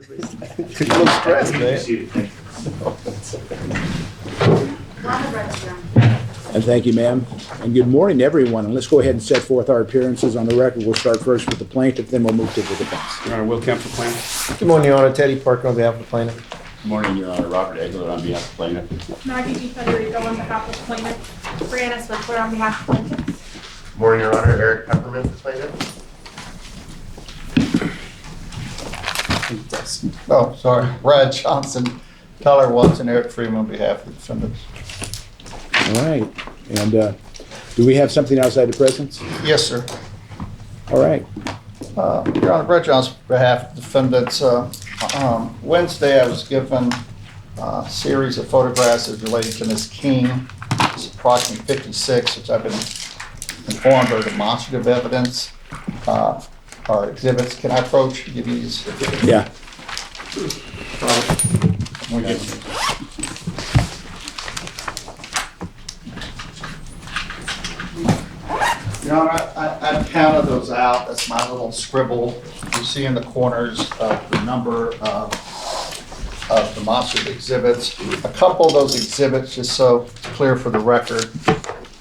You're a little stressed, man. And thank you, ma'am. And good morning, everyone. And let's go ahead and set forth our appearances on the record. We'll start first with the plaintiff, then we'll move to the defense. Your Honor, Will Kemp for plaintiff. Good morning, Your Honor. Teddy Parker on behalf of the plaintiff. Good morning, Your Honor. Robert Egler on behalf of plaintiff. Maggie D. Federico on behalf of plaintiff. Brianna Switzler on behalf of plaintiff. Good morning, Your Honor. Eric Peppermint, the plaintiff. Oh, sorry. Brad Johnson, Tyler Watson, Eric Freeman on behalf of the defendants. All right. And do we have something outside the presence? Yes, sir. All right. Your Honor, Brad Johnson on behalf of the defendants. Wednesday, I was given a series of photographs as related to Ms. King. It's approximately 56, which I've been informed are demonstrative evidence. Our exhibits. Can I approach? Give you these. Yeah. Your Honor, I've counted those out. That's my little scribble. You see in the corners the number of demonstrative exhibits. A couple of those exhibits, just so it's clear for the record,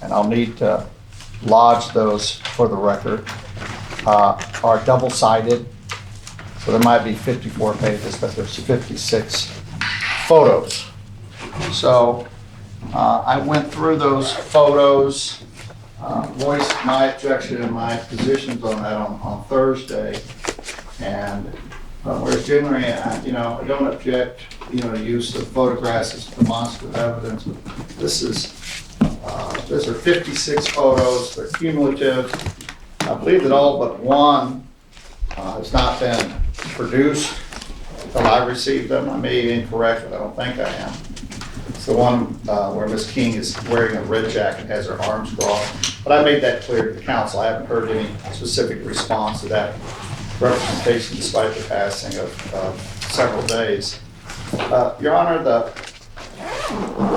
and I'll need to lodge those for the record, are double-sided. So there might be 54 pages, but there's 56 photos. So I went through those photos, voiced my objection and my positions on that on Thursday. And whereas generally, I don't object, to use of photographs as demonstrative evidence. This is, those are 56 photos. They're cumulative. I believe that all but one has not been produced until I received them. I may be incorrect, but I don't think I am. It's the one where Ms. King is wearing a red jacket, has her arms crossed. But I made that clear to the council. I haven't heard any specific response to that representation despite the passing of several days. Your Honor, I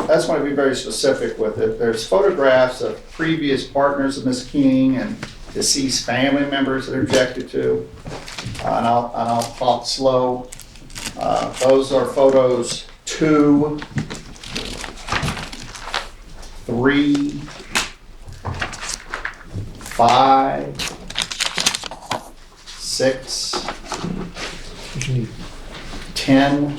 just want to be very specific with it. There's photographs of previous partners of Ms. King and deceased family members that are objected to. And I'll talk slow. Those are photos 2, 3, 5, 6, 10,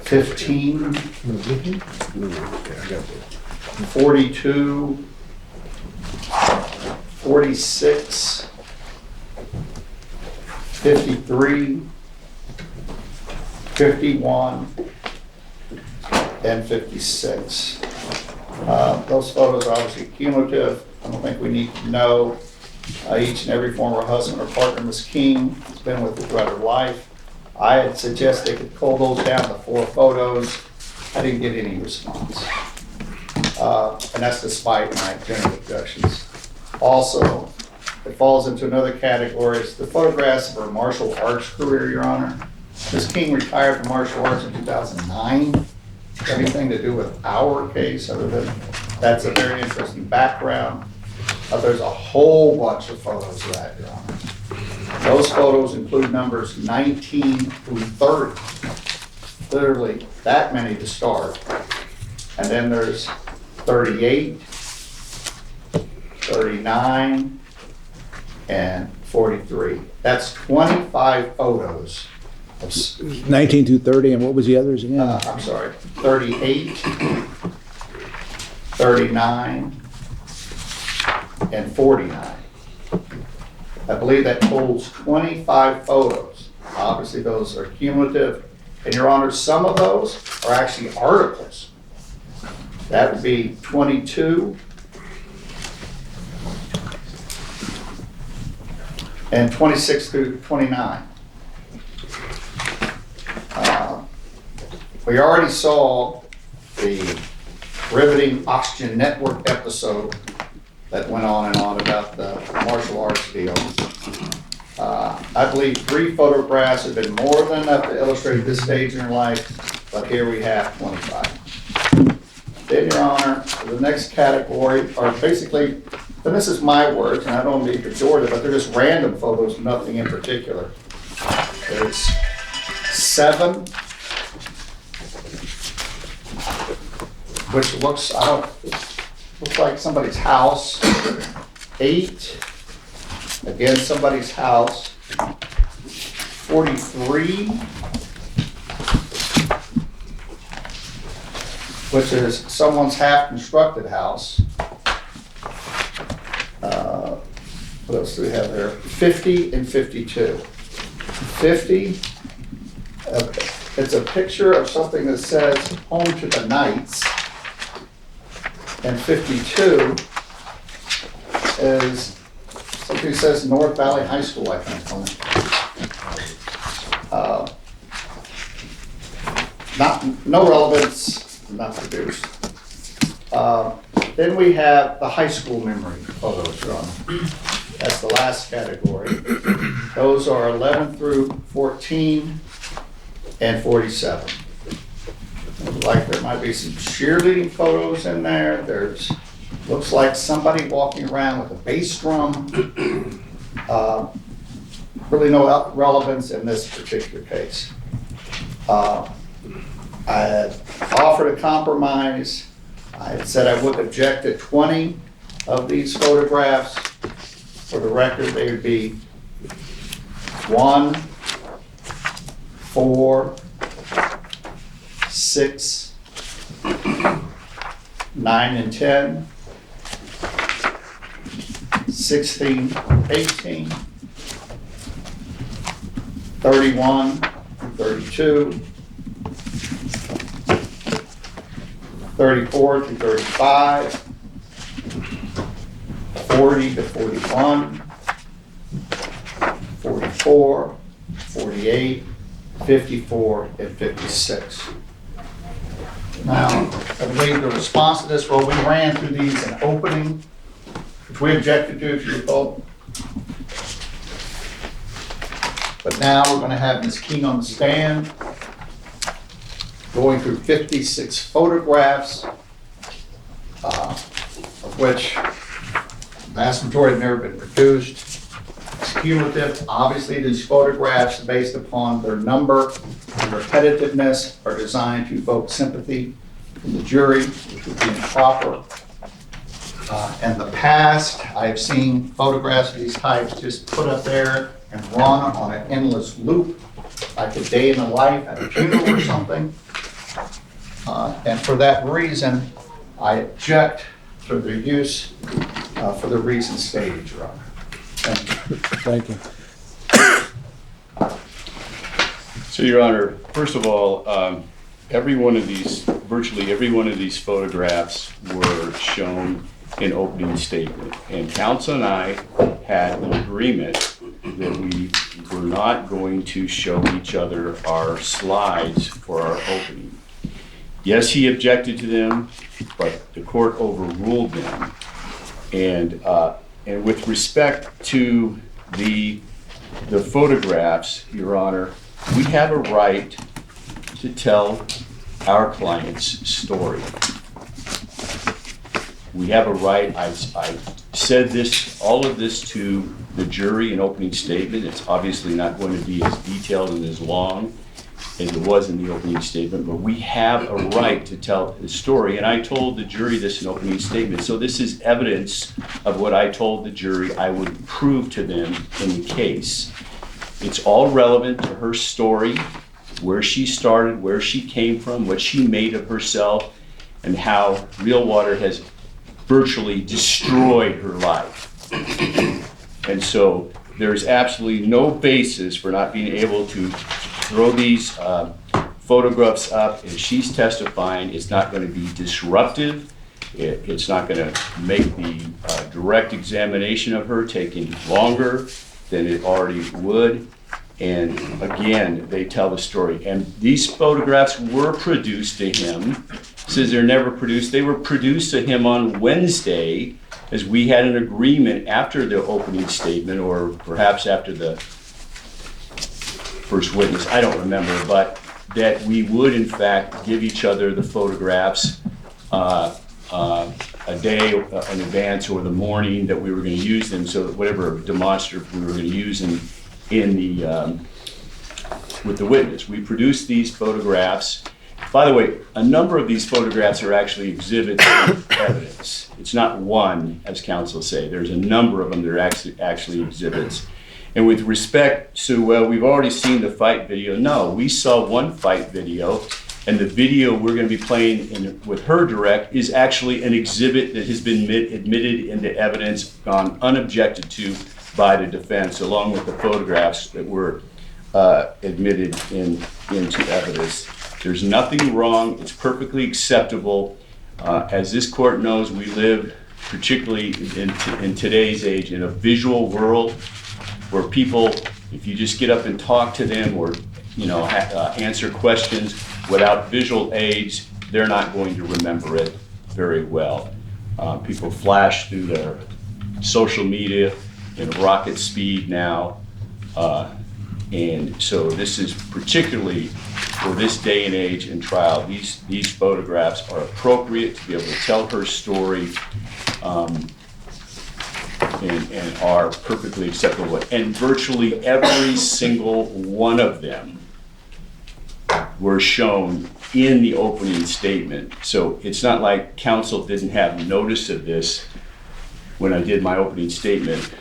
15, 42, 46, 53, 51, and 56. Those photos are obviously cumulative. I don't think we need to know each and every former husband or partner Ms. King has been with her throughout her life. I had suggested they could pull those down to 4 photos. I didn't get any response. And that's despite my general objections. Also, it falls into another category. It's the photographs of her martial arts career, Your Honor. Ms. King retired from martial arts in 2009. Anything to do with our case other than that's a very interesting background. There's a whole bunch of photos of that, Your Honor. Those photos include numbers 19 through 30. Literally that many to start. And then there's 38, 39, and 43. That's 25 photos. 19 through 30, and what was the others again? I'm sorry, 38, 39, and 49. I believe that totals 25 photos. Obviously, those are cumulative. And Your Honor, some of those are actually articles. That would be 22 and 26 through 29. We already saw the riveting Oxygen Network episode that went on and on about the martial arts deal. I believe 3 photographs have been more than enough to illustrate this stage in her life, but here we have 25. Then, Your Honor, the next category are basically, and this is my words, and I don't mean pejorative, but they're just random photos, nothing in particular. is 7, which looks like somebody's house. 8, again, somebody's house. 43, which is someone's half-constructed house. What else do we have there? 50 and 52. 50, it's a picture of something that says home to the Knights. And 52 is something that says North Valley High School, I think, on it. No relevance, not produced. Then we have the high school memory photos drawn. That's the last category. Those are 11 through 14 and 47. Looks like there might be some cheerleading photos in there. Looks like somebody walking around with a bass drum. Really no relevance in this particular case. I had offered a compromise. I had said I would object to 20 of these photographs. For the record, they would be 1, 4, 6, 9 and 10, 16, 18, 31, 32, 34 to 35, 40 to 41, 44, 48, 54, and 56. Now, I believe the response to this, well, we ran through these in opening, which we objected to, if you recall. But now we're going to have Ms. King on the stand, going through 56 photographs, of which the vast majority have never been produced. It's cumulative. Obviously, these photographs, based upon their number and repetitiveness, are designed to evoke sympathy from the jury, which would be improper. In the past, I've seen photographs of these types just put up there and run on an endless loop, like a day in the life at a funeral or something. And for that reason, I object to their use for the reasons stated, Your Honor. Thank you. Thank you. So, Your Honor, first of all, virtually every one of these photographs were shown in opening statement. And counsel and I had an agreement that we were not going to show each other our slides for our opening. Yes, he objected to them, but the court overruled them. And with respect to the photographs, Your Honor, we have a right to tell our client's story. We have a right. I said all of this to the jury in opening statement. It's obviously not going to be as detailed and as long as it was in the opening statement, but we have a right to tell the story. And I told the jury this in opening statement. So this is evidence of what I told the jury I would prove to them in the case. It's all relevant to her story, where she started, where she came from, what she made of herself, and how Real Water has virtually destroyed her life. And so there's absolutely no basis for not being able to throw these photographs up. If she's testifying, it's not going to be disruptive. It's not going to make the direct examination of her taking longer than it already would. And again, they tell the story. And these photographs were produced to him. Says they're never produced. They were produced to him on Wednesday, as we had an agreement after the opening statement, or perhaps after the first witness, I don't remember, but that we would in fact give each other the photographs a day in advance, or the morning that we were going to use them, so that whatever demonstrative we were going to use in the with the witness. We produced these photographs. By the way, a number of these photographs are actually exhibits of evidence. It's not one, as counsel say. There's a number of them that are actually exhibits. And with respect to, well, we've already seen the fight video. No, we saw one fight video, and the video we're going to be playing with her direct is actually an exhibit that has been admitted into evidence, gone unobjected to by the defense, along with the photographs that were admitted into evidence. There's nothing wrong. It's perfectly acceptable. As this court knows, we live, particularly in today's age, in a visual world where people, if you just get up and talk to them or answer questions without visual aids, they're not going to remember it very well. People flash through their social media in rocket speed now. And so this is particularly for this day and age in trial, these photographs are appropriate to be able to tell her story and are perfectly acceptable. And virtually every single one of them were shown in the opening statement. So it's not like counsel didn't have notice of this when I did my opening statement.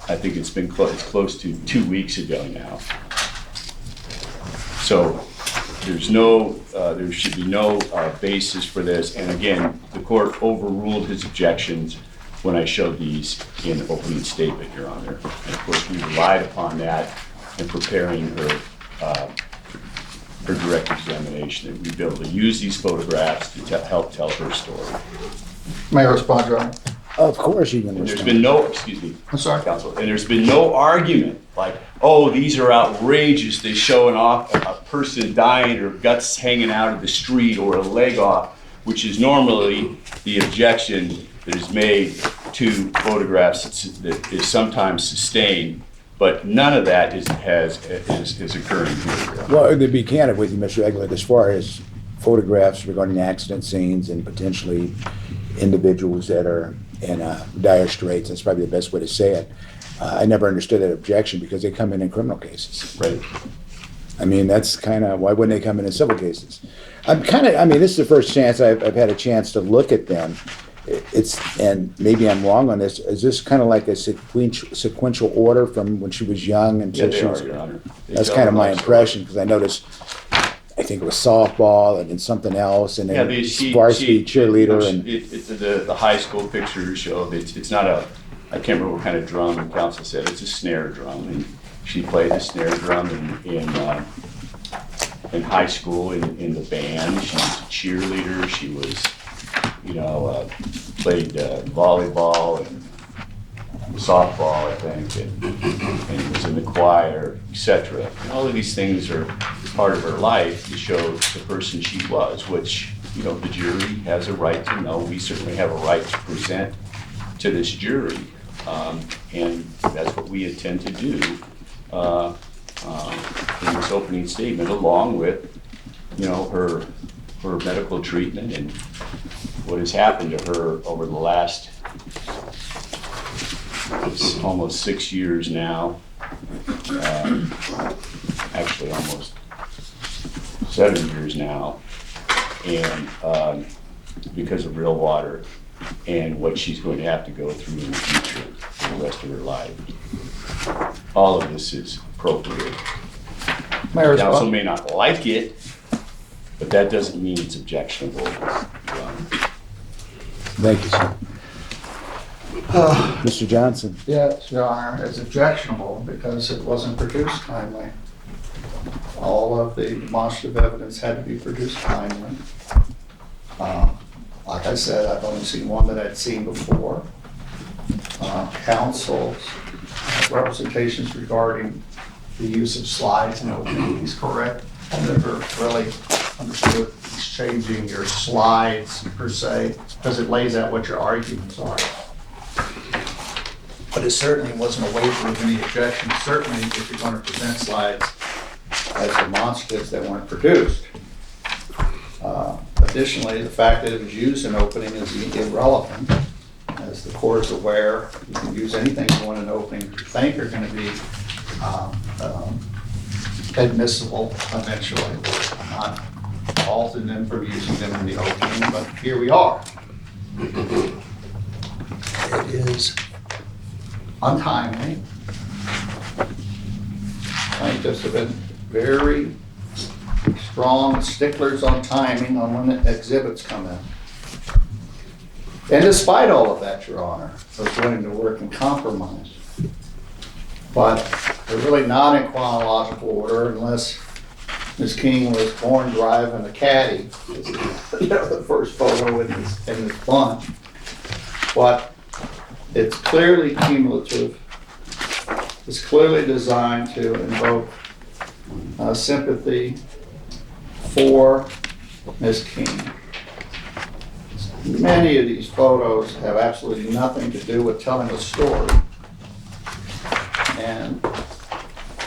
I think it's been it's close to 2 weeks ago now. So there's no, there should be no basis for this. And again, the court overruled his objections when I showed these in the opening statement, Your Honor. And of course, we relied upon that in preparing her direct examination, and we'd be able to use these photographs to help tell her story. May I respond, Your Honor? Of course you can And there's respond. been no, excuse me, I'm sorry. counsel, and there's been no argument like, oh, these are outrageous, they're showing off a person dying or guts hanging out of the street or a leg off, which is normally the objection that is made to photographs that is sometimes sustained, but none of that is occurring here. Well, to be candid with you, Mr. Eglert, as far as photographs regarding accident scenes and potentially individuals that are in dire straits, that's probably the best way to say it. I never understood that objection because they come in criminal cases. Right. I mean, that's kind of, why wouldn't they come in civil cases? This is the first chance I've had a chance to look at them. And maybe I'm wrong on this, is this kind of like a sequential order from when she was young Yeah, until they she are, was? Your Honor. They That's tell kind of a my nice impression, because I noticed, I think it was softball and then something else, and Yeah, then varsity cheerleader and. The high school pictures show it's not a, I can't remember what kind of drum, and counsel said it's a snare drum, and she played the snare drum in high school in the band. She was a cheerleader. She was, played volleyball and softball, I think, and was in the choir, etc. And all of these things are part of her life to show the person she was, which, the jury has a right to know. We certainly have a right to present to this jury, and that's what we intend to do in this opening statement, along with, her medical treatment and what has happened to her over the last, it's almost 6 years now, actually almost 7 years now, and because of real water and what she's going to have to go through in the future for the rest of her life. All of this is appropriate. May I respond? Counsel may not like it, but that doesn't mean it's objectionable. Thank you, sir. Mr. Johnson. Yes, Your Honor, it's objectionable because it wasn't produced timely. All of the demonstrative evidence had to be produced timely. Like I said, I've only seen one that I'd seen before. Counsel's representations regarding the use of slides and opening is correct. I never really understood changing your slides per se, because it lays out what your arguments are. But it certainly wasn't a waiver of any objection. Certainly, if you're going to present slides as demonstratives that weren't produced. Additionally, the fact that it was used in opening is irrelevant. As the court is aware, you can use anything you want in opening you think are going to be admissible eventually. I'm not faulting them for using them in the opening, but here we are. It is untimely. Plaintiffs have been very strong sticklers on timing on when the exhibits come in. And despite all of that, Your Honor, they're willing to work in compromise. But they're really not in chronological order unless Ms. King was born driving a caddy. The first photo in this bunch. But it's clearly cumulative. It's clearly designed to invoke sympathy for Ms. King. Many of these photos have absolutely nothing to do with telling a story. And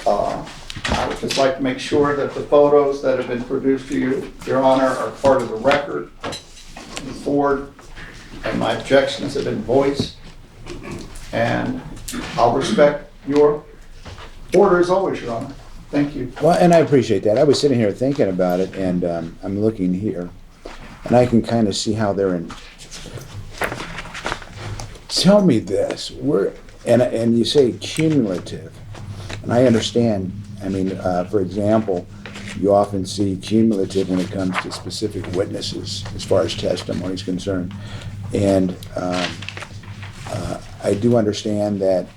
I would just like to make sure that the photos that have been produced to you, Your Honor, are part of the record, the forward, and my objections have been voiced. And I'll respect your order as always, Your Honor. Thank you. Well, and I appreciate that. I was sitting here thinking about it, and I'm looking here, and I can kind of see how they're in. Tell me this, and you say cumulative, and I understand. I mean, for example, you often see cumulative when it comes to specific witnesses as far as testimony is concerned. And I do understand that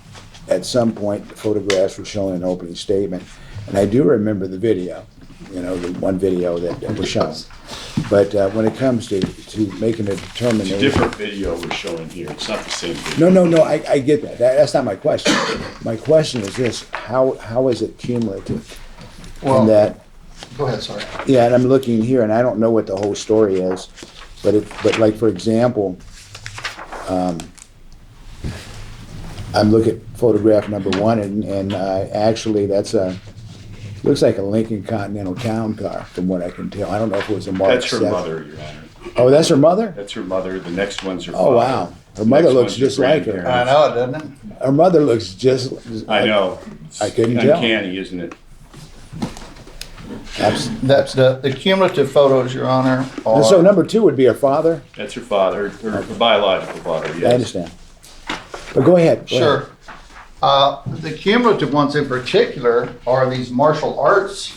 at some point the photographs were shown in an opening statement. And I do remember the video, the one video that was shown. But when it comes to making a determination. It's a different video we're showing here. It's not the same video. No, I get that. That's not my question. My question is this, how is it cumulative? Well, And that, go ahead, sorry. yeah, and I'm looking here, and I don't know what the whole story is, but like, for example, I'm looking at photograph number 1, and actually that's looks like a Lincoln Continental Town Car, from what I can tell. I don't know if it was a Mark That's her 7. mother, Your Honor. Oh, that's her mother? That's her mother. The next one's her father. Oh, wow. Her The mother next looks one's just like her. grandparents. I know it, doesn't it? Her mother looks just. I know. I couldn't It's tell. uncanny, isn't it? That's the cumulative photos, Your Honor, are. So number 2 would be her father? That's her father, her biological father, yes. I understand. But go ahead. Go ahead. Sure. The cumulative ones in particular are these martial arts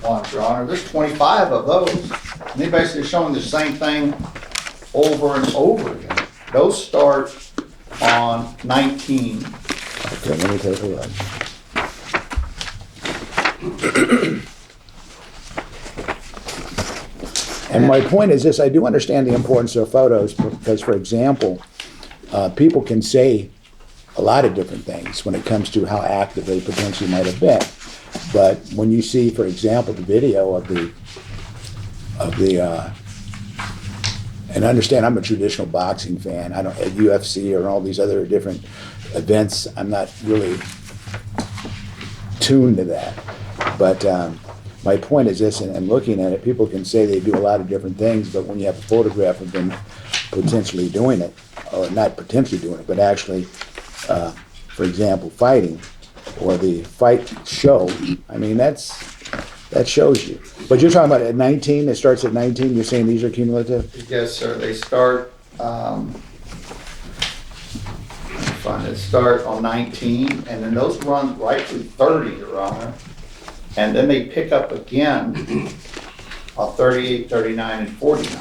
ones, Your Honor. There's 25 of those. And they basically showing the same thing over and over again. Those start on 19. Okay, let me take a look. And my point is this, I do understand the importance of photos because, for example, people can say a lot of different things when it comes to how active they potentially might have been. But when you see, for example, the video of the and understand I'm a traditional boxing fan. I don't at UFC or all these other different events. I'm not really tuned to that. But my point is this, and looking at it, people can say they do a lot of different things, but when you have a photograph of them potentially doing it, or not potentially doing it, but actually, for example, fighting, or the fight show, I mean, that shows you. But you're talking about at 19, it starts at 19, you're saying these are cumulative? Yes, sir. They start, start on 19, and then those run right through 30, Your Honor. And then they pick up again on 38, 39, and 49.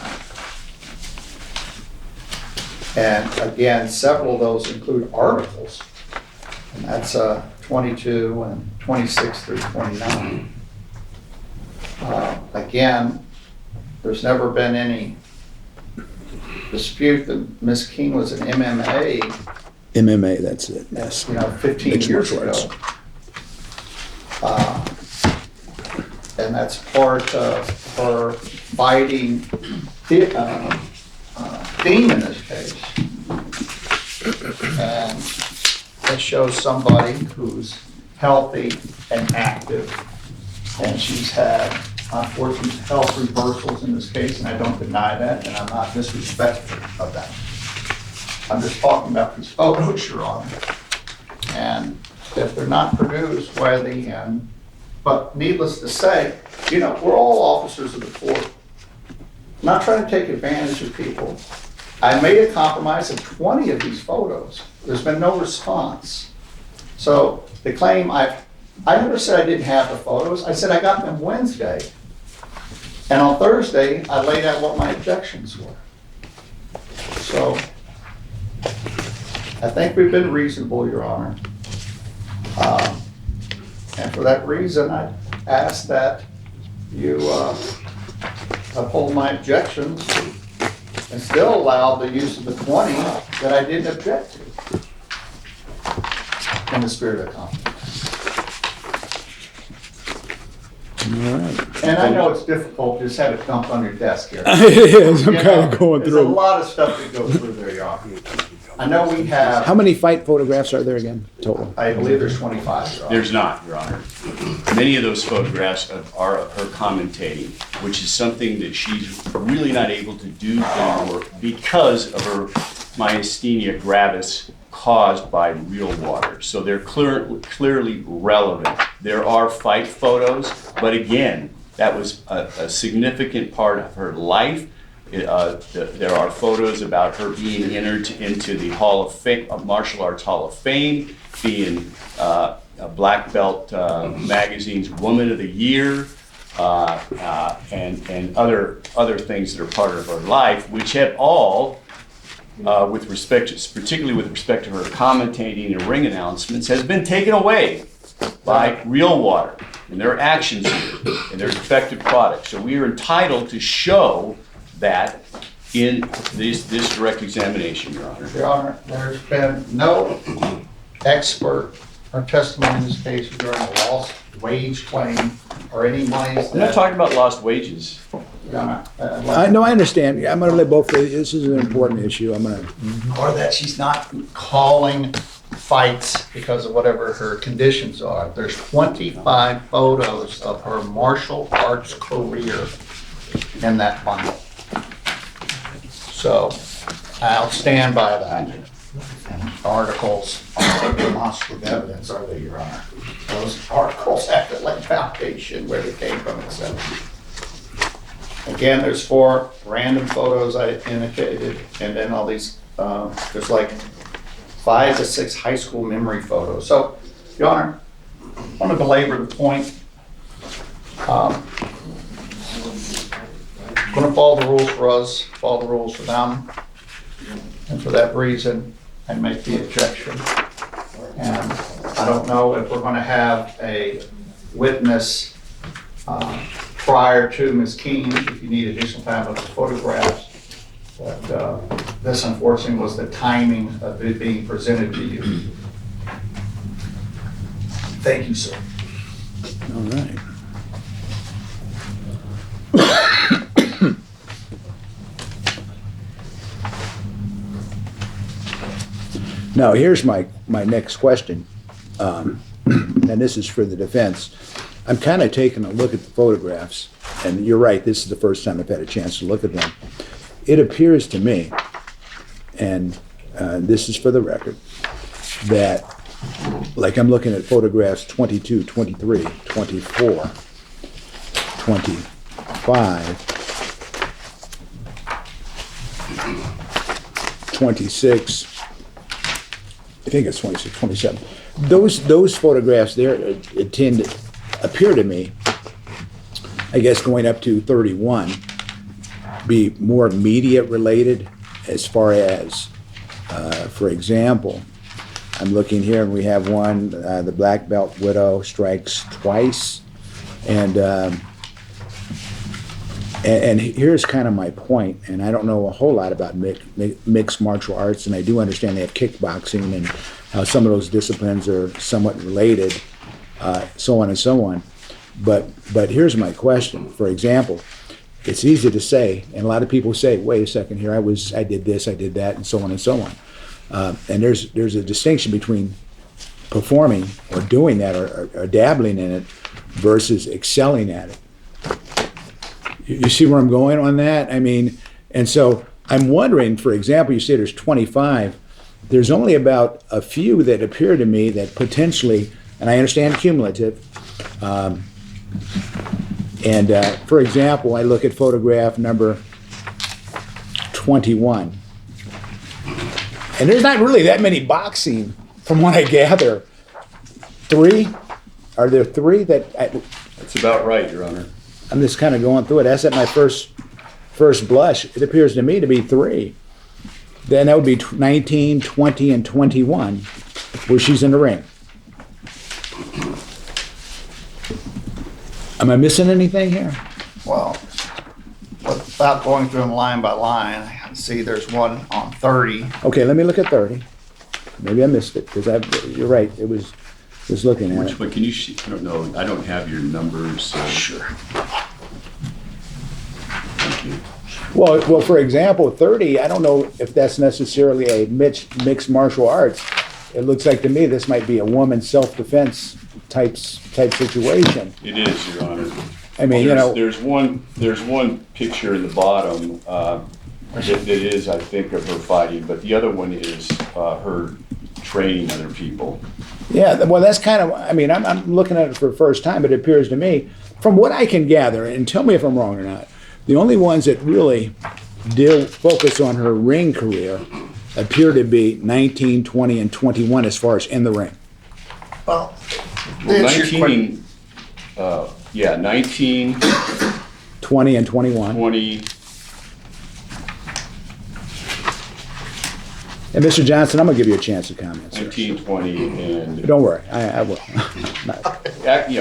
And again, several of those include articles. And that's 22 and 26 through 29. Again, there's never been any dispute that Ms. King was an MMA, that's it, yes. 15 Mixed years martial ago. arts. And that's part of her fighting theme in this case. And it shows somebody who's healthy and active. And she's had, unfortunate health reversals in this case, and I don't deny that, and I'm not disrespectful of that. I'm just talking about these photos, Your Honor. And if they're not produced by the end, But needless to say, you know, we're all officers of the court. Not trying to take advantage of people. I made a compromise of 20 of these photos. There's been no response. So the claim, I never said I didn't have the photos. I said I got them Wednesday. And on Thursday, I laid out what my objections were. So I think we've been reasonable, Your Honor. And for that reason, I ask that you uphold my objections and still allow the use of the 20 that I didn't object to in the spirit of confidence. All right. And I know it's difficult to just have it dump on your desk here. It is, I'm You kind know, of going There's a through. lot of stuff that goes through there, Your Honor. I know we have, How many fight photographs are there again, total? I believe there's 25, Your Honor. There's not, Your Honor. Many of those photographs are of her commentating, which is something that she's really not able to do anymore because of her myasthenia gravis caused by real water. So they're clearly relevant. There are fight photos, but again, that was a significant part of her life. There are photos about her being entered into the Hall of Fame, Martial Arts Hall of Fame, being a Black Belt magazine's Woman of the Year, and other things that are part of her life, which have all, with respect to, particularly with respect to her commentating and ring announcements, has been taken away by real water and their actions here and their defective products. So we are entitled to show that in this direct examination, Your Honor. Your Honor, there's been no expert or testimony in this case regarding a lost wage claim or any monies I'm not that. talking about lost wages. Your Honor, No, I understand. I'm gonna let both, this is an important issue. I'm gonna, or that she's not calling fights because of whatever her conditions are. There's 25 photos of her martial arts career in that bundle. So I'll stand by that. Articles are demonstrative evidence, are they, Your Honor? Those articles have to lay foundation where they came from, etc. Again, there's 4 random photos I indicated, and then all these, there's like 5 to 6 high school memory photos. So, Your Honor, I want to belabor the point. Going to follow the rules for us, follow the rules for them. And for that reason, I make the objection. And I don't know if we're going to have a witness prior to Ms. Keene, if you need additional time with the photographs. But this unfortunately was the timing of it being presented to you. Thank you, sir. all right. Now, here's my next question, and this is for the defense. I'm kind of taking a look at the photographs, and you're right, this is the first time I've had a chance to look at them. It appears to me, and this is for the record, that, like I'm looking at photographs 22, 23, 24, 25, 26, I think it's 26, 27. Those photographs there tend to appear to me, I guess going up to 31, be more media related as far as, for example, I'm looking here and we have one, the Black Belt Widow strikes twice. And here's kind of my point, and I don't know a whole lot about mixed martial arts, and I do understand they have kickboxing and how some of those disciplines are somewhat related, so on and so on. But here's my question. For example, it's easy to say, and a lot of people say, wait a second here, I did this, I did that, and so on and so on. And there's a distinction between performing or doing that or dabbling in it versus excelling at it. You see where I'm going on that? I mean, and so I'm wondering, for example, you say there's 25. There's only about a few that appear to me that potentially, and I understand cumulative, For example, I look at photograph number 21. And there's not really that many boxing, from what I gather. 3? Are there 3 that That's about right, Your Honor. I'm just kind of going through it. That's at my first blush. It appears to me to be 3. Then that would be 19, 20, and 21, where she's in the ring. Am I missing anything here? Well, without going through them line by line, I can see there's one on 30. Okay, let me look at 30. Maybe I missed it, because you're right, it was just looking at Which it. one, can you, I don't know, I don't have your numbers. Sure. Thank you. Well, for example, 30, I don't know if that's necessarily a mixed martial arts. It looks like to me this might be a woman's self-defense type situation. It is, Your Honor. I mean, There's one picture in the bottom that is, I think, of her fighting, but the other one is her training other people. Yeah, well, that's kind of, I mean, I'm looking at it for the first time, but it appears to me, from what I can gather, and tell me if I'm wrong or not, the only ones that really focus on her ring career appear to be 19, 20, and 21 as far as in the ring. Well, Well, that's your 19, 20 and 21. 20, And Mr. Johnson, I'm gonna give you a chance to comment, sir. 19, 20, and, Don't worry, I will.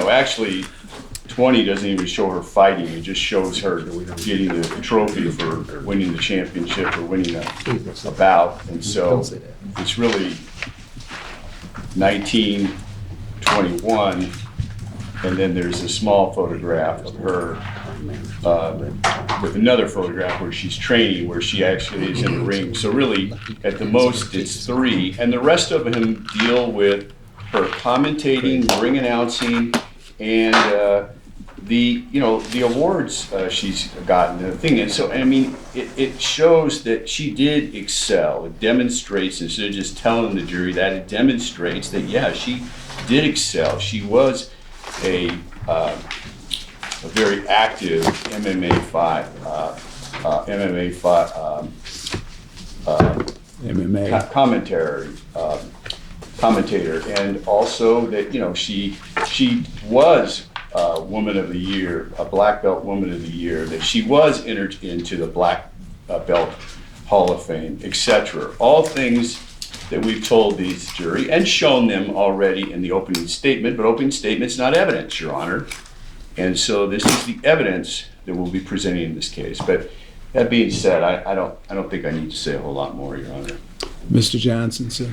actually, 20 doesn't even show her fighting, it just shows her getting the trophy for winning the championship or winning a bout, and so it's really 19, 21, and then there's a small photograph of her with another photograph where she's training, where she actually is in the ring. So really, at the most, it's 3, and the rest of them deal with her commentating, ring announcing, and the awards she's gotten. The thing is, so I mean, it shows that she did excel. It demonstrates, instead of just telling the jury that, it demonstrates that yeah, she did excel. She was a very active MMA. commentator, and also that she was Woman of the Year, a Black Belt Woman of the Year, that she was entered into the Black Belt Hall of Fame, etc. All things that we've told these jury and shown them already in the opening statement, but opening statement's not evidence, Your Honor. And so this is the evidence that we'll be presenting in this case. But that being said, I don't think I need to say a whole lot more, Your Honor. Mr. Johnson, sir.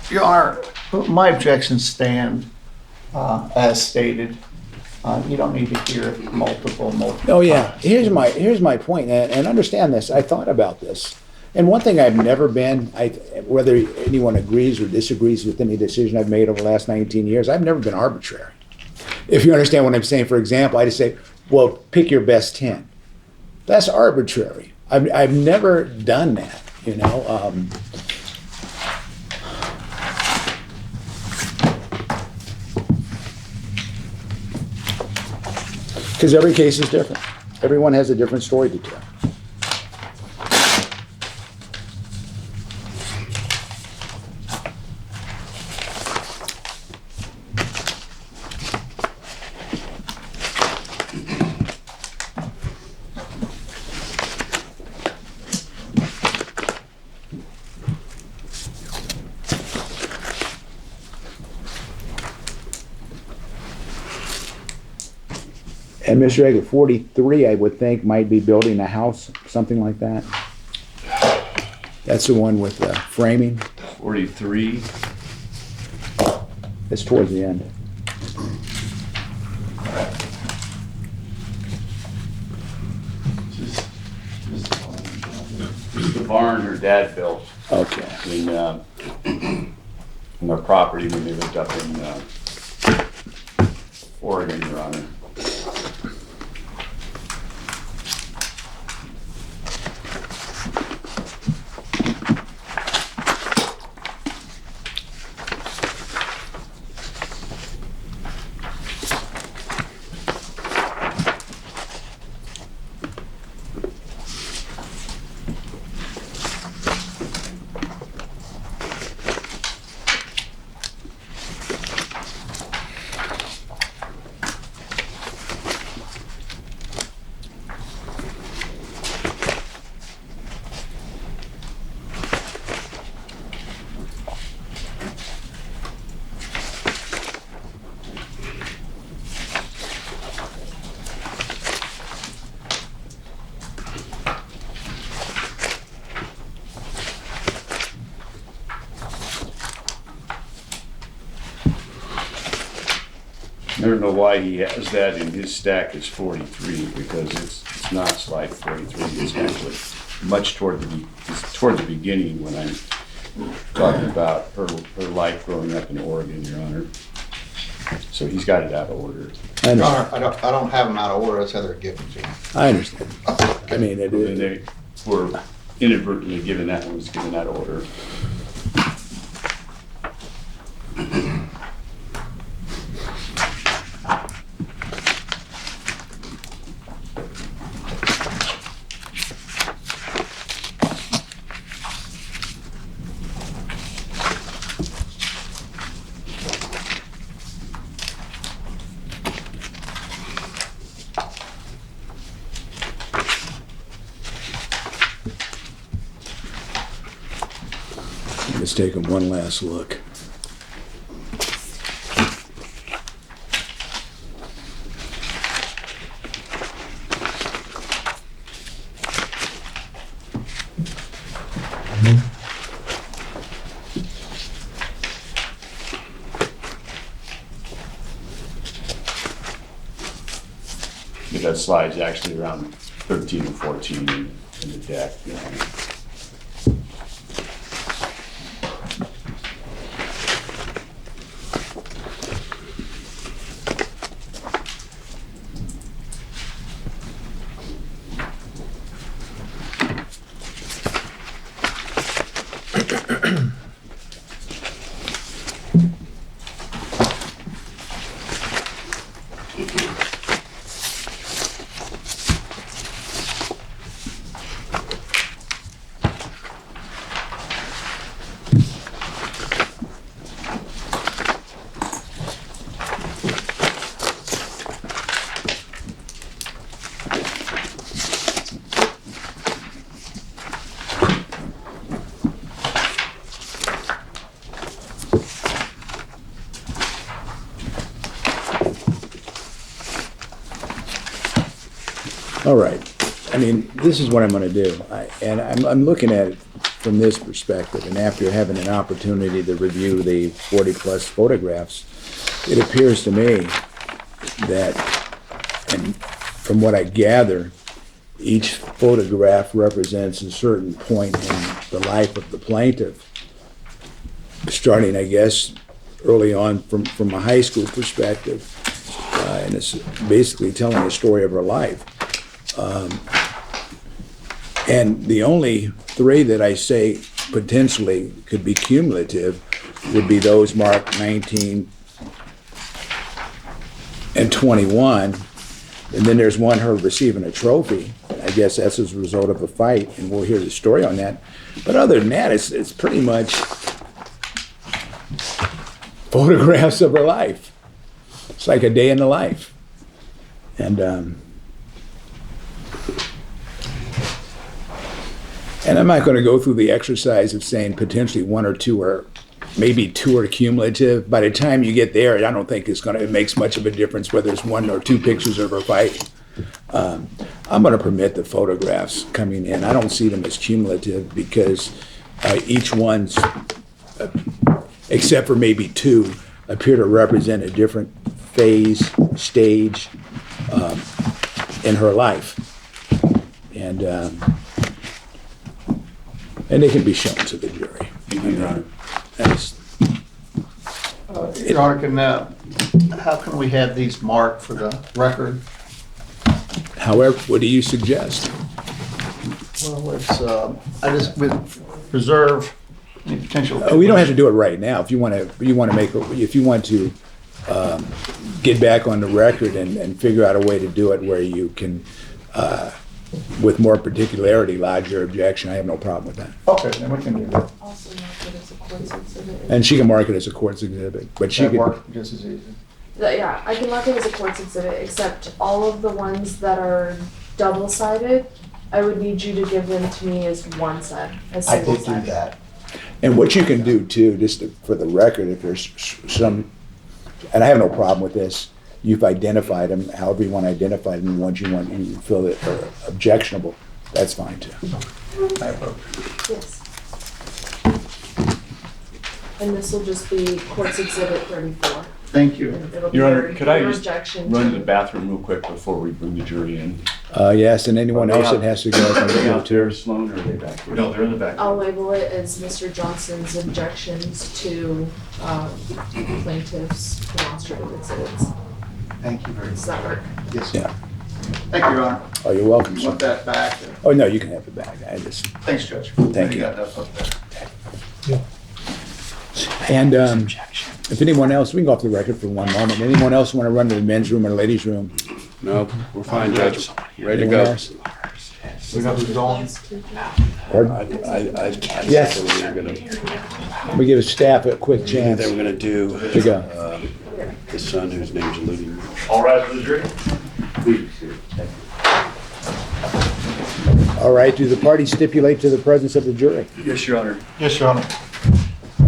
Your Honor, my objections stand as stated. You don't need to hear it multiple. Oh yeah, here's my point, and understand this. I thought about this, and one thing I've never been, whether anyone agrees or disagrees with any decision I've made over the last 19 years, I've never been arbitrary. If you understand what I'm saying, for example, I just say, well, pick your best 10. That's arbitrary. I've never done that, you know. Because every case is different. Everyone has a different story to tell. And Mr. Egger, 43, I would think, might be building a house, something like that. That's the one with the framing. 43. It's towards the end. This is the barn her dad built Okay. in their property when they lived up in Oregon, Your Honor. I don't know why he has that in his stack as 43, because it's not slide 43. It's actually much toward the beginning when I'm talking about her life growing up in Oregon, Your Honor. So he's got it out of order. I Your understand. Honor, I don't have them out of order, that's how they're given to me. I understand. I mean, it And is, they were inadvertently given that one was given out of order. let's take one last look. But that slide's actually around 13 or 14 in the deck, Your Honor. All right. I mean, this is what I'm going to do. I'm looking at it from this perspective, and after having an opportunity to review the 40-plus photographs, it appears to me that, and from what I gather, each photograph represents a certain point in the life of the plaintiff, starting, I guess, early on from a high school perspective, and it's basically telling the story of her life. And the only three that I say potentially could be cumulative would be those marked 19 and 21. And then there's one, her receiving a trophy. I guess that's as a result of a fight, and we'll hear the story on that. But other than that, it's pretty much photographs of her life. It's like a day in the life. And I'm not going to go through the exercise of saying potentially one or two are, maybe two are cumulative. By the time you get there, I don't think it makes much of a difference whether it's one or two pictures of her fight. I'm going to permit the photographs coming in. I don't see them as cumulative because each one's, except for maybe two, appear to represent a different phase, stage in her life. And they can be shown to the jury. Your Honor. Your Honor, how can we have these marked for the record? However, what do you suggest? Well, it's, I just would preserve any potential. We don't have to do it right now. If you want to get back on the record and figure out a way to do it where you can, with more particularity, lodge your objection, I have no problem with that. Okay, then we can do that. Also mark it as a court's exhibit. And she can mark it as a court's exhibit, but she That could. work just as easy. Yeah, I can mark it as a court's exhibit, except all of the ones that are double-sided, I would need you to give them to me as one set, as I did do single-sided. that. And what you can do too, for the record, if there's some, and I have no problem with this, you've identified them, however you want to identify them, the ones you feel that are objectionable, that's fine too. I approve. Yes. And this will just be court's exhibit 34. Thank you. It'll be Your Honor, could I your just objection run to to- the bathroom real quick before we bring the jury in? Yes, and anyone Are they else that out- has to go. Are can they go out too. there, Sloan, or are they back here? No, they're in the back. I'll label it as Mr. Johnson's objections to plaintiff's demonstrative exhibits. Thank you very much. Does that work? Yes. Yeah. Thank you, Your Honor. Oh, you're welcome, sir. Want that back? Oh, no, you can have it back. I just, Thanks, Judge. Thank you. got that up there. and if anyone else, we can go off the record for one moment. Anyone else want to run to the men's room or the ladies' room? No, we're fine, Judge. Ready to Anyone go. else? We got these going? Pardon? I Yes. we were gonna, We give staff a quick chance they were gonna do, to go. the son whose name's eluding me. All rise for the jury. Please. All right, do the parties stipulate to the presence of the jury? Yes, Your Honor. Yes, Your Honor.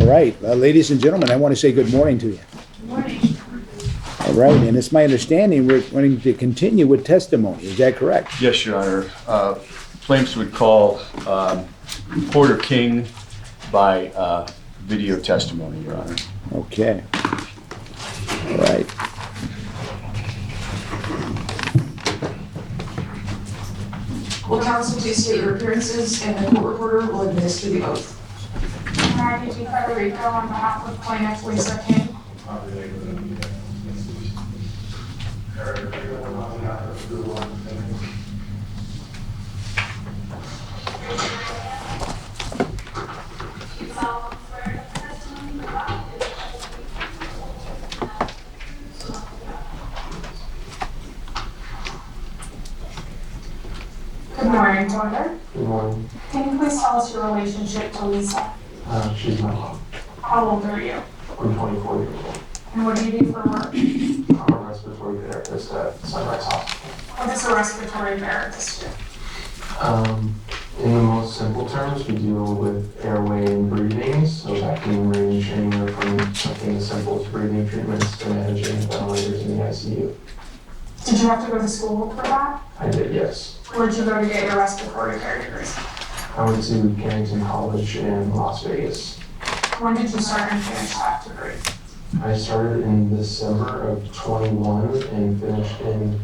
All right, ladies and gentlemen, I want to say good morning to you. Good morning. All right, and it's my understanding we're going to continue with testimony. Is that correct? Yes, Your Honor. Plaintiffs would call Porter King by video testimony, Your Honor. Okay. All right. Will counsel please state your appearances and the court reporter will administer the oath. Maggie G. Federico on behalf of plaintiff Lisa King. Good morning, Bonnar. Good morning. Can you please tell us your relationship to Lisa? She's my mom. How old are you? I'm 24 years old. And what do you do for work? I'm a respiratory therapist at Sunrise Hospital. What does a respiratory therapist do? In the most simple terms, we deal with airway and breathing, so that can range anywhere from something as simple as breathing treatments to managing ventilators in the ICU. Did you have to go to school for that? I did, yes. Where'd you go to get your respiratory care degree? I went to Carrington College in Las Vegas. When did you start and finish that degree? I started in December of 21 and finished in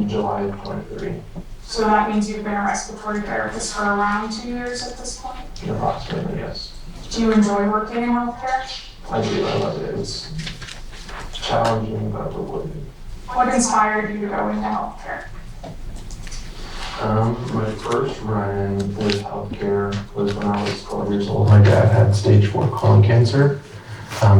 July of 23, So that means you've been a respiratory therapist for around 2 years at this point? approximately, yes. Do you enjoy working in healthcare? I do, I love it. It's challenging, but rewarding. What inspired you to go into healthcare? My first run with healthcare was when I was 12 years old. My dad had stage 4 colon cancer.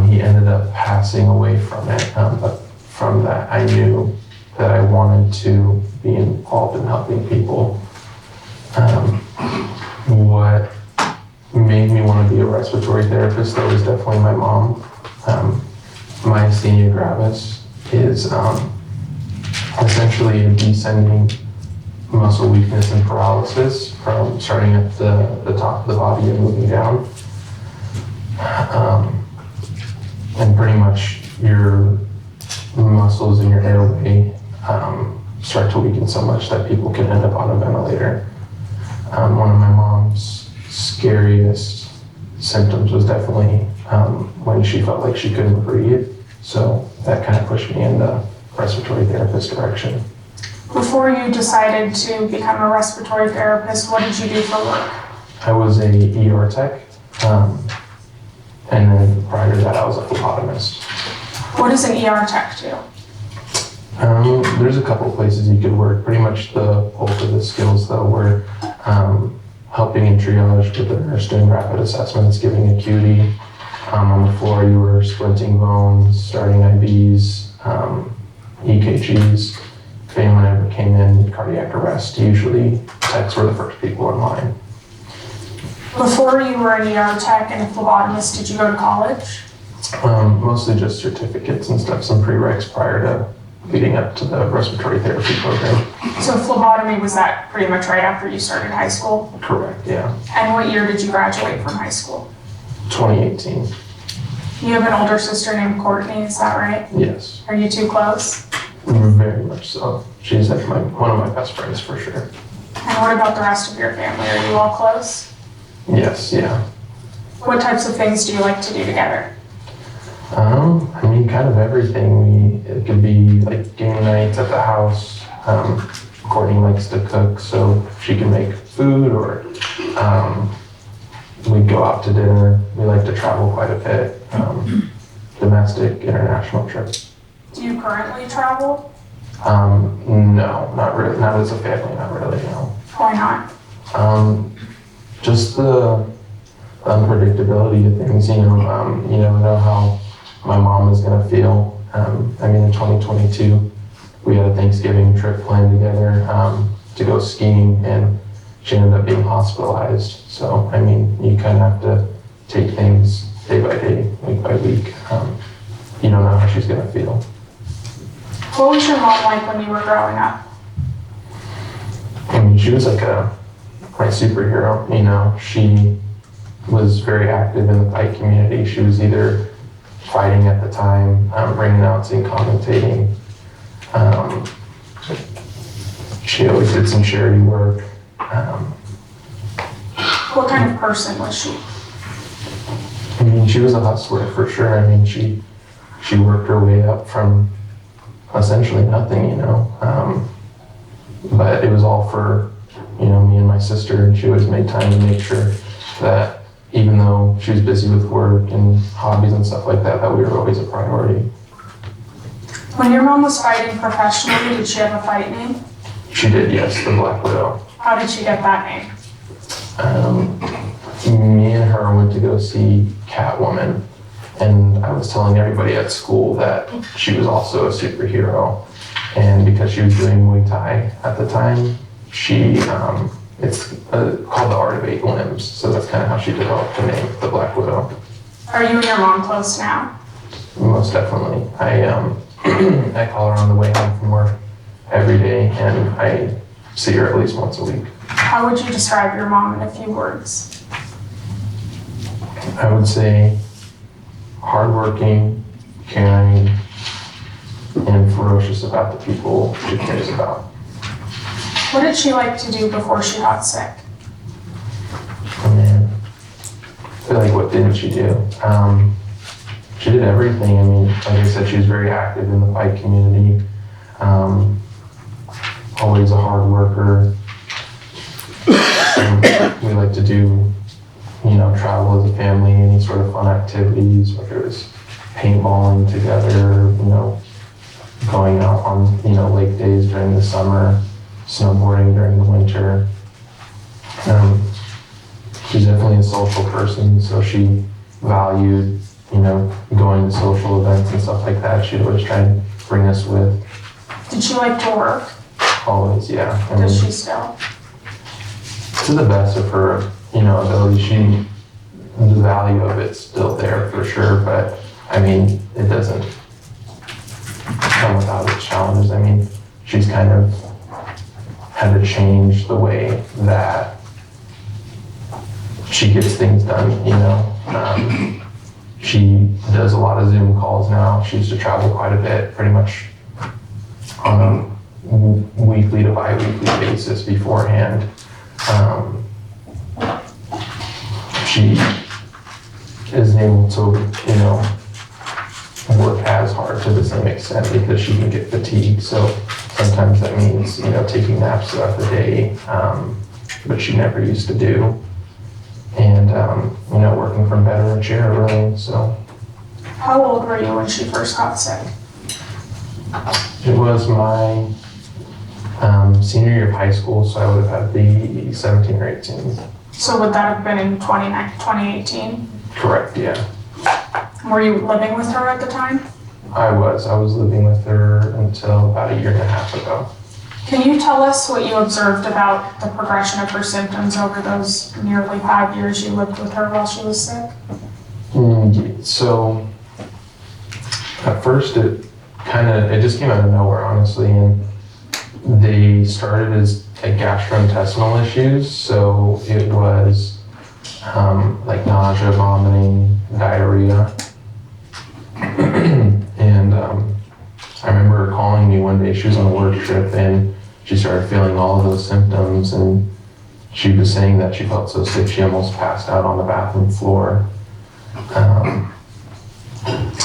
He ended up passing away from it, but from that I knew that I wanted to be involved in helping people. What made me want to be a respiratory therapist, though, was definitely my mom. Myasthenia gravis is essentially a descending muscle weakness and paralysis from starting at the top of the body and moving down. And pretty much your muscles in your airway start to weaken so much that people can end up on a ventilator. One of my mom's scariest symptoms was definitely when she felt like she couldn't breathe. So that kind of pushed me in the respiratory therapist direction. Before you decided to become a respiratory therapist, what did you do for work? I was a ER tech, and then prior to that, I was a phlebotomist. What does an ER tech do? There's a couple of places you could work. Pretty much the bulk of the skills, though, were helping in triage with the nurse doing rapid assessments, giving acuity. On the floor, you were splinting bones, starting IVs, EKGs. If anyone ever came in cardiac arrest, usually techs were the first people in line. Before you were an ER tech and a phlebotomist, did you go to college? Mostly just certificates and stuff, some prereqs prior to leading up to the respiratory therapy program. So phlebotomy, was that pretty much right after you started high school? Correct, yeah. And what year did you graduate from high school? 2018, You have an older sister named Courtney, is that right? yes. Are you two close? Very much so. She's like one of my best friends for sure. And what about the rest of your family? Are you all close? Yes, yeah. What types of things do you like to do together? I mean, kind of everything. It could be like game nights at the house. Courtney likes to cook, so she can make food, or we go out to dinner. We like to travel quite a bit. Domestic, international trips. Do you currently travel? No, not really. Not as a family, not really, no. Why not? Just the unpredictability of things, you never know how my mom is gonna feel. I mean, in 2022, we had a Thanksgiving trip planned together, to go skiing, and she ended up being hospitalized. So, I mean, you kind of have to take things day by day, week by week. You don't know how she's gonna feel. What was your mom like when you were growing up? I mean, she was like my superhero, She was very active in the fight community. She was either fighting at the time, ring announcing, commentating. She always did some charity work. What kind of person was she? I mean, she was a hustler for sure. I mean, she worked her way up from essentially nothing, but it was all for, me and my sister, and she always made time to make sure that even though she was busy with work and hobbies and stuff like that, that we were always a priority. When your mom was fighting professionally, did she have a fight name? She did, yes, the Black Widow. How did she get that name? Me and her went to go see Catwoman, and I was telling everybody at school that she was also a superhero. And because she was doing Muay Thai at the time, it's called the Art of Eight Limbs. So that's kind of how she developed the name, the Black Widow. Are you and your mom close now? Most definitely. I call her on the way home from work every day, and I see her at least once a week. How would you describe your mom in a few words? I would say hardworking, caring, and ferocious about the people she cares about. What did she like to do before she got sick? Oh man, I feel like what didn't she do? She did everything. I mean, like I said, she was very active in the fight community. Always a hard worker. We like to do, travel as a family, any sort of fun activities, whether it was paintballing together, going out on, lake days during the summer, snowboarding during the winter. She's definitely a social person, so she valued, going to social events and stuff like that. She'd always try and bring us with. Did she like to work? Always, yeah. Does she still? To the best of her, ability, the value of it's still there for sure, but I mean, it doesn't come without its challenges. I mean, she's kind of had to change the way that she gets things done, She does a lot of Zoom calls now. She used to travel quite a bit, pretty much on a weekly to bi-weekly basis beforehand. She isn't able to, work as hard to the same extent because she can get fatigued. So sometimes that means, taking naps throughout the day, which she never used to do. And, working from bed or a chair, really, so. How old were you when she first got sick? It was my senior year of high school, so I would have had the 17 or 18. So would that have been in 2018? Correct, yeah. Were you living with her at the time? I was living with her until about a year and a half ago. Can you tell us what you observed about the progression of her symptoms over those nearly 5 years you lived with her while she was sick? So at first it just came out of nowhere, honestly, and they started as gastrointestinal issues. So it was like nausea, vomiting, diarrhea. And I remember her calling me one day. She was on a work trip and she started feeling all of those symptoms, and she was saying that she felt so sick she almost passed out on the bathroom floor.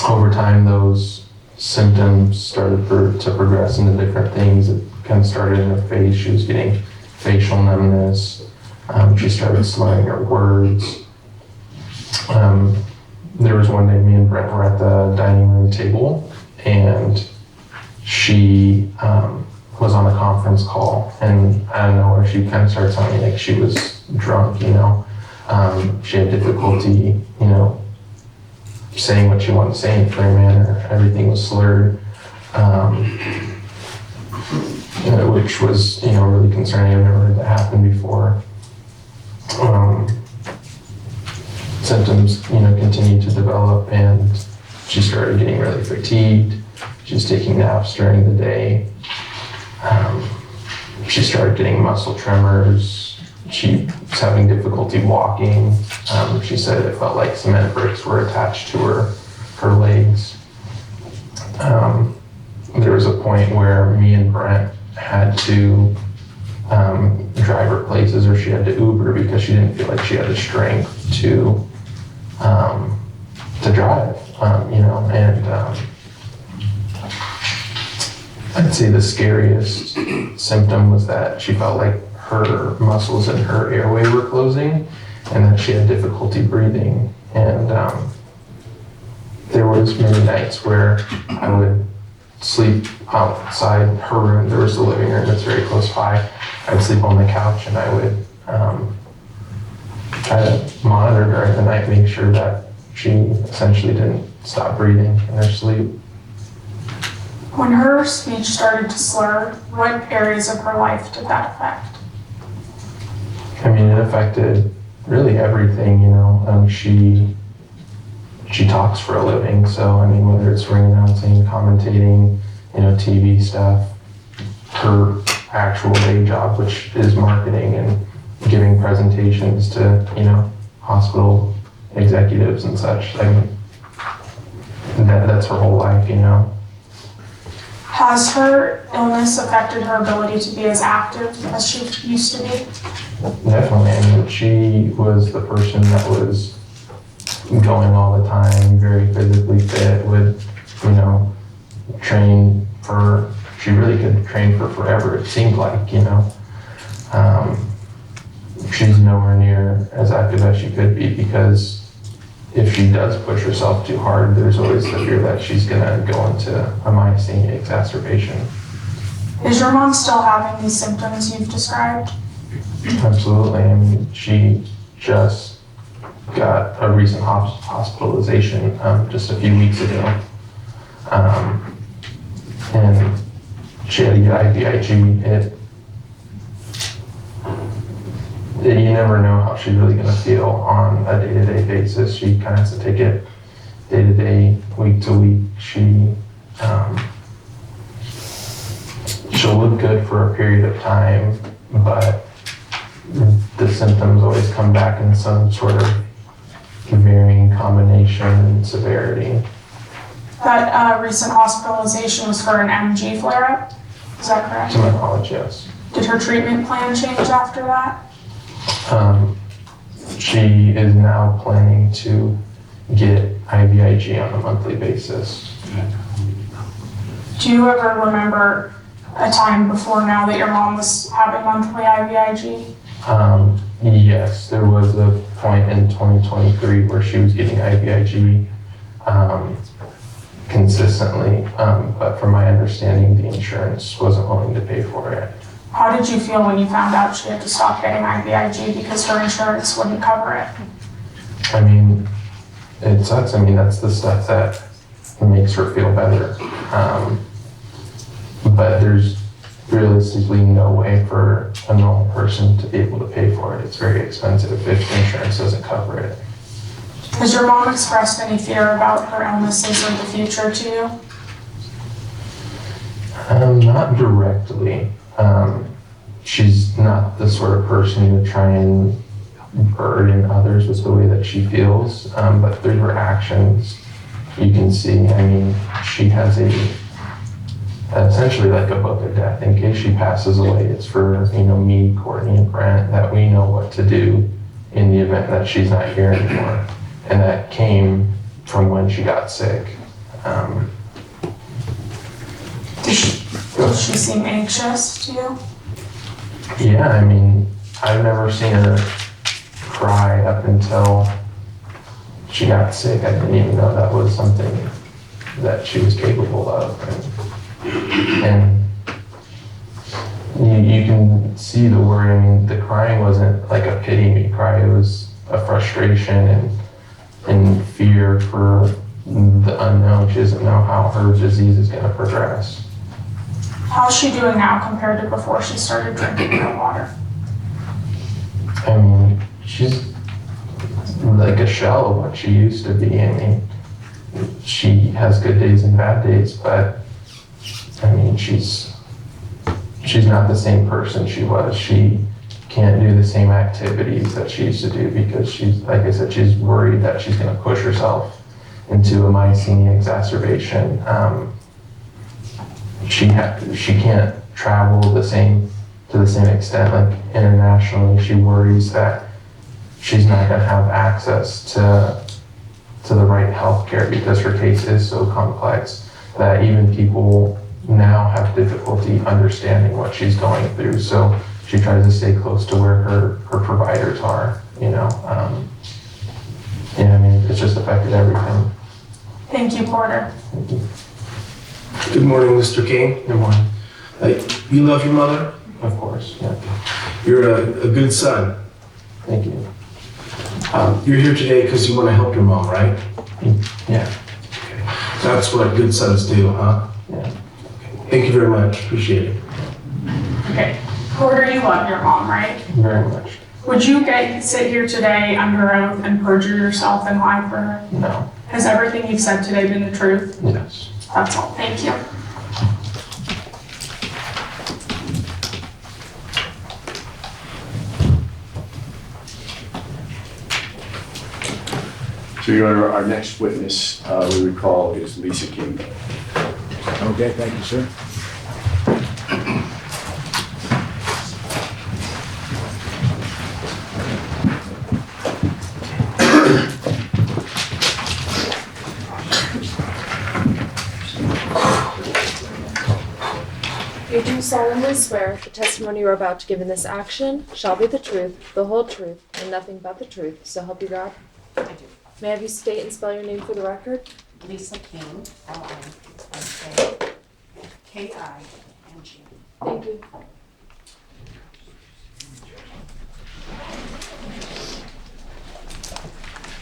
Over over time, those symptoms started to progress into different things. It kind of started in her face. She was getting facial numbness. She started slurring her words. There was one day me and Brent were at the dining room table, and she was on a conference call, and out of nowhere she kind of started telling me like she was drunk, you know. She had difficulty, you know, saying what she wanted to say in a clear manner. Everything was slurred, which was, you know, really concerning. I've never heard that happen before. Symptoms, you know, continued to develop, and she started getting really fatigued. She was taking naps during the day. She started getting muscle tremors. She was having difficulty walking. She said it felt like cement bricks were attached to her legs. There was a point where me and Brent had to drive her places, or she had to Uber because she didn't feel like she had the strength to drive, you know, and I'd say the scariest symptom was that she felt like her muscles in her airway were closing, and that she had difficulty breathing. And there was many nights where I would sleep outside her room. There was the living room that's very close by. I would sleep on the couch, and I would try to monitor during the night, make sure that she essentially didn't stop breathing in her sleep. When her speech started to slur, what areas of her life did that affect? I mean, it affected really everything, you know. She talks for a living, so I mean, whether it's ring announcing, commentating, you know, TV stuff, her actual day job, which is marketing and giving presentations to, you know, hospital executives and such. I mean, that's her whole life, you know. Has her illness affected her ability to be as active as she used to be? Definitely. I mean, she was the person that was going all the time, very physically fit, would, you know, train for, she really could train for forever, it seemed like, you know. She's nowhere near as active as she could be, because if she does push herself too hard, there's always the fear that she's gonna go into a myasthenia exacerbation. Is your mom still having these symptoms you've described? Absolutely. I mean, she just got a recent hospitalization just a few weeks ago. And she had to get IVIG. You never know how she's really going to feel on a day-to-day basis. She kind of has to take it day-to-day, week-to-week. She'll look good for a period of time, but the symptoms always come back in some sort of varying combination and severity. That recent hospitalization was for an MG flare-up, is that correct? To my knowledge, yes. Did her treatment plan change after that? She is now planning to get IVIG on a monthly basis. Do you ever remember a time before now that your mom was having monthly IVIG? Yes, there was a point in 2023 where she was getting IVIG consistently, but from my understanding, the insurance wasn't willing to pay for it. How did you feel when you found out she had to stop getting IVIG because her insurance wouldn't cover it? I mean, it sucks. I mean, that's the stuff that makes her feel better. But there's realistically no way for a normal person to be able to pay for it. It's very expensive if insurance doesn't cover it. Has your mom expressed any fear about her illnesses or the future to you? Not directly. She's not the sort of person to try and burden others with the way that she feels, but through her actions, you can see, I mean, she has essentially like a book of death. In case she passes away, it's for, you know, me, Courtney, and Brent, that we know what to do in the event that she's not here anymore. And that came from when she got sick. Does she seem anxious to you? Yeah, I mean, I've never seen her cry up until she got sick. I didn't even know that was something that she was capable of. And you can see the worry. I mean, the crying wasn't like a pity me cry. It was a frustration and fear for the unknown. She doesn't know how her disease is going to progress. How's she doing now compared to before she started drinking her water? I mean, she's like a shell of what she used to be. I mean, she has good days and bad days, but I mean, she's not the same person she was. She can't do the same activities that she used to do because she's, like I said, she's worried that she's going to push herself into a myasthenia exacerbation. She can't travel to the same extent, like internationally. She worries that she's not going to have access to the right health care because her case is so complex that even people now have difficulty understanding what she's going through. So she tries to stay close to where her providers are, you know. Yeah, I mean, it's just affected everything. Thank you, Porter. Thank you. Good morning, Mr. King. Good morning. You love your mother? Of course, yeah. You're a good son. Thank you. You're here today because you want to help your mom, right? Yeah, That's what good sons do, huh? yeah. Thank you very much. Appreciate it. Okay. Porter, you love your mom, right? Very much. Would you sit here today under oath and perjure yourself and lie for her? No. Has everything you've said today been the truth? Yes. That's all. Thank you. So our next witness, we would call is Lisa King. Okay, thank you, sir. You do solemnly swear the testimony you are about to give in this action shall be the truth, the whole truth, and nothing but the truth, so help you God? I do. May I have you state and spell your name for the record? Lisa King, L-I-S-A-K-I-N-G. Thank you.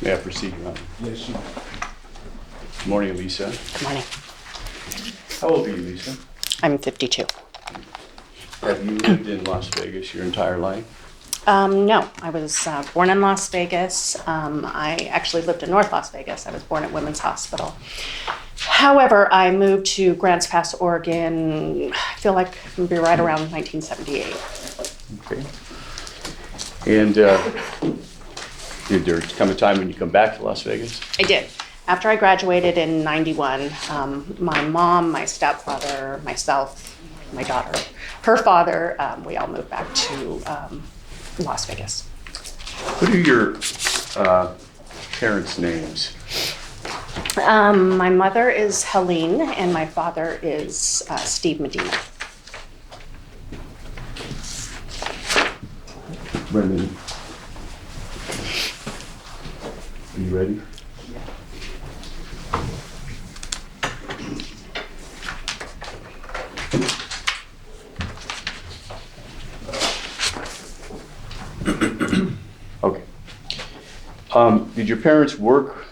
May I proceed, Your Honor? Yes, you. Good morning, Lisa. Good morning. How old are you, Lisa? I'm 52. Have you lived in Las Vegas your entire life? No, I was born in Las Vegas. I actually lived in North Las Vegas. I was born at Women's Hospital. However, I moved to Grants Pass, Oregon, I feel like it would be right around 1978. Okay. And did there come a time when you come back to Las Vegas? I did. After I graduated in 91, my mom, my stepfather, myself, my daughter, her father, we all moved back to Las Vegas. What are your parents' names? My mother is Helene and my father is Steve Medina. Brendan. Are you ready? Okay. Did your parents work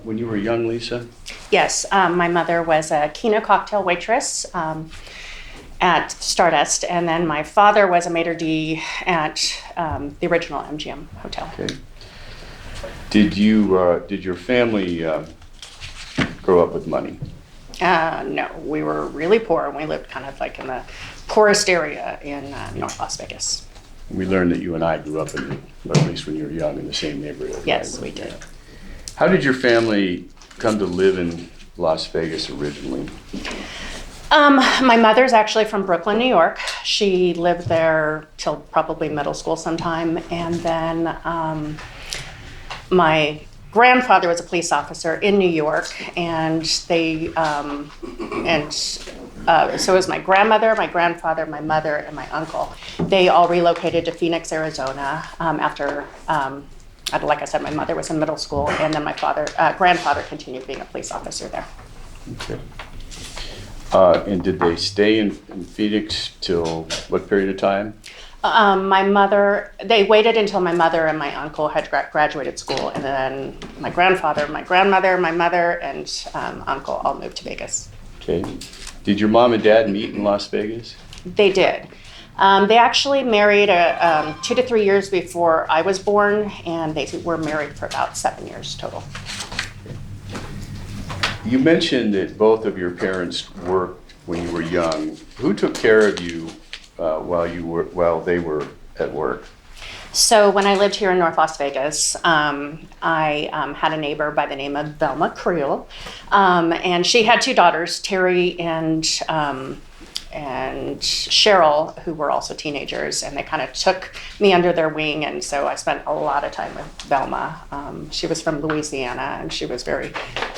when you were young, Lisa? Yes, my mother was a Keno cocktail waitress at Stardust, and then my father was a maitre d' at the original MGM Hotel. Okay. Did your family grow up with money? No, we were really poor, and we lived kind of like in the poorest area in North Las Vegas. We learned that you and I grew up in, or at least when you were young, in the same neighborhood. Yes, right? we did. How did your family come to live in Las Vegas originally? My mother's actually from Brooklyn, New York. She lived there till probably middle school sometime, and then my grandfather was a police officer in New York, and so it was my grandmother, my grandfather, my mother, and my uncle. They all relocated to Phoenix, Arizona after, like I said, my mother was in middle school, and then my grandfather continued being a police officer there. Okay. And did they stay in Phoenix till what period of time? They waited until my mother and my uncle had graduated school, and then my grandfather, my grandmother, my mother, and uncle all moved to Vegas. Okay. Did your mom and dad meet in Las Vegas? They did. They actually married 2 to 3 years before I was born, and they were married for about 7 years total. You mentioned that both of your parents worked when you were young. Who took care of you while they were at work? So when I lived here in North Las Vegas, I had a neighbor by the name of Velma Creel, and she had 2 daughters, Terry and Cheryl, who were also teenagers, and they kind of took me under their wing, and so I spent a lot of time with Velma. She was from Louisiana, and she was very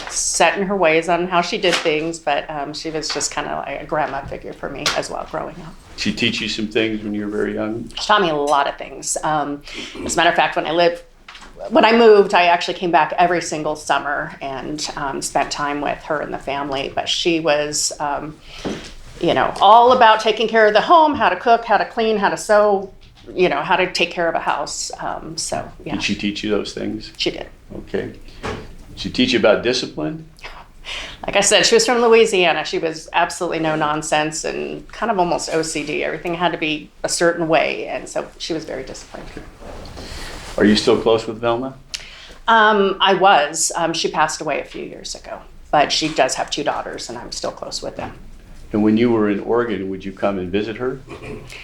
set in her ways on how she did things, but she was just kind of like a grandma figure for me as well growing up. She teach you some things when you were very young? She taught me a lot of things. As a matter of fact, when I moved, I actually came back every single summer and spent time with her and the family, but she was all about taking care of the home, how to cook, how to clean, how to sew, how to take care of a house. So, yeah. Did she teach you those things? She did. Okay. Did she teach you about discipline? Like I said, she was from Louisiana. She was absolutely no nonsense and kind of almost OCD. Everything had to be a certain way, and so she was very disciplined. Are you still close with Velma? I was. She passed away a few years ago, but she does have 2 daughters, and I'm still close with them. And when you were in Oregon, would you come and visit her?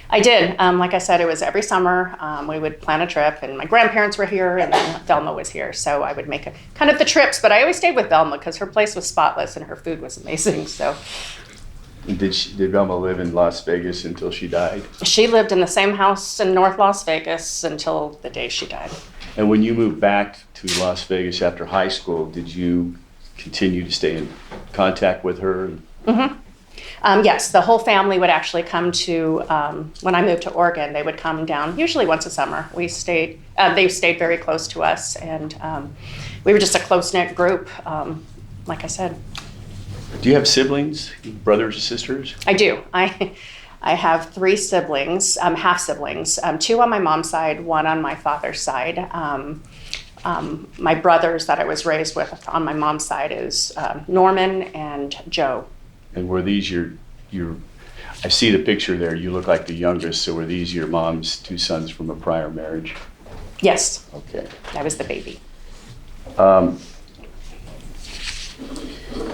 I did. Like I said, it was every summer. We would plan a trip, and my grandparents were here, and then Velma was here. So I would make kind of the trips, but I always stayed with Velma because her place was spotless and her food was amazing. So. Did Velma live in Las Vegas until she died? She lived in the same house in North Las Vegas until the day she died. And when you moved back to Las Vegas after high school, did you continue to stay in contact with her? Mm-hmm. Yes, the whole family would actually come to, when I moved to Oregon, they would come down, usually once a summer. They stayed very close to us, and we were just a close-knit group, like I said. Do you have siblings, brothers or sisters? I do. I have 3 siblings, half-siblings, 2 on my mom's side, 1 on my father's side. My brothers that I was raised with on my mom's side is Norman and Joe. And were these your? I see the picture there. You look like the youngest. So were these your mom's 2 sons from a prior marriage? Yes. Okay. I was the baby.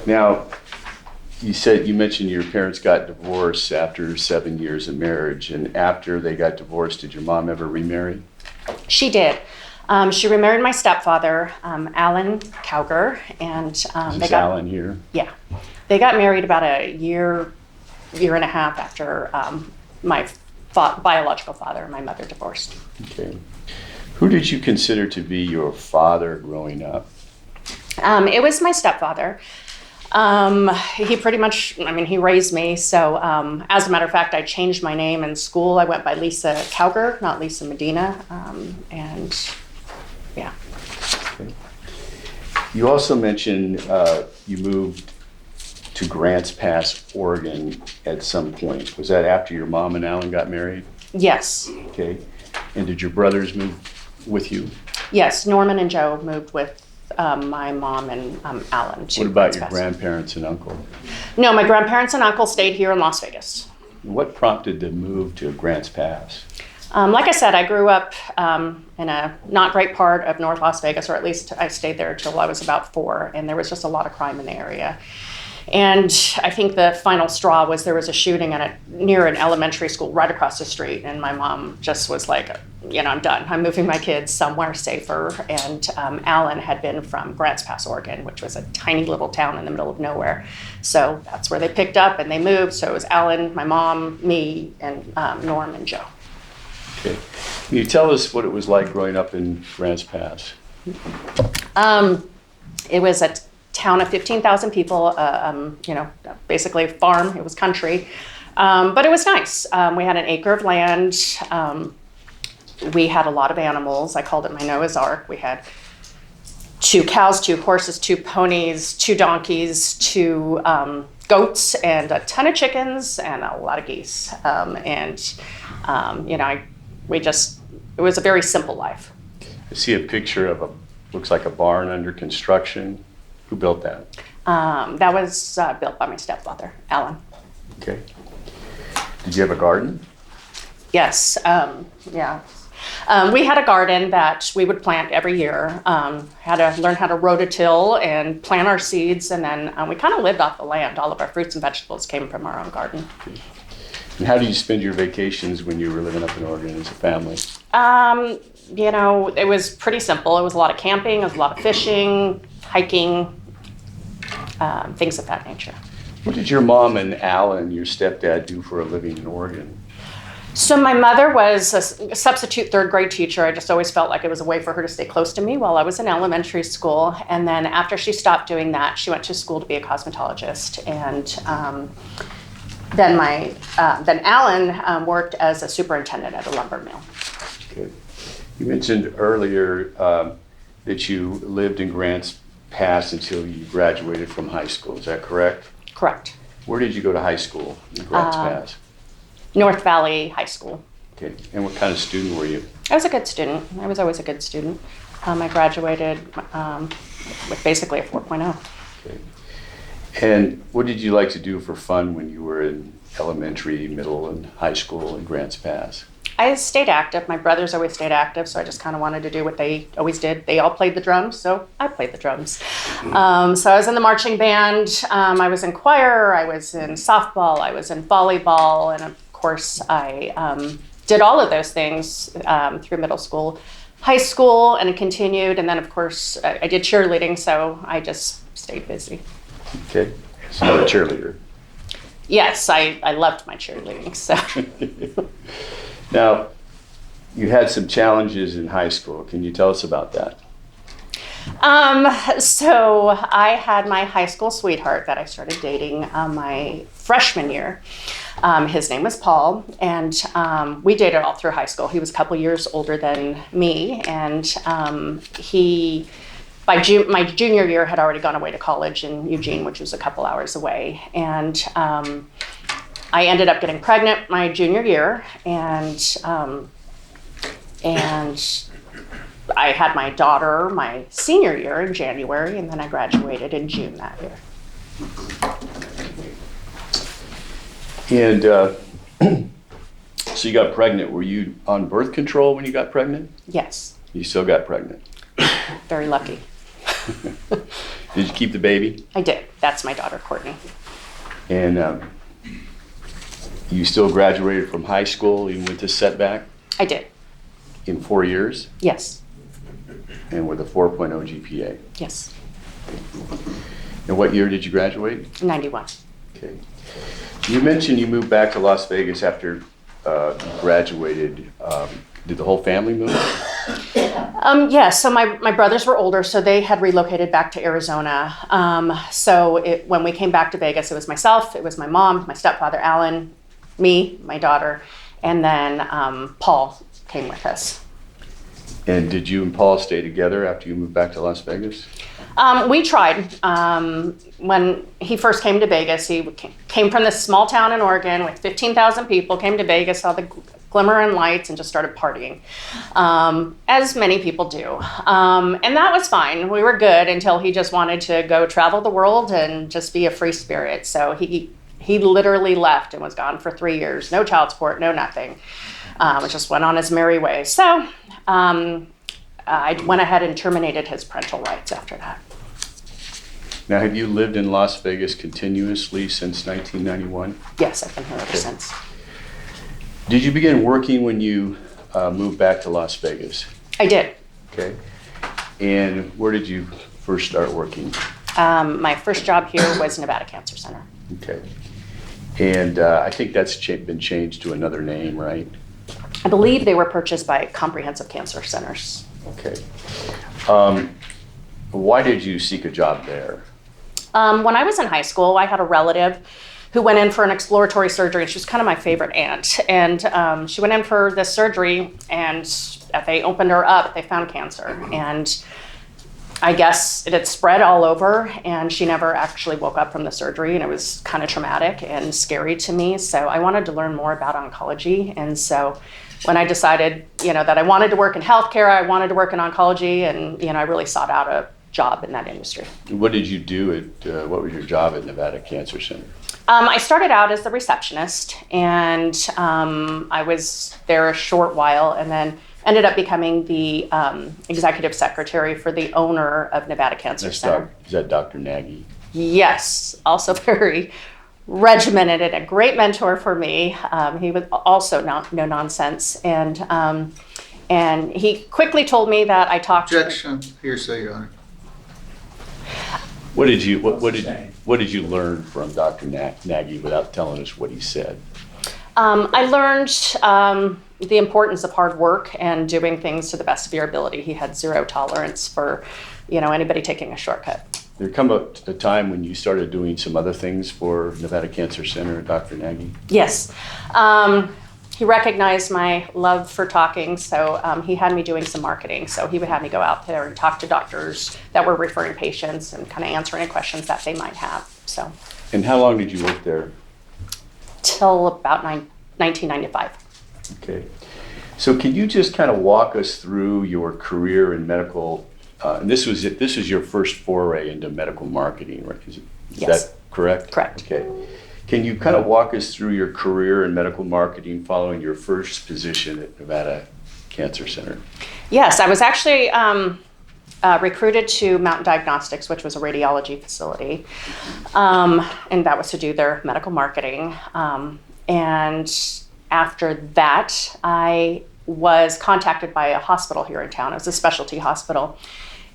Now, you mentioned your parents got divorced after 7 years of marriage, and after they got divorced, did your mom ever remarry? She did. She remarried my stepfather, Alan Cowger, and Is Alan here? Yeah. They got married about a year and a half after my biological father and my mother divorced. Okay. Who did you consider to be your father growing up? It was my stepfather. He pretty much, he raised me. So as a matter of fact, I changed my name in school. I went by Lisa Cowger, not Lisa Medina. And yeah. Okay. You also mentioned you moved to Grants Pass, Oregon at some point. Was that after your mom and Alan got married? Yes. Okay. And did your brothers move with you? Yes, Norman and Joe moved with my mom and Alan. What about your grandparents and uncle? No, my grandparents and uncle stayed here in Las Vegas. What prompted the move to Grants Pass? Like I said, I grew up in a not great part of North Las Vegas, or at least I stayed there till I was about 4, and there was just a lot of crime in the area. And I think the final straw was there was a shooting near an elementary school right across the street, and my mom just was like, I'm done. I'm moving my kids somewhere safer. And Alan had been from Grants Pass, Oregon, which was a tiny little town in the middle of nowhere. So that's where they picked up and they moved. So it was Alan, my mom, me, and Norm and Joe. Okay. Can you tell us what it was like growing up in Grants Pass? It was a town of 15,000 people, basically a farm. It was country, but it was nice. We had an acre of land. We had a lot of animals. I called it my Noah's Ark. We had 2 cows, 2 horses, 2 ponies, 2 donkeys, 2 goats, and a ton of chickens and a lot of geese. It was a very simple life. I see a picture of looks like a barn under construction. Who built that? That was built by my stepfather, Alan. Okay. Did you have a garden? Yes, yeah. We had a garden that we would plant every year. Had to learn how to rototill and plant our seeds, and then we kind of lived off the land. All of our fruits and vegetables came from our own garden. And how do you spend your vacations when you were living up in Oregon as a family? It was pretty simple. It was a lot of camping, it was a lot of fishing, hiking, things of that nature. What did your mom and Alan, your stepdad, do for a living in Oregon? So my mother was a substitute 3rd grade teacher. I just always felt like it was a way for her to stay close to me while I was in elementary school. And then after she stopped doing that, she went to school to be a cosmetologist. And then Alan worked as a superintendent at a lumber mill. Okay. You mentioned earlier that you lived in Grants Pass until you graduated from high school. Is that correct? Correct. Where did you go to high school in Grants Pass? North Valley High School. Okay. And what kind of student were you? I was a good student. I was always a good student. I graduated with basically a 4.0. Okay. And what did you like to do for fun when you were in elementary, middle, and high school in Grants Pass? I stayed active. My brothers always stayed active, so I just kind of wanted to do what they always did. They all played the drums, so I played the drums. So I was in the marching band. I was in choir. I was in softball. I was in volleyball. And of course, I did all of those things through middle school, high school, and it continued. And then, of course, I did cheerleading, so I just stayed busy. Okay. So you're a cheerleader. Yes, I loved my cheerleading. So. Now, you had some challenges in high school. Can you tell us about that? So I had my high school sweetheart that I started dating my freshman year. His name was Paul, and we dated all through high school. He was a couple years older than me, and my junior year had already gone away to college in Eugene, which was a couple hours away. And I ended up getting pregnant my junior year, and I had my daughter my senior year in January, and then I graduated in June that year. And so you got pregnant. Were you on birth control when you got pregnant? Yes. You still got pregnant? Very lucky. Did you keep the baby? I did. That's my daughter, Courtney. And you still graduated from high school even with this setback? I did. In 4 years? Yes. And with a 4.0 GPA? Yes. And what year did you graduate? 91. Okay. You mentioned you moved back to Las Vegas after you graduated. Did the whole family move? Yes, so my brothers were older, so they had relocated back to Arizona. When we came back to Vegas, it was myself, it was my mom, my stepfather, Alan, me, my daughter, and then Paul came with us. And did you and Paul stay together after you moved back to Las Vegas? We tried. When he first came to Vegas, he came from this small town in Oregon with 15,000 people, came to Vegas, saw the glimmer and lights, and just started partying, as many people do. And that was fine. We were good until he just wanted to go travel the world and just be a free spirit. So he literally left and was gone for 3 years. No child support, no nothing. Just went on his merry way. So I went ahead and terminated his parental rights after that. Now, have you lived in Las Vegas continuously since 1991? Yes, I've been here ever since. Did you begin working when you moved back to Las Vegas? I did. Okay. And where did you first start working? My first job here was Nevada Cancer Center. Okay. And I think that's been changed to another name, right? I believe they were purchased by Comprehensive Cancer Centers. Okay. Why did you seek a job there? When I was in high school, I had a relative who went in for an exploratory surgery. She was kind of my favorite aunt. And she went in for this surgery, and they opened her up, they found cancer. And I guess it had spread all over, and she never actually woke up from the surgery, and it was kind of traumatic and scary to me. So I wanted to learn more about oncology. And so when I decided, that I wanted to work in healthcare, I wanted to work in oncology, and, I really sought out a job in that industry. What did you do what was your job at Nevada Cancer Center? I started out as the receptionist, and I was there a short while, and then ended up becoming the executive secretary for the owner of Nevada Cancer Center. Is that Dr. Nagy? Yes, also very regimented and a great mentor for me. He was also no nonsense, and he quickly told me that I talked. Objection, hearsay, Your Honor. What did you learn from Dr. Nagy without telling us what he said? I learned the importance of hard work and doing things to the best of your ability. He had zero tolerance for, anybody taking a shortcut. There come a time when you started doing some other things for Nevada Cancer Center, Dr. Nagy? Yes. He recognized my love for talking, so he had me doing some marketing. So he would have me go out there and talk to doctors that were referring patients and kind of answer any questions that they might have. So. And how long did you work there? Till about 1995. Okay. So can you just kind of walk us through your career in medical? And this was your first foray into medical marketing, right? Is Yes. that correct? Correct. Okay. Can you kind of walk us through your career in medical marketing following your first position at Nevada Cancer Center? Yes, I was actually recruited to Mountain Diagnostics, which was a radiology facility, and that was to do their medical marketing. And after that, I was contacted by a hospital here in town. It was a specialty hospital.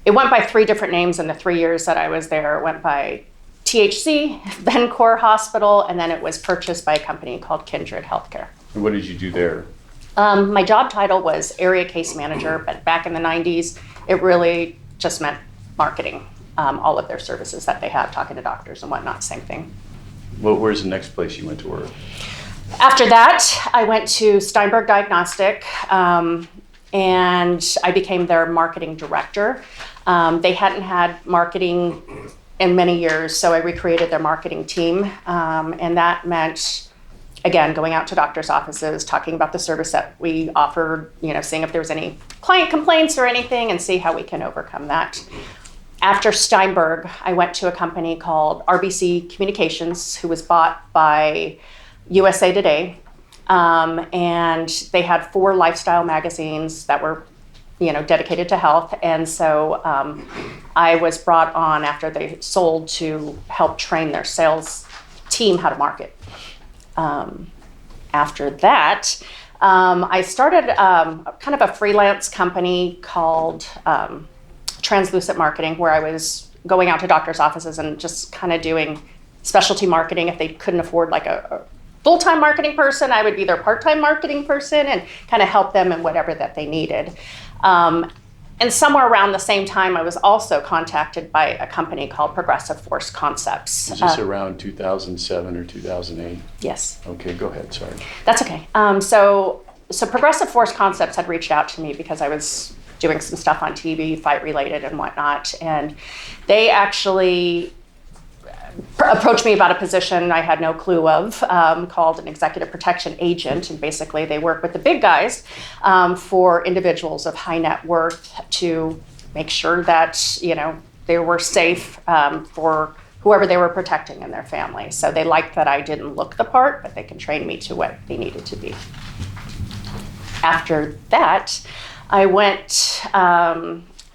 It went by 3 different names in the 3 years that I was there. It went by THC, then Core Hospital, and then it was purchased by a company called Kindred Healthcare. And what did you do there? My job title was area case manager, but back in the 90s, it really just meant marketing all of their services that they have, talking to doctors and whatnot, same thing. Well, where's the next place you went to work? After that, I went to Steinberg Diagnostic, and I became their marketing director. They hadn't had marketing in many years, so I recreated their marketing team, and that meant, again, going out to doctors' offices, talking about the service that we offered, seeing if there was any client complaints or anything, and see how we can overcome that. After Steinberg, I went to a company called RBC Communications, who was bought by USA Today, and they had 4 lifestyle magazines that were dedicated to health. And so I was brought on after they sold to help train their sales team how to market. After that, I started kind of a freelance company called Translucent Marketing, where I was going out to doctors' offices and just kind of doing specialty marketing. If they couldn't afford like a full-time marketing person, I would be their part-time marketing person and kind of help them in whatever that they needed. And somewhere around the same time, I was also contacted by a company called Progressive Force Concepts. Is this around 2007 or 2008? Yes. Okay, go ahead, sorry. That's okay. So Progressive Force Concepts had reached out to me because I was doing some stuff on TV, fight-related and whatnot, and they actually approached me about a position I had no clue of, called an executive protection agent. And basically they work with the big guys for individuals of high net worth to make sure that, they were safe for whoever they were protecting in their family. So they liked that I didn't look the part, but they can train me to what they needed to be. After that, I went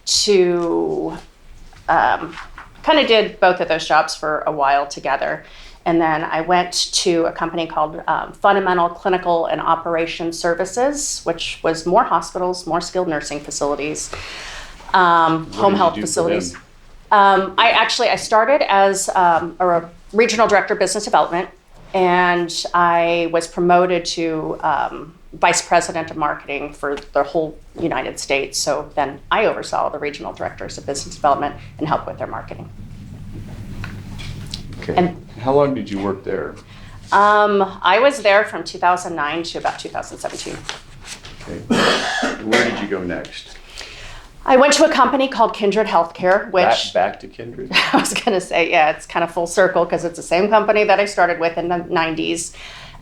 to kind of did both of those jobs for a while together. And then I went to a company called Fundamental Clinical and Operation Services, which was more hospitals, more skilled nursing facilities, home health facilities. I started as a regional director of business development, and I was promoted to vice president of marketing for the whole United States. So then I oversaw the regional directors of business development and helped with their marketing. Okay. And- How long did you work there? I was there from 2009 to about 2017. Okay. Where did you go next? I went to a company called Kindred Healthcare, which Back to Kindred? I was going to say, yeah, it's kind of full circle because it's the same company that I started with in the 90s.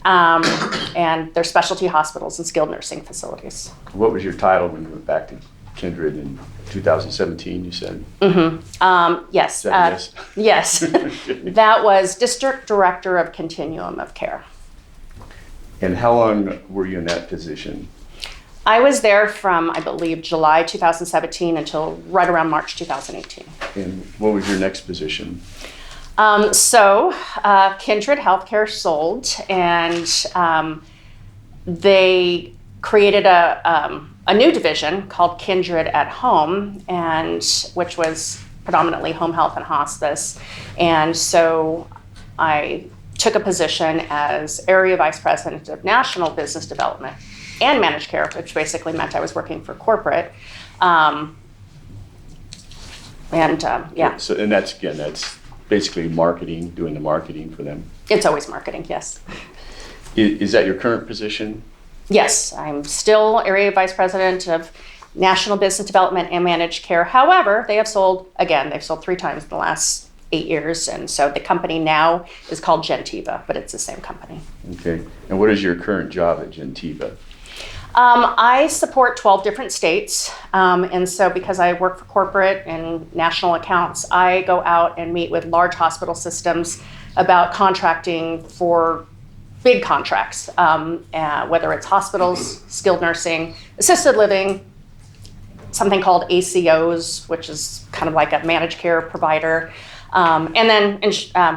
And they're specialty hospitals and skilled nursing facilities. What was your title when you went back to Kindred in 2017, you said? Yes. Is that Yes. That was District Director of Continuum of Care. And how long were you in that position? I was there from, I believe, July 2017 until right around March 2018. And what was your next position? Kindred Healthcare sold, and they created a new division called Kindred at Home, and which was predominantly home health and hospice. And so I took a position as Area Vice President of National Business Development and Managed Care, which basically meant I was working for corporate. Yeah. So, and that's basically marketing, doing the marketing for them. It's always marketing, yes. Is that your current position? Yes, I'm still Area Vice President of National Business Development and Managed Care. However, they've sold 3 times in the last 8 years, and so the company now is called Gentiva, but it's the same company. Okay. And what is your current job at Gentiva? I support 12 different states, and so because I work for corporate and national accounts, I go out and meet with large hospital systems about contracting for big contracts, whether it's hospitals, skilled nursing, assisted living, something called ACOs, which is kind of like a managed care provider, and then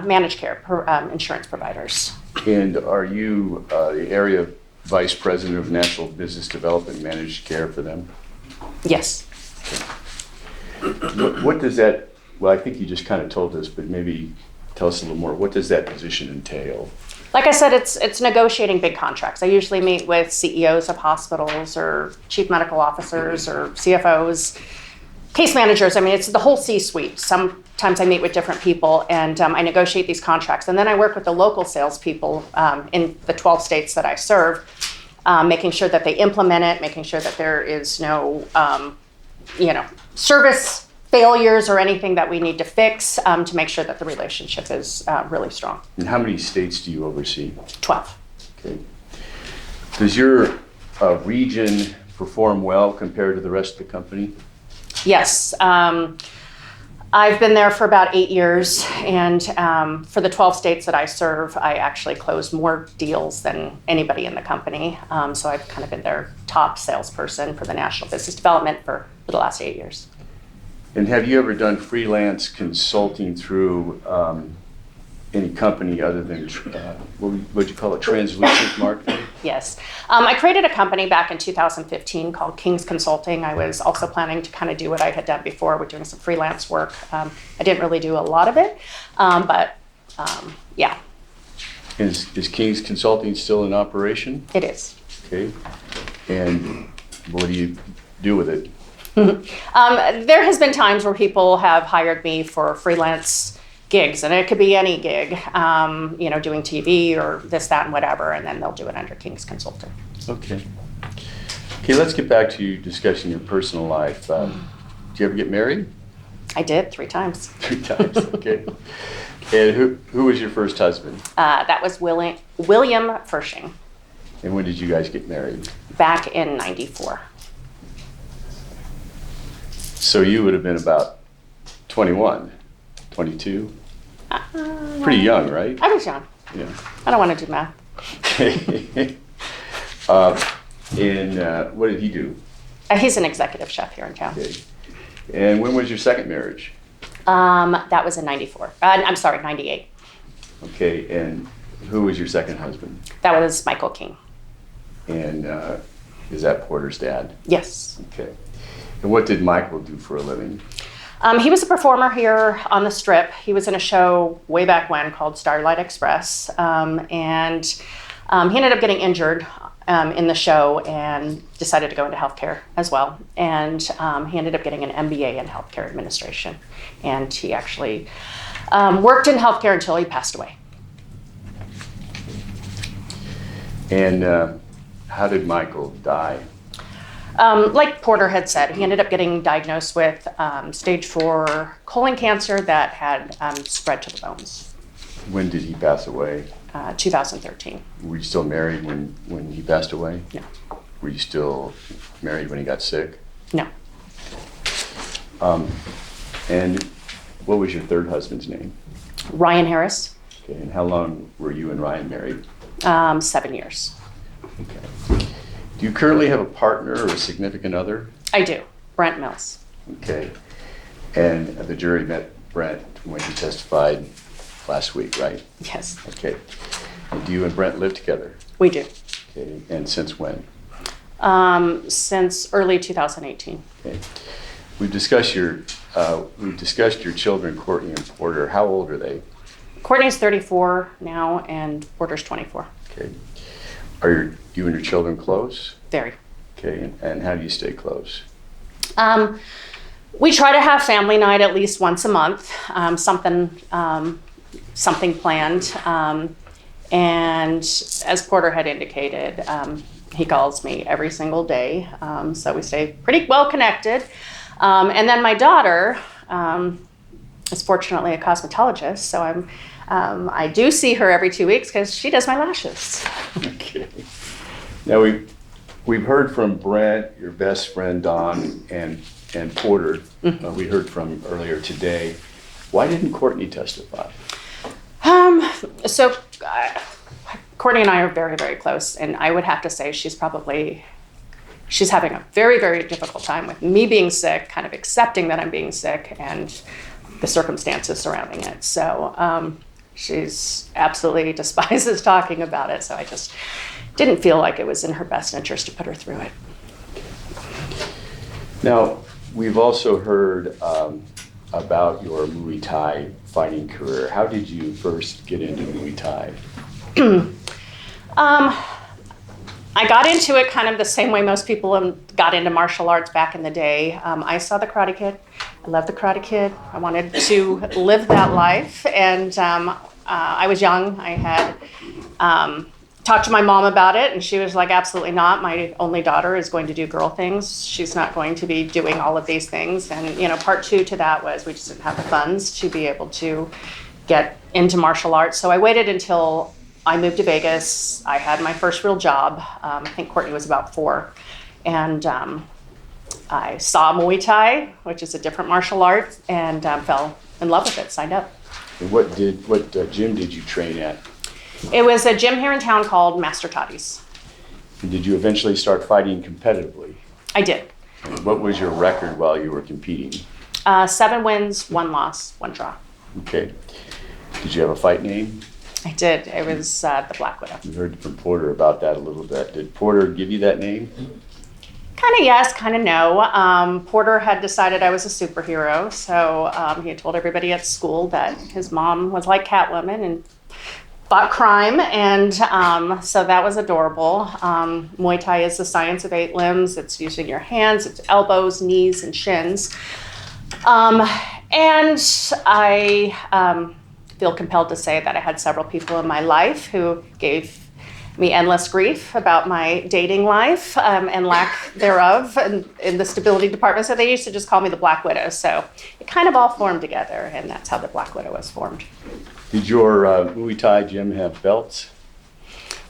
managed care insurance providers. And are you the area Vice President of National Business Development and Managed Care for them? Yes. What does that, well, I think you just kind of told us, but maybe tell us a little more. What does that position entail? Like I said, it's negotiating big contracts. I usually meet with CEOs of hospitals or chief medical officers or CFOs, case managers. I mean, it's the whole C-suite. Sometimes I meet with different people and I negotiate these contracts. And then I work with the local salespeople in the 12 states that I serve, making sure that they implement it, making sure that there is no, service failures or anything that we need to fix to make sure that the relationship is really strong. And how many states do you oversee? 12. Okay. Does your region perform well compared to the rest of the company? Yes. I've been there for about 8 years, and for the 12 states that I serve, I actually closed more deals than anybody in the company. So I've kind of been their top salesperson for the national business development for the last 8 years. And have you ever done freelance consulting through any company other than, what would you call it, translucent marketing? Yes. I created a company back in 2015 called King's Consulting. I was also planning to kind of do what I had done before with doing some freelance work. I didn't really do a lot of it, but yeah. Is King's Consulting still in operation? It is. Okay. And what do you do with it? There has been times where people have hired me for freelance gigs, and it could be any gig, doing TV or this, that, and whatever, and then they'll do it under King's Consulting. Okay. Okay, let's get back to discussing your personal life. Did you ever get married? I did 3 times. 3 times, okay. And who was your first husband? That was William Fershing. And when did you guys get married? Back in '94. So you would have been about 21, 22? Pretty young, right? I was young. Yeah. I don't want to do math. Okay. And what did he do? He's an executive chef here in town. Okay. And when was your second marriage? That was in '94. I'm sorry, '98. Okay, and who was your second husband? That was Michael King. And is that Porter's dad? Yes. Okay. And what did Michael do for a living? He was a performer here on the Strip. He was in a show way back when called Starlight Express. And he ended up getting injured in the show and decided to go into healthcare as well. And he ended up getting an MBA in healthcare administration. And he actually worked in healthcare until he passed away. And how did Michael die? Like Porter had said, he ended up getting diagnosed with stage 4 colon cancer that had spread to the bones. When did he pass away? 2013. Were you still married when he passed away? No. Were you still married when he got sick? No. And what was your third husband's name? Ryan Harris. Okay, and how long were you and Ryan married? 7 years. Okay. Do you currently have a partner or a significant other? I do. Brent Mills. Okay. And the jury met Brent when he testified last week, right? Yes. Okay. And do you and Brent live together? We do. Okay. And since when? Since early 2018. Okay. We've discussed your children, Courtney and Porter. How old are they? Courtney's 34 now, and Porter's 24. Okay. Are you and your children close? Very. Okay. And how do you stay close? We try to have family night at least once a month, something planned. And as Porter had indicated, he calls me every single day. So we stay pretty well connected. And then my daughter is fortunately a cosmetologist, so I do see her every 2 weeks because she does my lashes. Okay. Now we've heard from Brent, your best friend Don, and Porter. We heard from earlier today. Why didn't Courtney testify? So Courtney and I are very, very close, and I would have to say she's having a very, very difficult time with me being sick, kind of accepting that I'm being sick and the circumstances surrounding it. So she's absolutely despises talking about it. So I just didn't feel like it was in her best interest to put her through it. Now, we've also heard about your Muay Thai fighting career. How did you first get into Muay Thai? I got into it kind of the same way most people got into martial arts back in the day. I saw the Karate Kid. I loved the Karate Kid. I wanted to live that life. And I was young. I had talked to my mom about it, and she was like, absolutely not. My only daughter is going to do girl things. She's not going to be doing all of these things. And, part 2 to that was we just didn't have the funds to be able to get into martial arts. So I waited until I moved to Vegas. I had my first real job. I think Courtney was about 4. And I saw Muay Thai, which is a different martial art, and fell in love with it, signed up. And what gym did you train at? It was a gym here in town called Master Toddy's. And did you eventually start fighting competitively? I did. And what was your record while you were competing? 7 wins, 1 loss, 1 draw. Okay. Did you have a fight name? I did. It was the Black Widow. We heard from Porter about that a little bit. Did Porter give you that name? Kind of yes, kind of no. Porter had decided I was a superhero, so he had told everybody at school that his mom was like Catwoman and fought crime, and so that was adorable. Muay Thai is the science of 8 limbs. It's using your hands, it's elbows, knees, and shins. And I feel compelled to say that I had several people in my life who gave me endless grief about my dating life and lack thereof in the stability department. So they used to just call me the Black Widow. So it kind of all formed together, and that's how the Black Widow was formed. Did your Muay Thai gym have belts?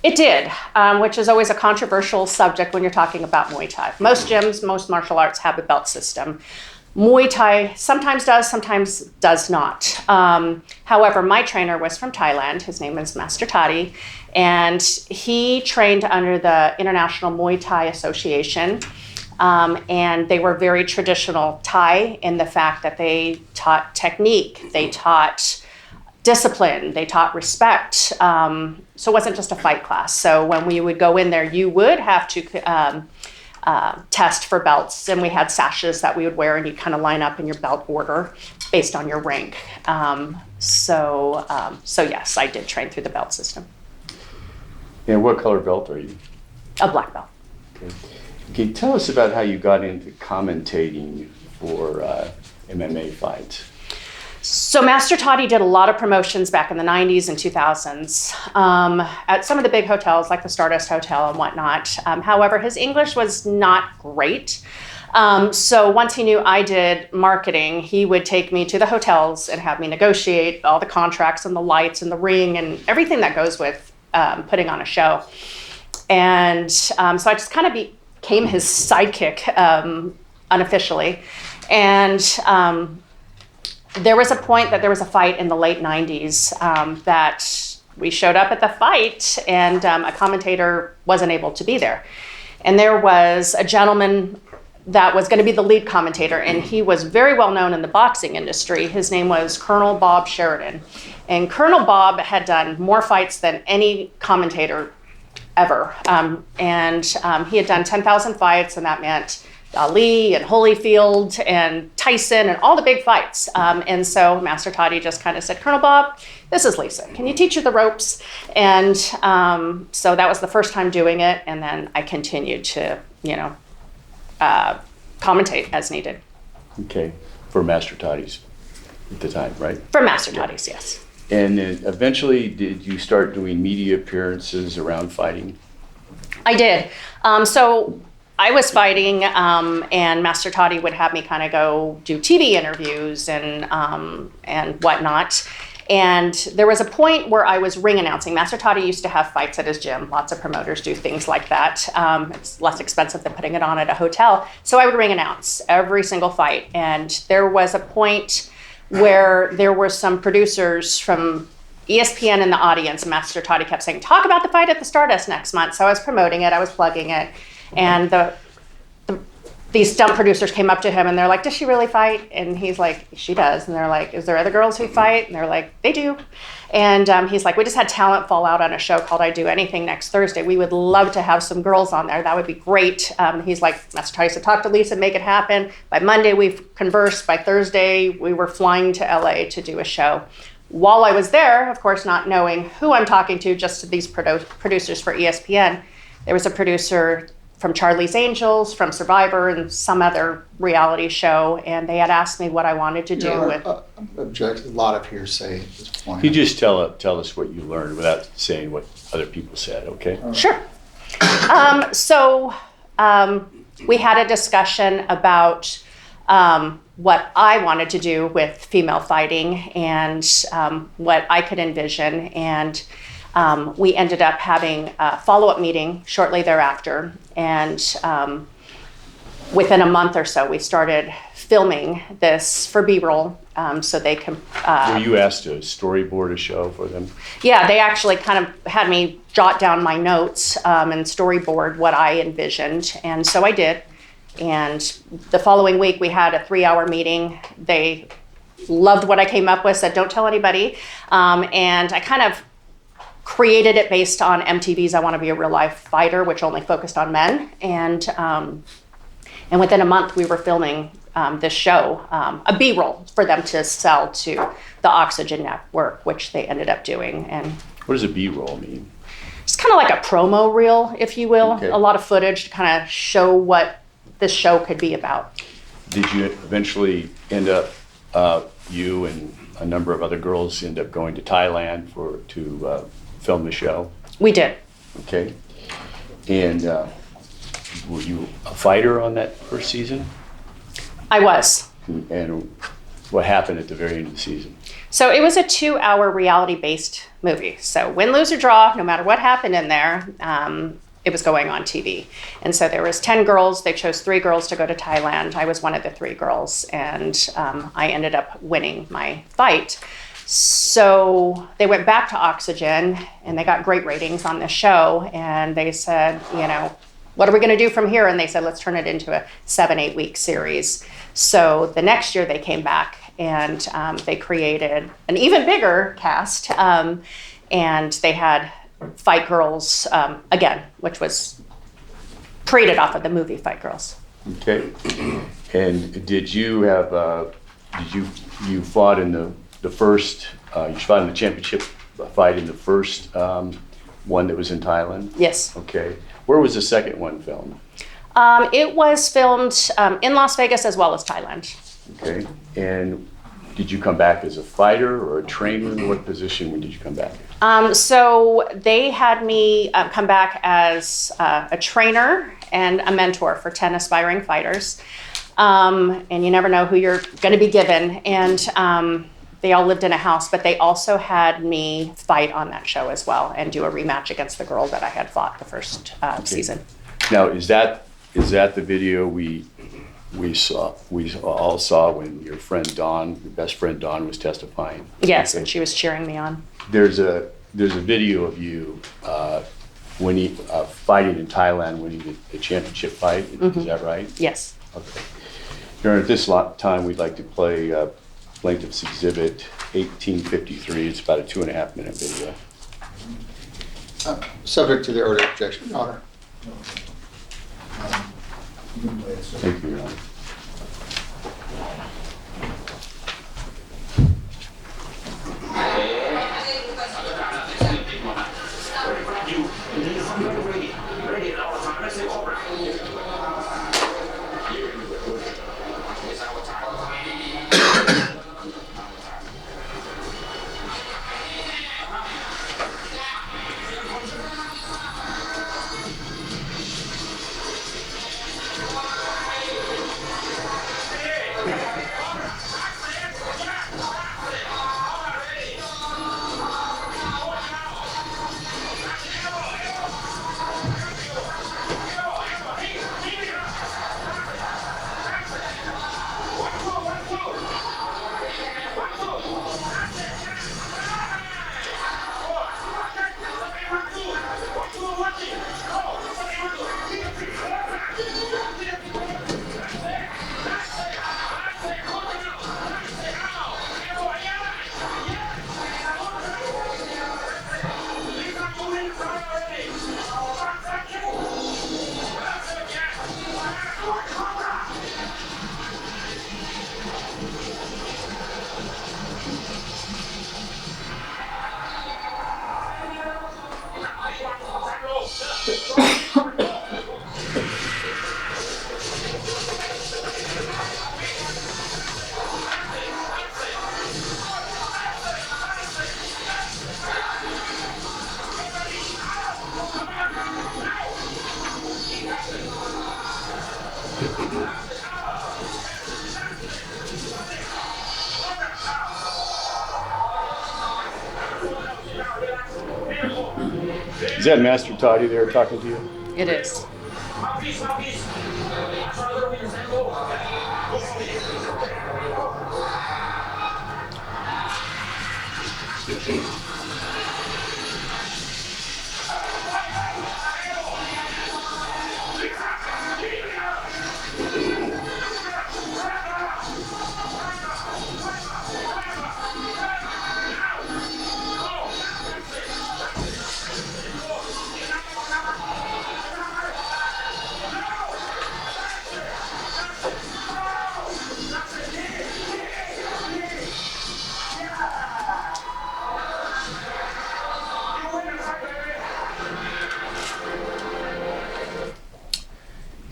It did, which is always a controversial subject when you're talking about Muay Thai. Most gyms, most martial arts have a belt system. Muay Thai sometimes does not. However, my trainer was from Thailand. His name is Master Toddy, and he trained under the International Muay Thai Association. And they were very traditional Thai in the fact that they taught technique, they taught discipline, they taught respect. So it wasn't just a fight class. So when we would go in there, you would have to test for belts, and we had sashes that we would wear, and you kind of line up in your belt order based on your rank. So yes, I did train through the belt system. And what color belt are you? A black belt. Can you tell us about how you got into commentating for MMA fights? So Master Toddy did a lot of promotions back in the 90s and 2000s at some of the big hotels like the Stardust Hotel and whatnot. However, his English was not great. So once he knew I did marketing, he would take me to the hotels and have me negotiate all the contracts and the lights and the ring and everything that goes with putting on a show. And so I just kind of became his sidekick unofficially. And there was a point that there was a fight in the late 90s that we showed up at the fight and a commentator wasn't able to be there. And there was a gentleman that was going to be the lead commentator, and he was very well known in the boxing industry. His name was Colonel Bob Sheridan. And Colonel Bob had done more fights than any commentator ever. He had done 10,000 fights, and that meant Ali and Holyfield and Tyson and all the big fights. And so Master Toddy just kind of said, Colonel Bob, this is Lisa. Can you teach her the ropes? And so that was the first time doing it. And then I continued to, commentate as needed. Okay, for Master Toddy's at the time, right? For Master Toddy's, yes. And then eventually, did you start doing media appearances around fighting? I did. So I was fighting, and Master Toddy would have me kind of go do TV interviews and whatnot. And there was a point where I was ring announcing. Master Toddy used to have fights at his gym. Lots of promoters do things like that. It's less expensive than putting it on at a hotel. So I would ring announce every single fight. And there was a point where there were some producers from ESPN in the audience, and Master Toddy kept saying, talk about the fight at the Stardust next month. So I was promoting it, I was plugging it, and these dumb producers came up to him and they're like, does she really fight? And he's like, she does. And they're like, is there other girls who fight? And they're like, they do. And he's like, we just had talent fall out on a show called I Do Anything next Thursday. We would love to have some girls on there. That would be great. He's like, Master Toddy said, talk to Lisa, make it happen. By Monday, we've conversed. By Thursday, we were flying to LA to do a show. While I was there, of course, not knowing who I'm talking to, just to these producers for ESPN, there was a producer from Charlie's Angels, from Survivor, and some other reality show, and they had asked me what I wanted to do with. Object, a lot of hearsay at this point. You just tell us what you learned without saying what other people said, okay? Sure. So we had a discussion about what I wanted to do with female fighting and what I could envision, and we ended up having a follow-up meeting shortly thereafter, and within a month or so, we started filming this for B-roll, so they can. Were you asked to storyboard a show for them? Yeah, they actually kind of had me jot down my notes and storyboard what I envisioned, and so I did. And the following week, we had a 3-hour meeting. They loved what I came up with, said, don't tell anybody, and I kind of created it based on MTV's I Want to Be a Real Life Fighter, which only focused on men. And within a month, we were filming this show, a B-roll for them to sell to the Oxygen Network, which they ended up doing. And what does a B-roll mean? It's kind of like a promo reel, if you will. Okay. A lot of footage to kind of show what this show could be about. Did you eventually end up, you and a number of other girls end up going to Thailand to film the show? We did. Okay. And were you a fighter on that first season? I was. And what happened at the very end of the season? So it was a 2-hour reality-based movie. So win, lose, or draw, no matter what happened in there, it was going on TV. And so there was 10 girls. They chose 3 girls to go to Thailand. I was one of the 3 girls, and I ended up winning my fight. So they went back to Oxygen, and they got great ratings on this show. And they said, what are we going to do from here? And they said, let's turn it into a 7-8 week series. So the next year they came back, and they created an even bigger cast. And they had Fight Girls again, which was created off of the movie Fight Girls. Okay. And did you have, you fought in the first, you fought in the championship fight in the first one that was in Thailand? Yes. Okay. Where was the second one filmed? It was filmed in Las Vegas as well as Thailand. Okay. And did you come back as a fighter or a trainer? What position did you come back? So they had me come back as a trainer and a mentor for 10 aspiring fighters. And you never know who you're going to be given. And they all lived in a house, but they also had me fight on that show as well and do a rematch against the girl that I had fought the first season. Now, is that the video we all saw when your friend Dawn, your best friend Dawn, was testifying? Yes, Okay. and she was cheering me on. There's a video of you when he fighting in Thailand, winning the championship fight. Is that right? Yes. Okay. During this time, we'd like to play Plaintiff's Exhibit 1853. It's about a 2.5-minute video. Subject to the order of objection, Your Honor. Thank you, Your Honor. Is that Master Toddy there talking to you? It is.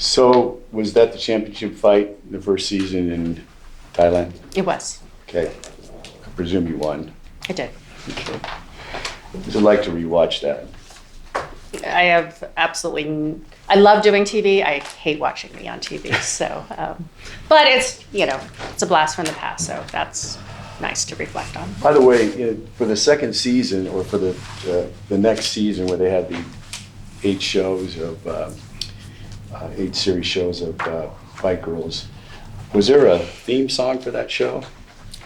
So, was that the championship fight, the first season in Thailand? It was. Okay. I presume you won. I did. Okay. Would you like to rewatch that? I have absolutely, I love doing TV. I hate watching me on TV. So, but it's, it's a blast from the past. So that's nice to reflect on. By the way, for the second season, or for the next season where they had the 8 series shows of Fight Girls, was there a theme song for that show?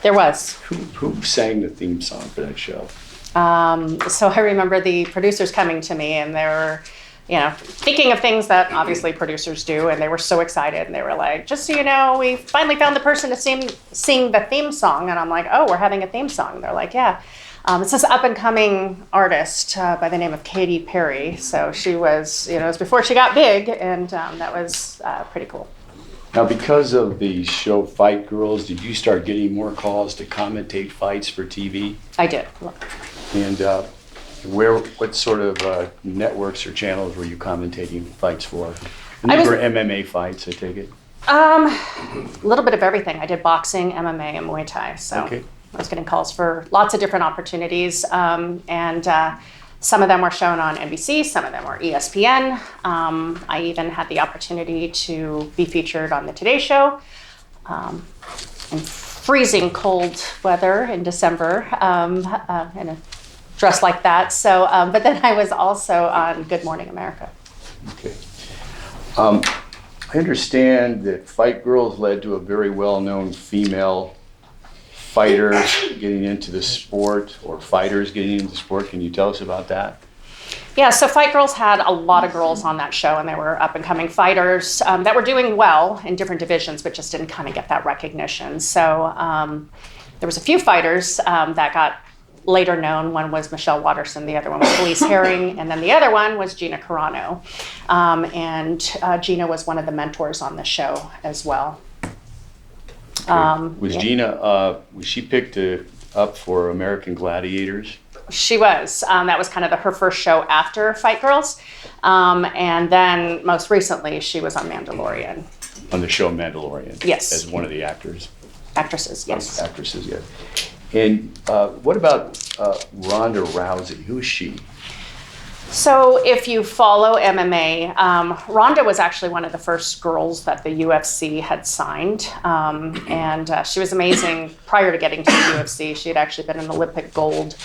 There was. Who sang the theme song for that show? So I remember the producers coming to me and they were, thinking of things that obviously producers do, and they were so excited and they were like, just so you know, we finally found the person to sing the theme song. And I'm like, oh, we're having a theme song. They're like, yeah. It's this up and coming artist by the name of Katy Perry. So she was, it was before she got big, and that was pretty cool. Now, because of the show Fight Girls, did you start getting more calls to commentate fights for TV? I did. And What sort of networks or channels were you commentating fights for? And I these was- were MMA fights, I take it? A little bit of everything. I did boxing, MMA, and Muay Thai. So Okay. I was getting calls for lots of different opportunities. And some of them were shown on NBC, some of them were ESPN. I even had the opportunity to be featured on the Today Show in freezing cold weather in December in a dress like that. So, but then I was also on Good Morning America. Okay. I understand that Fight Girls led to a very well-known female fighter getting into the sport, or fighters getting into the sport. Can you tell us about that? Yeah, so Fight Girls had a lot of girls on that show, and they were up-and-coming fighters that were doing well in different divisions, but just didn't kind of get that recognition. So there was a few fighters that got later known. One was Michelle Watterson, the other one was Felice Herring, and then the other one was Gina Carano. And Gina was one of the mentors on the show as well. Was Gina, was she picked up for American Gladiators? She was. That was kind of her first show after Fight Girls. And then most recently, she was on Mandalorian. On the show Mandalorian? Yes. As one of the actresses, yes. Actresses, yes. And what about Ronda Rousey? Who is she? So if you follow MMA, Ronda was actually one of the first girls that the UFC had signed. And she was amazing prior to getting to the UFC. She had actually been an Olympic gold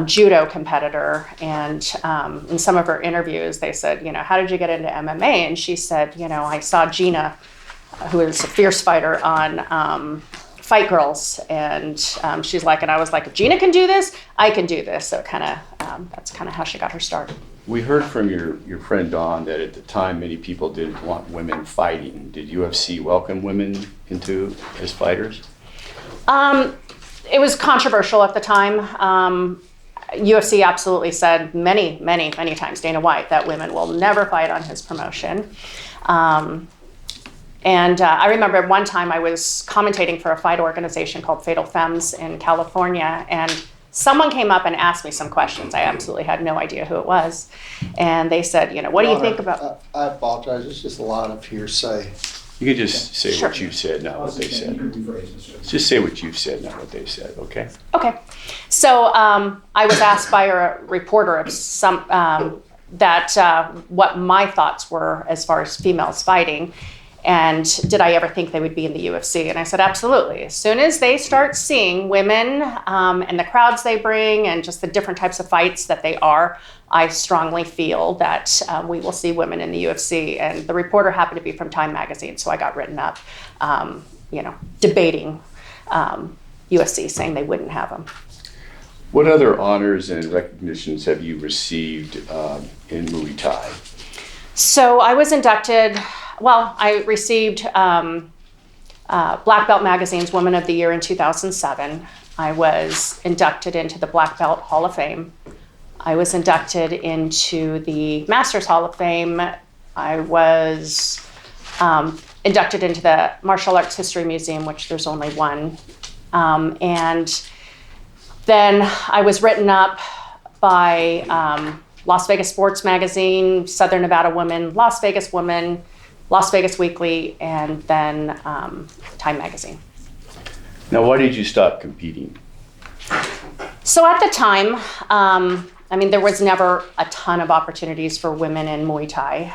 judo competitor. And in some of her interviews, they said, you know, how did you get into MMA? And she said, you know, I saw Gina, who is a fierce fighter, on Fight Girls, and she's like, and I was like, if Gina can do this, I can do this. So kind of that's kind of how she got her start. We heard from your friend Dawn that at the time many people didn't want women fighting. Did UFC welcome women into as fighters? It was controversial at the time. UFC absolutely said many times, Dana White, that women will never fight on his promotion. And I remember one time I was commentating for a fight organization called Fatal Femmes in California, and someone came up and asked me some questions. I absolutely had no idea who it was. And they said, you know, what do you think about... I apologize, it's just a lot of hearsay. You can just say Sure. what you said, not what they said. Just say what you've said, not what they said, okay? Okay. So I was asked by a reporter of some what my thoughts were as far as females fighting, and did I ever think they would be in the UFC? And I said, absolutely. As soon as they start seeing women and the crowds they bring and just the different types of fights that they are, I strongly feel that we will see women in the UFC. And the reporter happened to be from Time Magazine, so I got written up, you know, debating UFC, saying they wouldn't have them. What other honors and recognitions have you received in Muay Thai? So I was inducted, well, I received Black Belt Magazine's Woman of the Year in 2007. I was inducted into the Black Belt Hall of Fame. I was inducted into the Masters Hall of Fame. I was inducted into the Martial Arts History Museum, which there's only one. And then I was written up by Las Vegas Sports Magazine, Southern Nevada Woman, Las Vegas Woman, Las Vegas Weekly, and then Time Magazine. Now, why did you stop competing? So at the time, I mean, there was never a ton of opportunities for women in Muay Thai.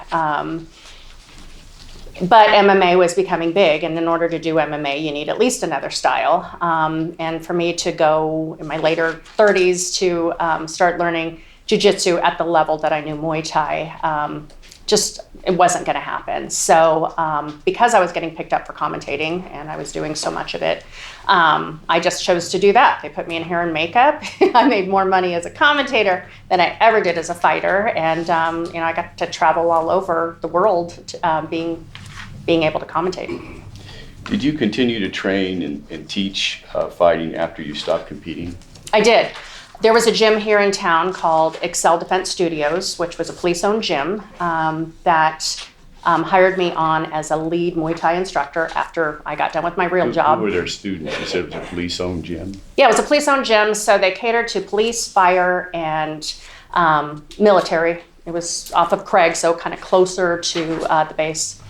But MMA was becoming big, and in order to do MMA, you need at least another style. And for me to go in my later 30s to start learning jiu-jitsu at the level that I knew Muay Thai, just it wasn't going to happen. So because I was getting picked up for commentating and I was doing so much of it, I just chose to do that. They put me in hair and makeup. I made more money as a commentator than I ever did as a fighter, and you know, I got to travel all over the world, being able to commentate. Did you continue to train and teach fighting after you stopped competing? I did. There was a gym here in town called Excel Defense Studios, which was a police-owned gym that hired me on as a lead Muay Thai instructor after I got done with my real job. Who were their students? You said it was a police-owned gym? Yeah, it was a police-owned gym, so they catered to police, fire, and military. It was off of Craig, so kind of closer to the base.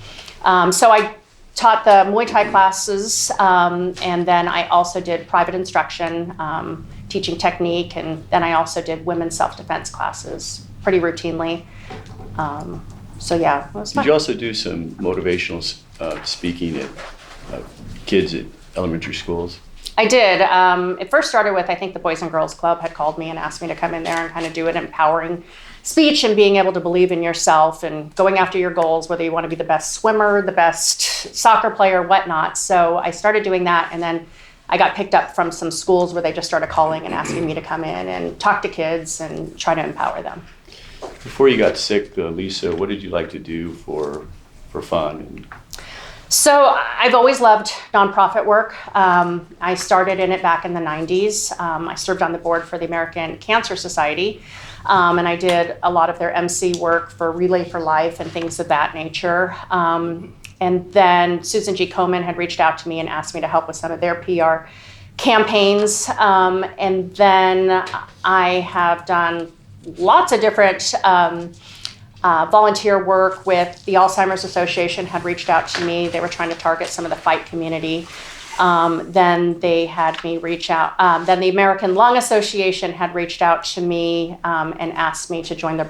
So I taught the Muay Thai classes, and then I also did private instruction, teaching technique, and then I also did women's self-defense classes pretty routinely. So yeah, it was fun. Did you also do some motivational speaking at kids at elementary schools? I did. It first started with, I think the Boys and Girls Club had called me and asked me to come in there and kind of do an empowering speech and being able to believe in yourself and going after your goals, whether you want to be the best swimmer, the best soccer player, whatnot. So I started doing that, and then I got picked up from some schools where they just started calling and asking me to come in and talk to kids and try to empower them. Before you got sick, Lisa, what did you like to do for fun? So I've always loved nonprofit work. I started in it back in the 90s. I served on the board for the American Cancer Society, and I did a lot of their MC work for Relay for Life and things of that nature. And then Susan G. Komen had reached out to me and asked me to help with some of their PR campaigns. And then I have done lots of different volunteer work with the Alzheimer's Association had reached out to me. They were trying to target some of the fight community. Then they had me reach out. Then the American Lung Association had reached out to me and asked me to join the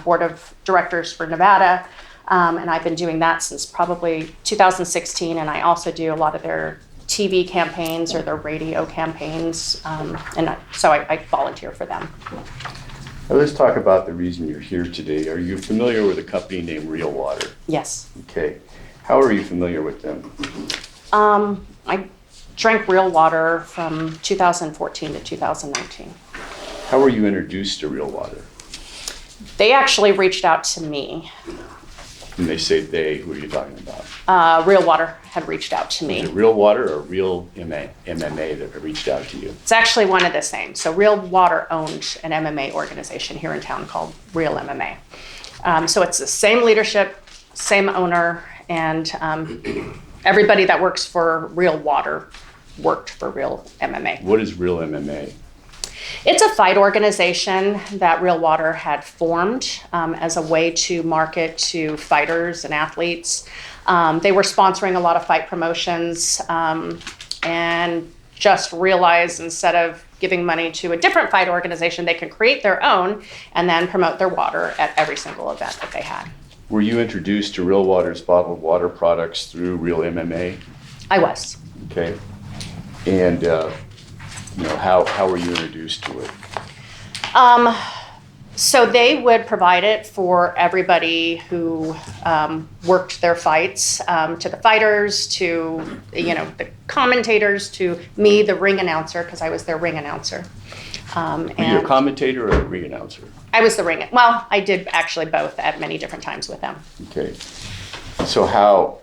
board of directors for Nevada. And I've been doing that since probably 2016. And I also do a lot of their TV campaigns or their radio campaigns. So I volunteer for them. Now let's talk about the reason you're here today. Are you familiar with a company named Real Water? Yes. Okay. How are you familiar with them? I drank Real Water from 2014 to 2019. How were you introduced to Real Water? They actually reached out to me. When they say they, who are you talking about? Real Water had reached out to me. Is it Real Water or Real MMA that reached out to you? It's actually one of the same. So Real Water owned an MMA organization here in town called Real MMA. So it's the same leadership, same owner, and everybody that works for Real Water worked for Real MMA. What is Real MMA? It's a fight organization that Real Water had formed as a way to market to fighters and athletes. They were sponsoring a lot of fight promotions and just realized instead of giving money to a different fight organization, they can create their own and then promote their water at every single event that they had. Were you introduced to Real Water's bottled water products through Real MMA? I was. Okay. And how were you introduced to it? So they would provide it for everybody who worked their fights, to the fighters, to the commentators, to me, the ring announcer, because I was their ring announcer. Were you a commentator or a ring announcer? I was the ring. Well, I did actually both at many different times with them. Okay. So how?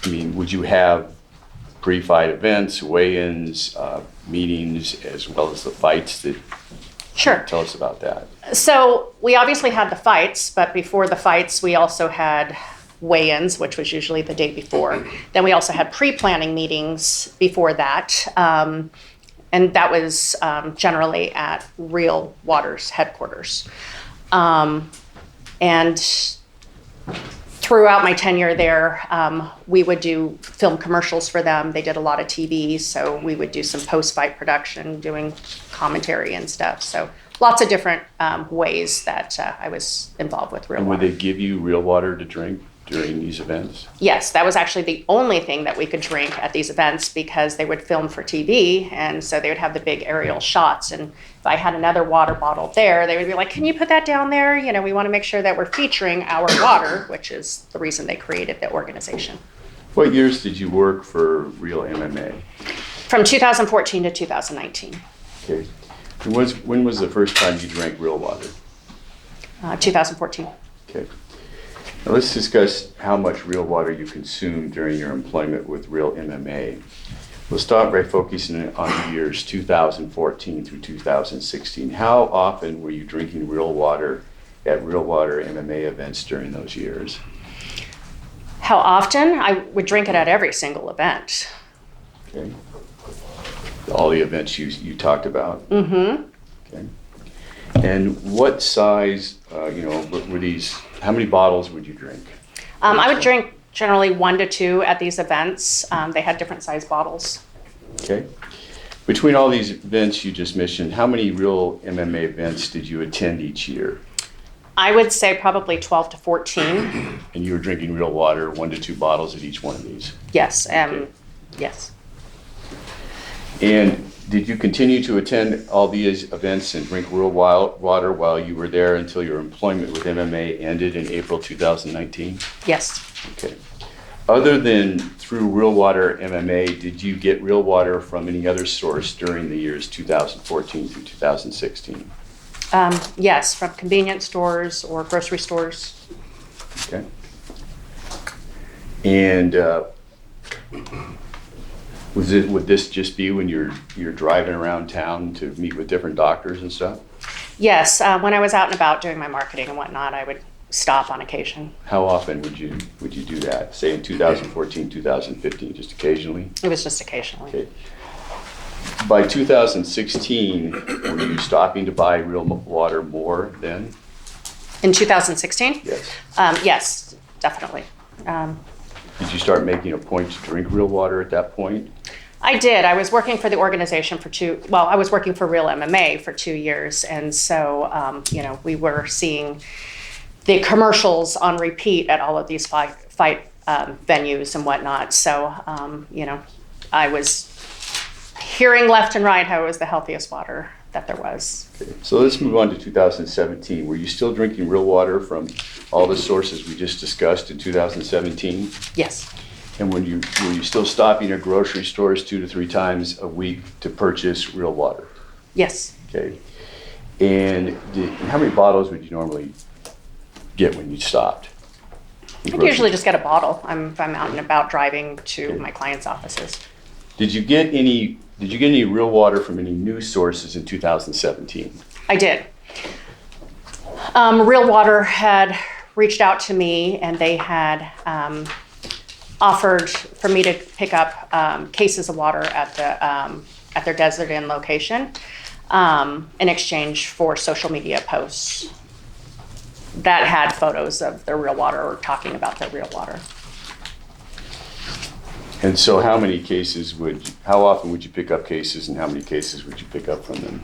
Would you have pre-fight events, weigh-ins, meetings, as well as the fights? Sure. Tell us about that. So we obviously had the fights, but before the fights, we also had weigh-ins, which was usually the day before. Then we also had pre-planning meetings before that. And that was generally at Real Water's headquarters. And throughout my tenure there, we would do film commercials for them. They did a lot of TV, so we would do some post-fight production, doing commentary and stuff. So lots of different ways that I was involved with Real Water. And would they give you Real Water to drink during these events? Yes, that was actually the only thing that we could drink at these events because they would film for TV, and so they would have the big aerial shots. And if I had another water bottle there, they would be like, "Can you put that down there? We want to make sure that we're featuring our water," which is the reason they created the organization. What years did you work for Real MMA? From 2014 to 2019. Okay. And when was the first time you drank Real Water? 2014. Okay. Now let's discuss how much Real Water you consumed during your employment with Real MMA. We'll start by focusing on the years 2014 through 2016. How often were you drinking Real Water at Real Water MMA events during those years? How often? I would drink it at every single event. Okay. All the events you talked about? Mm-hmm. Okay. And what size, were these, how many bottles would you drink? I would drink generally 1 to 2 at these events. They had different size bottles. Okay. Between all these events you just mentioned, how many Real MMA events did you attend each year? I would say probably 12 to 14. And you were drinking Real Water, 1 to 2 bottles at each one of these? Yes, Okay. yes. And did you continue to attend all these events and drink Real Water while you were there until your employment with MMA ended in April 2019? Yes. Okay. Other than through Real Water MMA, did you get Real Water from any other source during the years 2014 through 2016? Yes, from convenience stores or grocery stores. Okay. And would this just be when you're driving around town to meet with different doctors and stuff? Yes, when I was out and about doing my marketing and whatnot, I would stop on occasion. How often would you do that? Say in 2014, 2015, just occasionally? It was just occasionally. Okay. By 2016, were you stopping to buy Real Water more then? In 2016? Yes. Yes, definitely. Did you start making a point to drink Real Water at that point? I did. I was working for the organization I was working for Real MMA for 2 years. And so, we were seeing the commercials on repeat at all of these fight venues and whatnot. So, I was hearing left and right how it was the healthiest water that there was. Okay. So let's move on to 2017. Were you still drinking Real Water from all the sources we just discussed in 2017? Yes. And were you still stopping at grocery stores 2 to 3 times a week to purchase Real Water? Yes. Okay. And how many bottles would you normally get when you stopped? I usually just get a bottle if I'm out and about driving to my clients' offices. Did you get any Real Water from any new sources in 2017? I did. Real Water had reached out to me and they had offered for me to pick up cases of water at their Desert Inn location in exchange for social media posts that had photos of their Real Water or talking about their Real Water. And so how often would you pick up cases and how many cases would you pick up from them?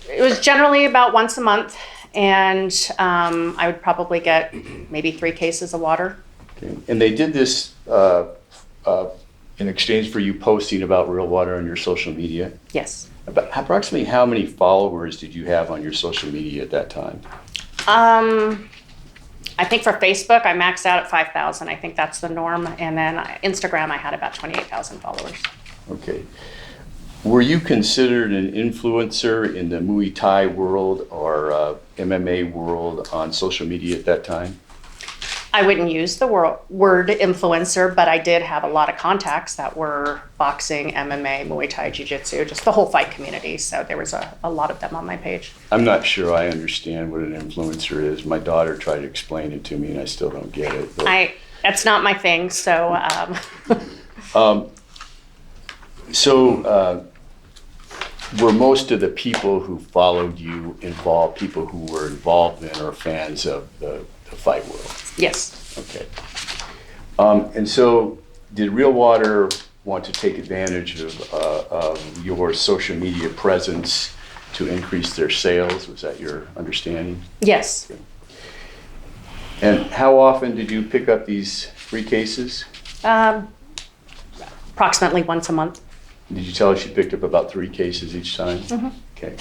It was generally about once a month, and I would probably get maybe 3 cases of water. Okay. And they did this in exchange for you posting about Real Water on your social media? Yes. Approximately how many followers did you have on your social media at that time? I think for Facebook, I maxed out at 5,000. I think that's the norm. And then Instagram, I had about 28,000 followers. Okay. Were you considered an influencer in the Muay Thai world or MMA world on social media at that time? I wouldn't use the word influencer, but I did have a lot of contacts that were boxing, MMA, Muay Thai, Jiu-Jitsu, just the whole fight community. So there was a lot of them on my page. I'm not sure I understand what an influencer is. My daughter tried to explain it to me and I still don't get it. But that's not my thing, so. Were most of the people who followed you people who were involved in or fans of the fight world? Yes. Okay. And so did Real Water want to take advantage of your social media presence to increase their sales? Was that your understanding? Yes. Okay. And how often did you pick up these free cases? Approximately once a month. Did you tell us you picked up about 3 cases each time? Mm-hmm. Okay.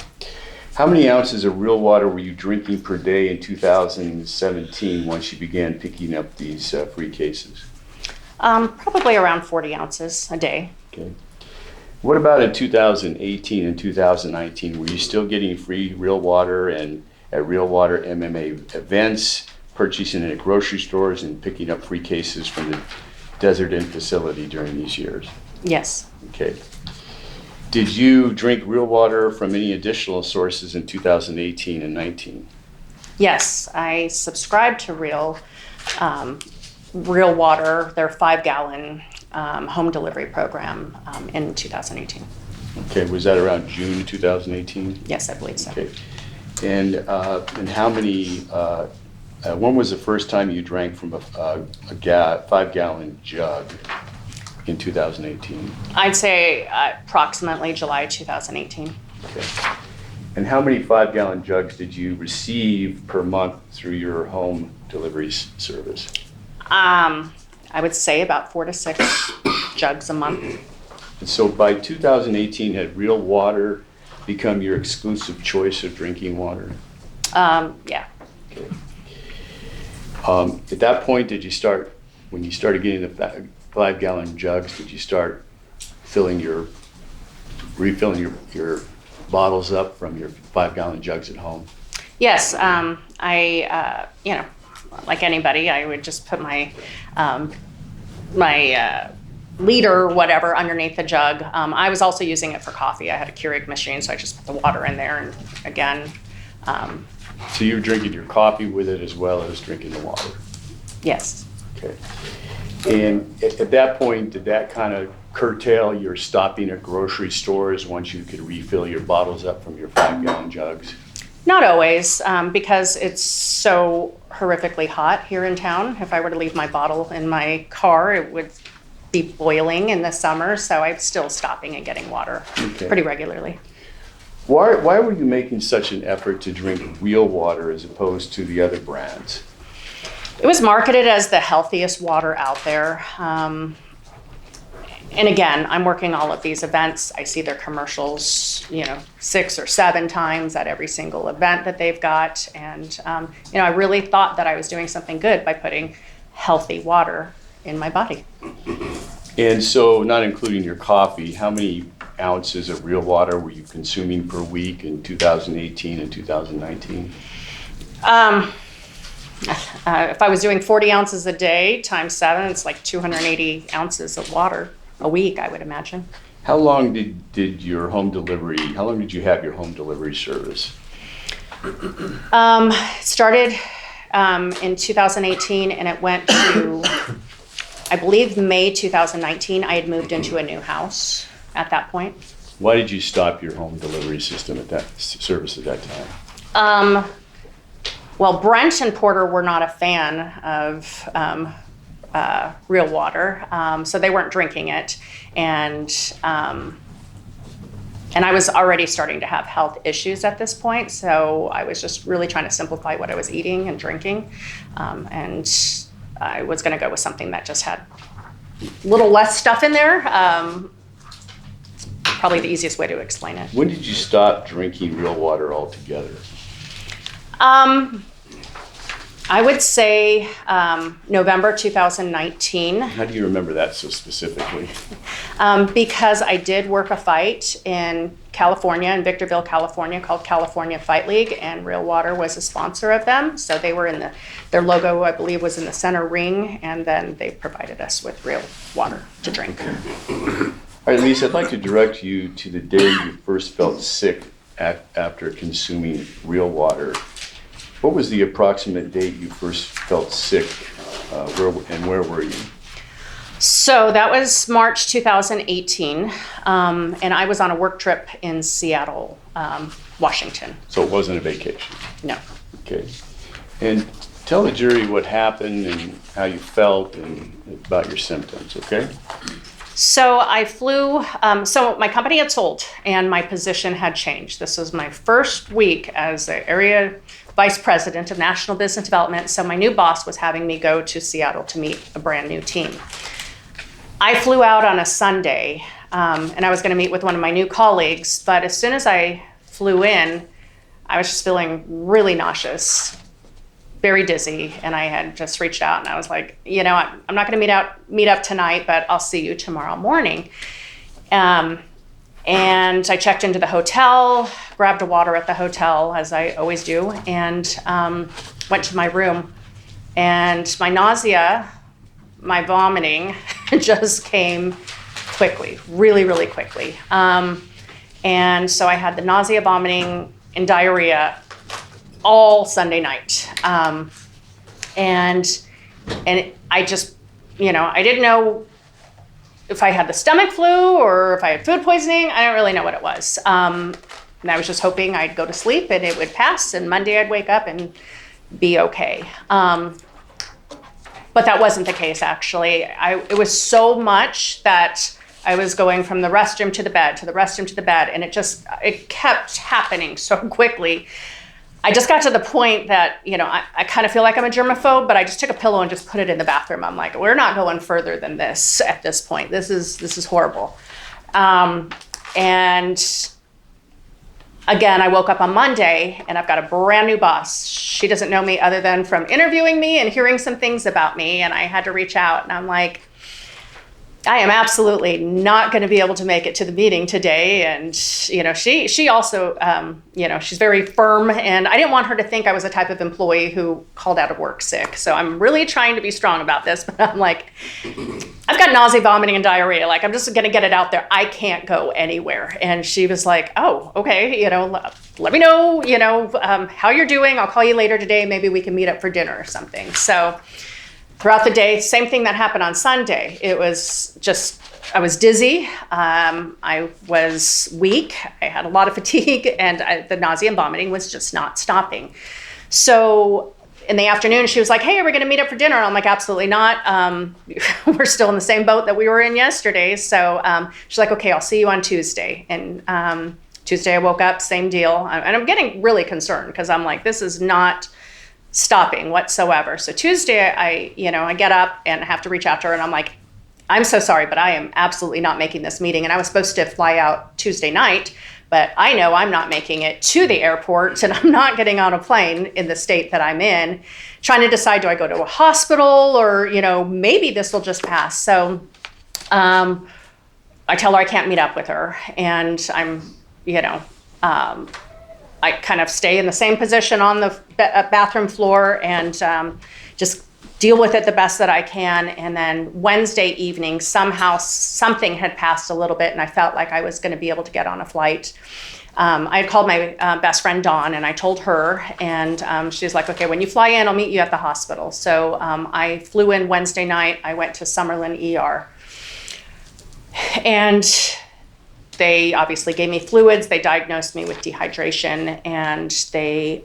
How many ounces of Real Water were you drinking per day in 2017 once you began picking up these free cases? Probably around 40 ounces a day. Okay. What about in 2018 and 2019? Were you still getting free Real Water and at Real Water MMA events, purchasing it at grocery stores and picking up free cases from the Desert Inn facility during these years? Yes. Okay. Did you drink Real Water from any additional sources in 2018 and 19? Yes, I subscribed to Real Water, their 5-gallon home delivery program in 2018. Okay, was that around June 2018? Yes, I believe so. Okay. And how many, when was the first time you drank from a 5-gallon jug in 2018? I'd say approximately July 2018. Okay. And how many 5-gallon jugs did you receive per month through your home delivery service? I would say about 4 to 6 jugs a month. And so by 2018, had Real Water become your exclusive choice of drinking water? Yeah. Okay. At that point, when you started getting the 5-gallon jugs, did you start refilling your bottles up from your 5-gallon jugs at home? Yes, I, like anybody, I would just put my liter or whatever underneath the jug. I was also using it for coffee. I had a Keurig machine, so I just put the water in there, and again. So you were drinking your coffee with it as well as drinking the water? Yes. Okay. And at that point, did that kind of curtail your stopping at grocery stores once you could refill your bottles up from your 5-gallon jugs? Not always, because it's so horrifically hot here in town. If I were to leave my bottle in my car, it would be boiling in the summer, so I'm still stopping and getting water pretty regularly. Why were you making such an effort to drink Real Water as opposed to the other brands? It was marketed as the healthiest water out there. And again, I'm working all of these events. I see their commercials, 6 or 7 times at every single event that they've got. And, I really thought that I was doing something good by putting healthy water in my body. And so, not including your coffee, how many ounces of Real Water were you consuming per week in 2018 and 2019? If I was doing 40 ounces a day times 7, it's like 280 ounces of water a week, I would imagine. How long did you have your home delivery service? It started in 2018, and it went to, I believe, May 2019. I had moved into a new house at that point. Why did you stop your home delivery system service at that time? Well, Brent and Porter were not a fan of Real Water, so they weren't drinking it, and I was already starting to have health issues at this point, so I was just really trying to simplify what I was eating and drinking, and I was going to go with something that just had a little less stuff in there. Probably the easiest way to explain it. When did you stop drinking Real Water altogether? I would say November 2019. How do you remember that so specifically? Because I did work a fight in California, in Victorville, California, called California Fight League, and Real Water was a sponsor of them. So they were their logo, I believe, was in the center ring, and then they provided us with Real Water to drink. All right, Lisa, I'd like to direct you to the day you first felt sick after consuming Real Water. What was the approximate date you first felt sick, where were you? So that was March 2018, and I was on a work trip in Seattle, Washington. So it wasn't a vacation? No. Okay. And tell the jury what happened and how you felt and about your symptoms, okay? So I flew, so my company had sold and my position had changed. This was my first week as the area vice president of national business development. So my new boss was having me go to Seattle to meet a brand new team. I flew out on a Sunday, and I was going to meet with one of my new colleagues, but as soon as I flew in, I was just feeling really nauseous, very dizzy, and I had just reached out and I was like, I'm not going to meet up tonight, but I'll see you tomorrow morning. And I checked into the hotel, grabbed a water at the hotel, as I always do, and went to my room. And my nausea, my vomiting just came quickly, really, really quickly. And so I had the nausea, vomiting, and diarrhea all Sunday night. And I just, I didn't know if I had the stomach flu or if I had food poisoning. I don't really know what it was. And I was just hoping I'd go to sleep and it would pass, and Monday I'd wake up and be okay. But that wasn't the case, actually. It was so much that I was going from the restroom to the bed, to the restroom to the bed, and it kept happening so quickly. I just got to the point that, I kind of feel like I'm a germaphobe, but I just took a pillow and just put it in the bathroom. I'm like, we're not going further than this at this point. This is horrible. And again, I woke up on Monday and I've got a brand new boss. She doesn't know me other than from interviewing me and hearing some things about me. And I had to reach out, and I'm like, I am absolutely not going to be able to make it to the meeting today. And, she also, she's very firm, and I didn't want her to think I was the type of employee who called out of work sick. So I'm really trying to be strong about this, but I'm like, I've got nausea, vomiting, and diarrhea. Like, I'm just going to get it out there. I can't go anywhere. And she was like, oh, okay. Let me know, how you're doing. I'll call you later today. Maybe we can meet up for dinner or something. So throughout the day, same thing that happened on Sunday. It was just, I was dizzy. I was weak. I had a lot of fatigue, and the nausea and vomiting was just not stopping. So in the afternoon, she was like, hey, are we going to meet up for dinner? And I'm like, absolutely not. We're still in the same boat that we were in yesterday. So she's like, okay, I'll see you on Tuesday. And Tuesday I woke up, same deal. And I'm getting really concerned because I'm like, this is not stopping whatsoever. So Tuesday, I get up and I have to reach out to her, and I'm like, I'm so sorry, but I am absolutely not making this meeting. And I was supposed to fly out Tuesday night, but I know I'm not making it to the airport, and I'm not getting on a plane in the state that I'm in, trying to decide, do I go to a hospital, or, maybe this will just pass. So I tell her I can't meet up with her, and I'm, I kind of stay in the same position on the bathroom floor and just deal with it the best that I can. And then Wednesday evening, somehow something had passed a little bit, and I felt like I was going to be able to get on a flight. I had called my best friend Dawn, and I told her, and she was like, okay, when you fly in, I'll meet you at the hospital. So I flew in Wednesday night. I went to Summerlin ER. And they obviously gave me fluids. They diagnosed me with dehydration, and they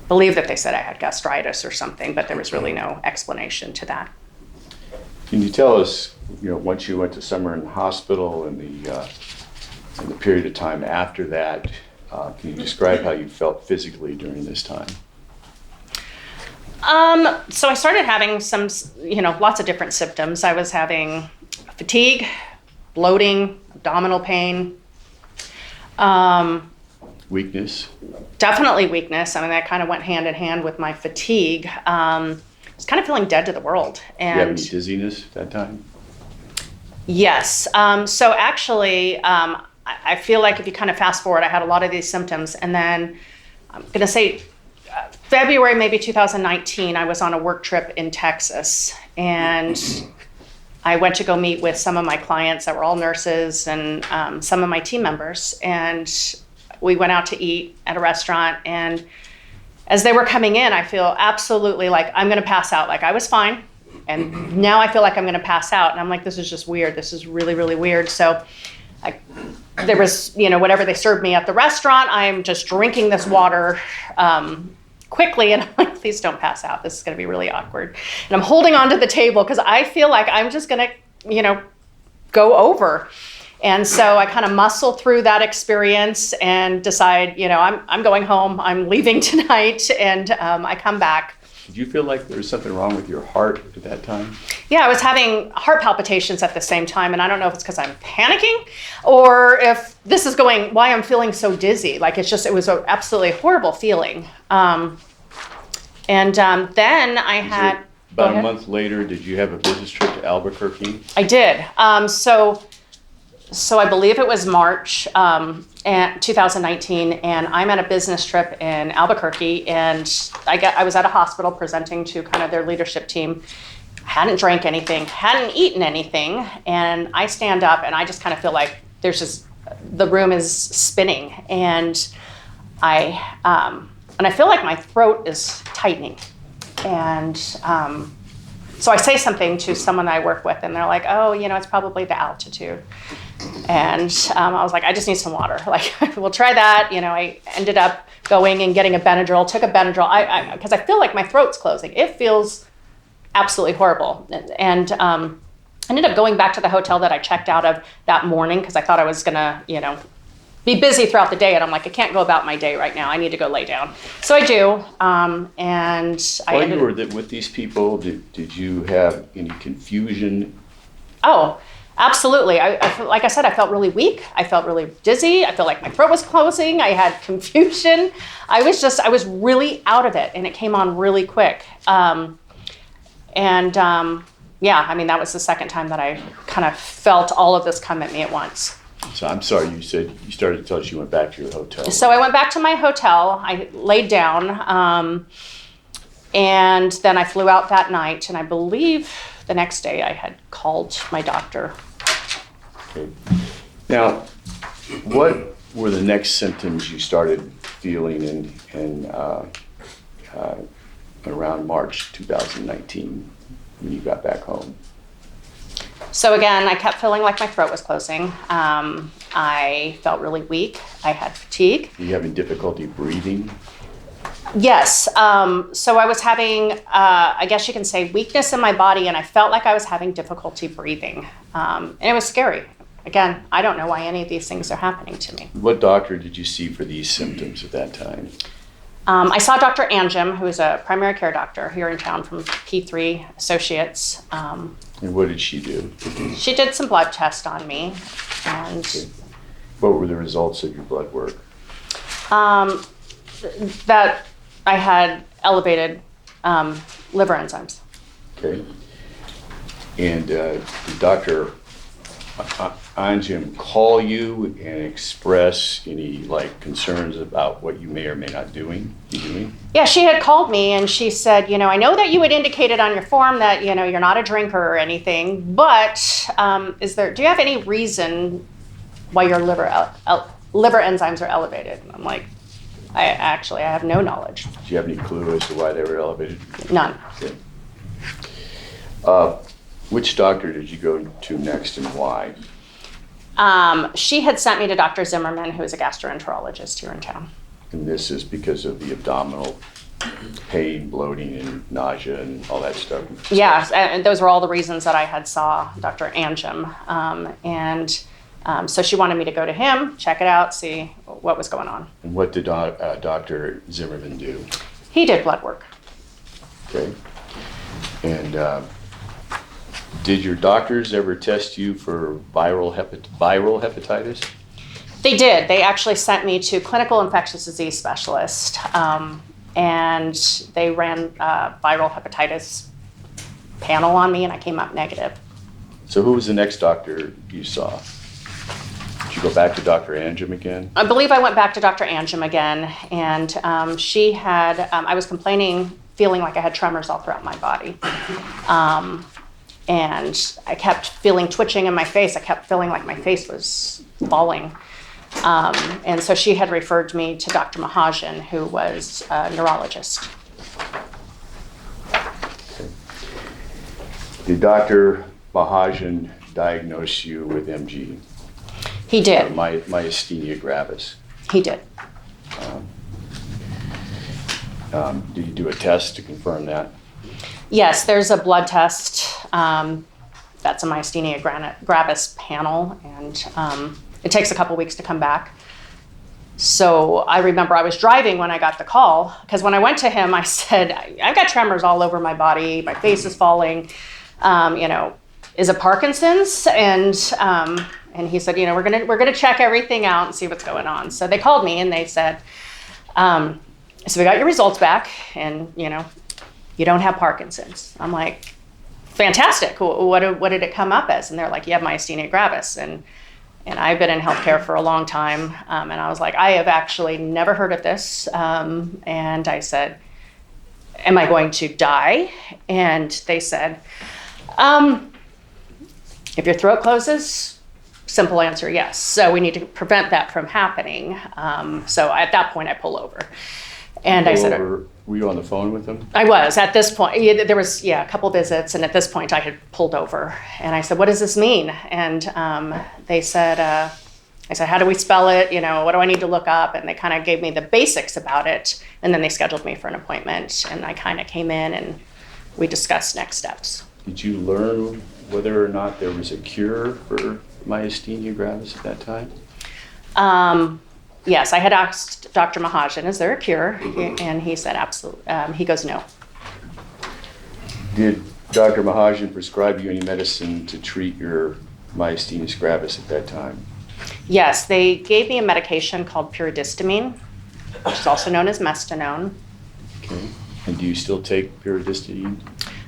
believe that they said I had gastritis or something, but there was really no explanation to that. Can you tell us, once you went to Summerlin Hospital and the period of time after that, can you describe how you felt physically during this time? So I started having some, lots of different symptoms. I was having fatigue, bloating, abdominal pain. Weakness? Definitely weakness. I mean, that kind of went hand in hand with my fatigue. I was kind of feeling dead to the world. And did you have any dizziness at that time? Yes. So actually, I feel like if you kind of fast forward, I had a lot of these symptoms. And then I'm going to say February, maybe 2019, I was on a work trip in Texas. And I went to go meet with some of my clients that were all nurses and some of my team members. And we went out to eat at a restaurant. And as they were coming in, I feel absolutely like I'm going to pass out. Like I was fine. And now I feel like I'm going to pass out. And I'm like, this is just weird. This is really, really weird. So there was, whatever they served me at the restaurant, I'm just drinking this water quickly. And I'm like, please don't pass out. This is going to be really awkward. And I'm holding onto the table because I feel like I'm just going to, go over. And so I kind of muscle through that experience and decide, I'm going home. I'm leaving tonight. And I come back. Did you feel like there was something wrong with your heart at that time? Yeah, I was having heart palpitations at the same time. And I don't know if it's because I'm panicking or if this is why I'm feeling so dizzy. Like it was an absolutely horrible feeling. And then I had... About a month later, did you have a business trip to Albuquerque? I did. So I believe it was March 2019, and I'm at a business trip in Albuquerque, and I was at a hospital presenting to kind of their leadership team. Hadn't drank anything, hadn't eaten anything, and I stand up and I just kind of feel like the room is spinning, and I feel like my throat is tightening. And so I say something to someone I work with, and they're like, oh, it's probably the altitude. And I was like, I just need some water. Like, we'll try that. I ended up going and getting a Benadryl, took a Benadryl, because I feel like my throat's closing. It feels absolutely horrible. And I ended up going back to the hotel that I checked out of that morning because I thought I was going to, be busy throughout the day. And I'm like, I can't go about my day right now. I need to go lay down. So I do. While you were with these people, did you have any confusion? Oh, absolutely. Like I said, I felt really weak. I felt really dizzy. I felt like my throat was closing. I had confusion. I was really out of it, and it came on really quick. Yeah, I mean, that was the second time that I kind of felt all of this come at me at once. So I'm sorry, you said you started to tell us you went back to your hotel. So I went back to my hotel. I laid down, and then I flew out that night, and I believe the next day I had called my doctor. Okay. Now, what were the next symptoms you started feeling in around March 2019 when you got back home? So again, I kept feeling like my throat was closing. I felt really weak. I had fatigue. Were you having difficulty breathing? Yes. So I was having, I guess you can say, weakness in my body, and I felt like I was having difficulty breathing. And it was scary. Again, I don't know why any of these things are happening to me. What doctor did you see for these symptoms at that time? I saw Dr. Anjum, who is a primary care doctor here in town from P3 Associates. And what did she do? She did some blood tests on me. And okay. What were the results of your blood work? That I had elevated liver enzymes. Okay. And did Dr. Anjum call you and express any concerns about what you may or may not be doing? Yeah, she had called me and she said, I know that you had indicated on your form that, you're not a drinker or anything, but do you have any reason why your liver enzymes are elevated? And I'm like, I have no knowledge. Do you have any clue as to why they were elevated? None. Okay. Which doctor did you go to next and why? She had sent me to Dr. Zimmerman, who is a gastroenterologist here in town. And this is because of the abdominal pain, bloating, and nausea, and all that stuff? Yeah, and those were all the reasons that I had saw Dr. Anjum. So she wanted me to go to him, check it out, see what was going on. And what did Dr. Zimmerman do? He did blood work. Okay. And did your doctors ever test you for viral hepatitis? They did. They actually sent me to clinical infectious disease specialist, and they ran a viral hepatitis panel on me, and I came up negative. So who was the next doctor you saw? Did you go back to Dr. Anjum again? I believe I went back to Dr. Anjum again, and she had, I was feeling like I had tremors all throughout my body. And I kept feeling twitching in my face. I kept feeling like my face was falling. And so she had referred me to Dr. Mahajan, who was a neurologist. Okay. Did Dr. Mahajan diagnose you with MG? He did. Myasthenia gravis. He did. Did you do a test to confirm that? Yes, there's a blood test. That's a myasthenia gravis panel, and it takes a couple weeks to come back. So I remember I was driving when I got the call, because when I went to him, I said, I've got tremors all over my body, my face is falling, is it Parkinson's? And he said, we're gonna check everything out and see what's going on. So they called me and they said, so we got your results back, and you don't have Parkinson's. I'm like, fantastic. What did it come up as? And they're like, you have myasthenia gravis. And I've been in healthcare for a long time. And I was like, I have actually never heard of this. And I said, am I going to die? And they said, if your throat closes, Simple answer, yes. So we need to prevent that from happening. So at that point, I pull over. And I said, Were you on the phone with them? I was at this point. There was a couple visits, and at this point, I had pulled over. And I said, "What does this mean?" And they said, "I said, how do we spell it? You know, what do I need to look up?" And they kind of gave me the basics about it, and then they scheduled me for an appointment. And I kind of came in, and we discussed next steps. Did you learn whether or not there was a cure for myasthenia gravis at that time? Yes, I had asked Dr. Mahajan, "Is there a cure?" And he said, "Absolutely." He goes, "No." Did Dr. Mahajan prescribe you any medicine to treat your myasthenia gravis at that time? Yes, they gave me a medication called pyridistamine, which is also known as Mestinone. Okay. And do you still take pyridistamine?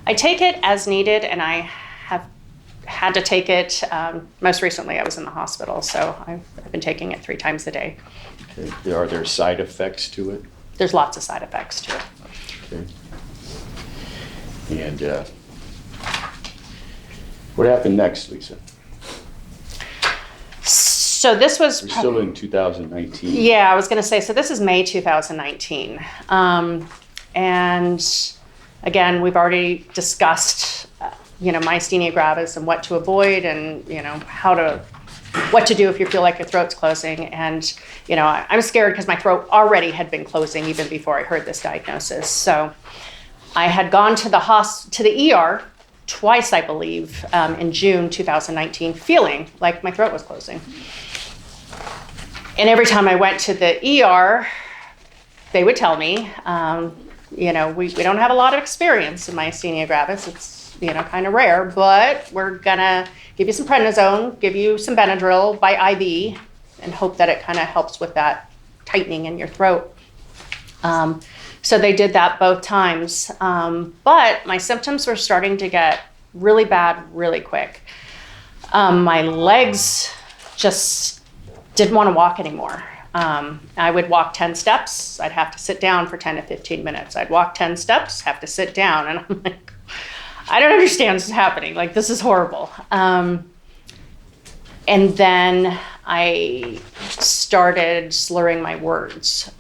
I take it as needed, and I have had to take it. Most recently, I was in the hospital, so I've been taking it 3 times a day. Okay. Are there side effects to it? There's lots of side effects to it. Okay. And what happened next, Lisa? So this was... We're still in 2019. Yeah, I was going to say, so this is May 2019. And again, we've already discussed, myasthenia gravis and what to avoid and, what to do if you feel like your throat's closing. And, I'm scared because my throat already had been closing even before I heard this diagnosis. So I had gone to the ER twice, I believe, in June 2019, feeling like my throat was closing. And every time I went to the ER, they would tell me, we don't have a lot of experience in myasthenia gravis. It's, kind of rare, but we're gonna give you some prednisone, give you some Benadryl by IV, and hope that it kind of helps with that tightening in your throat. So they did that both times. But my symptoms were starting to get really bad really quick. My legs just didn't want to walk anymore. I would walk 10 steps. I'd have to sit down for 10 to 15 minutes. I'd walk 10 steps, have to sit down. And I'm like, I don't understand what's happening. Like, this is horrible. And then I started slurring my words.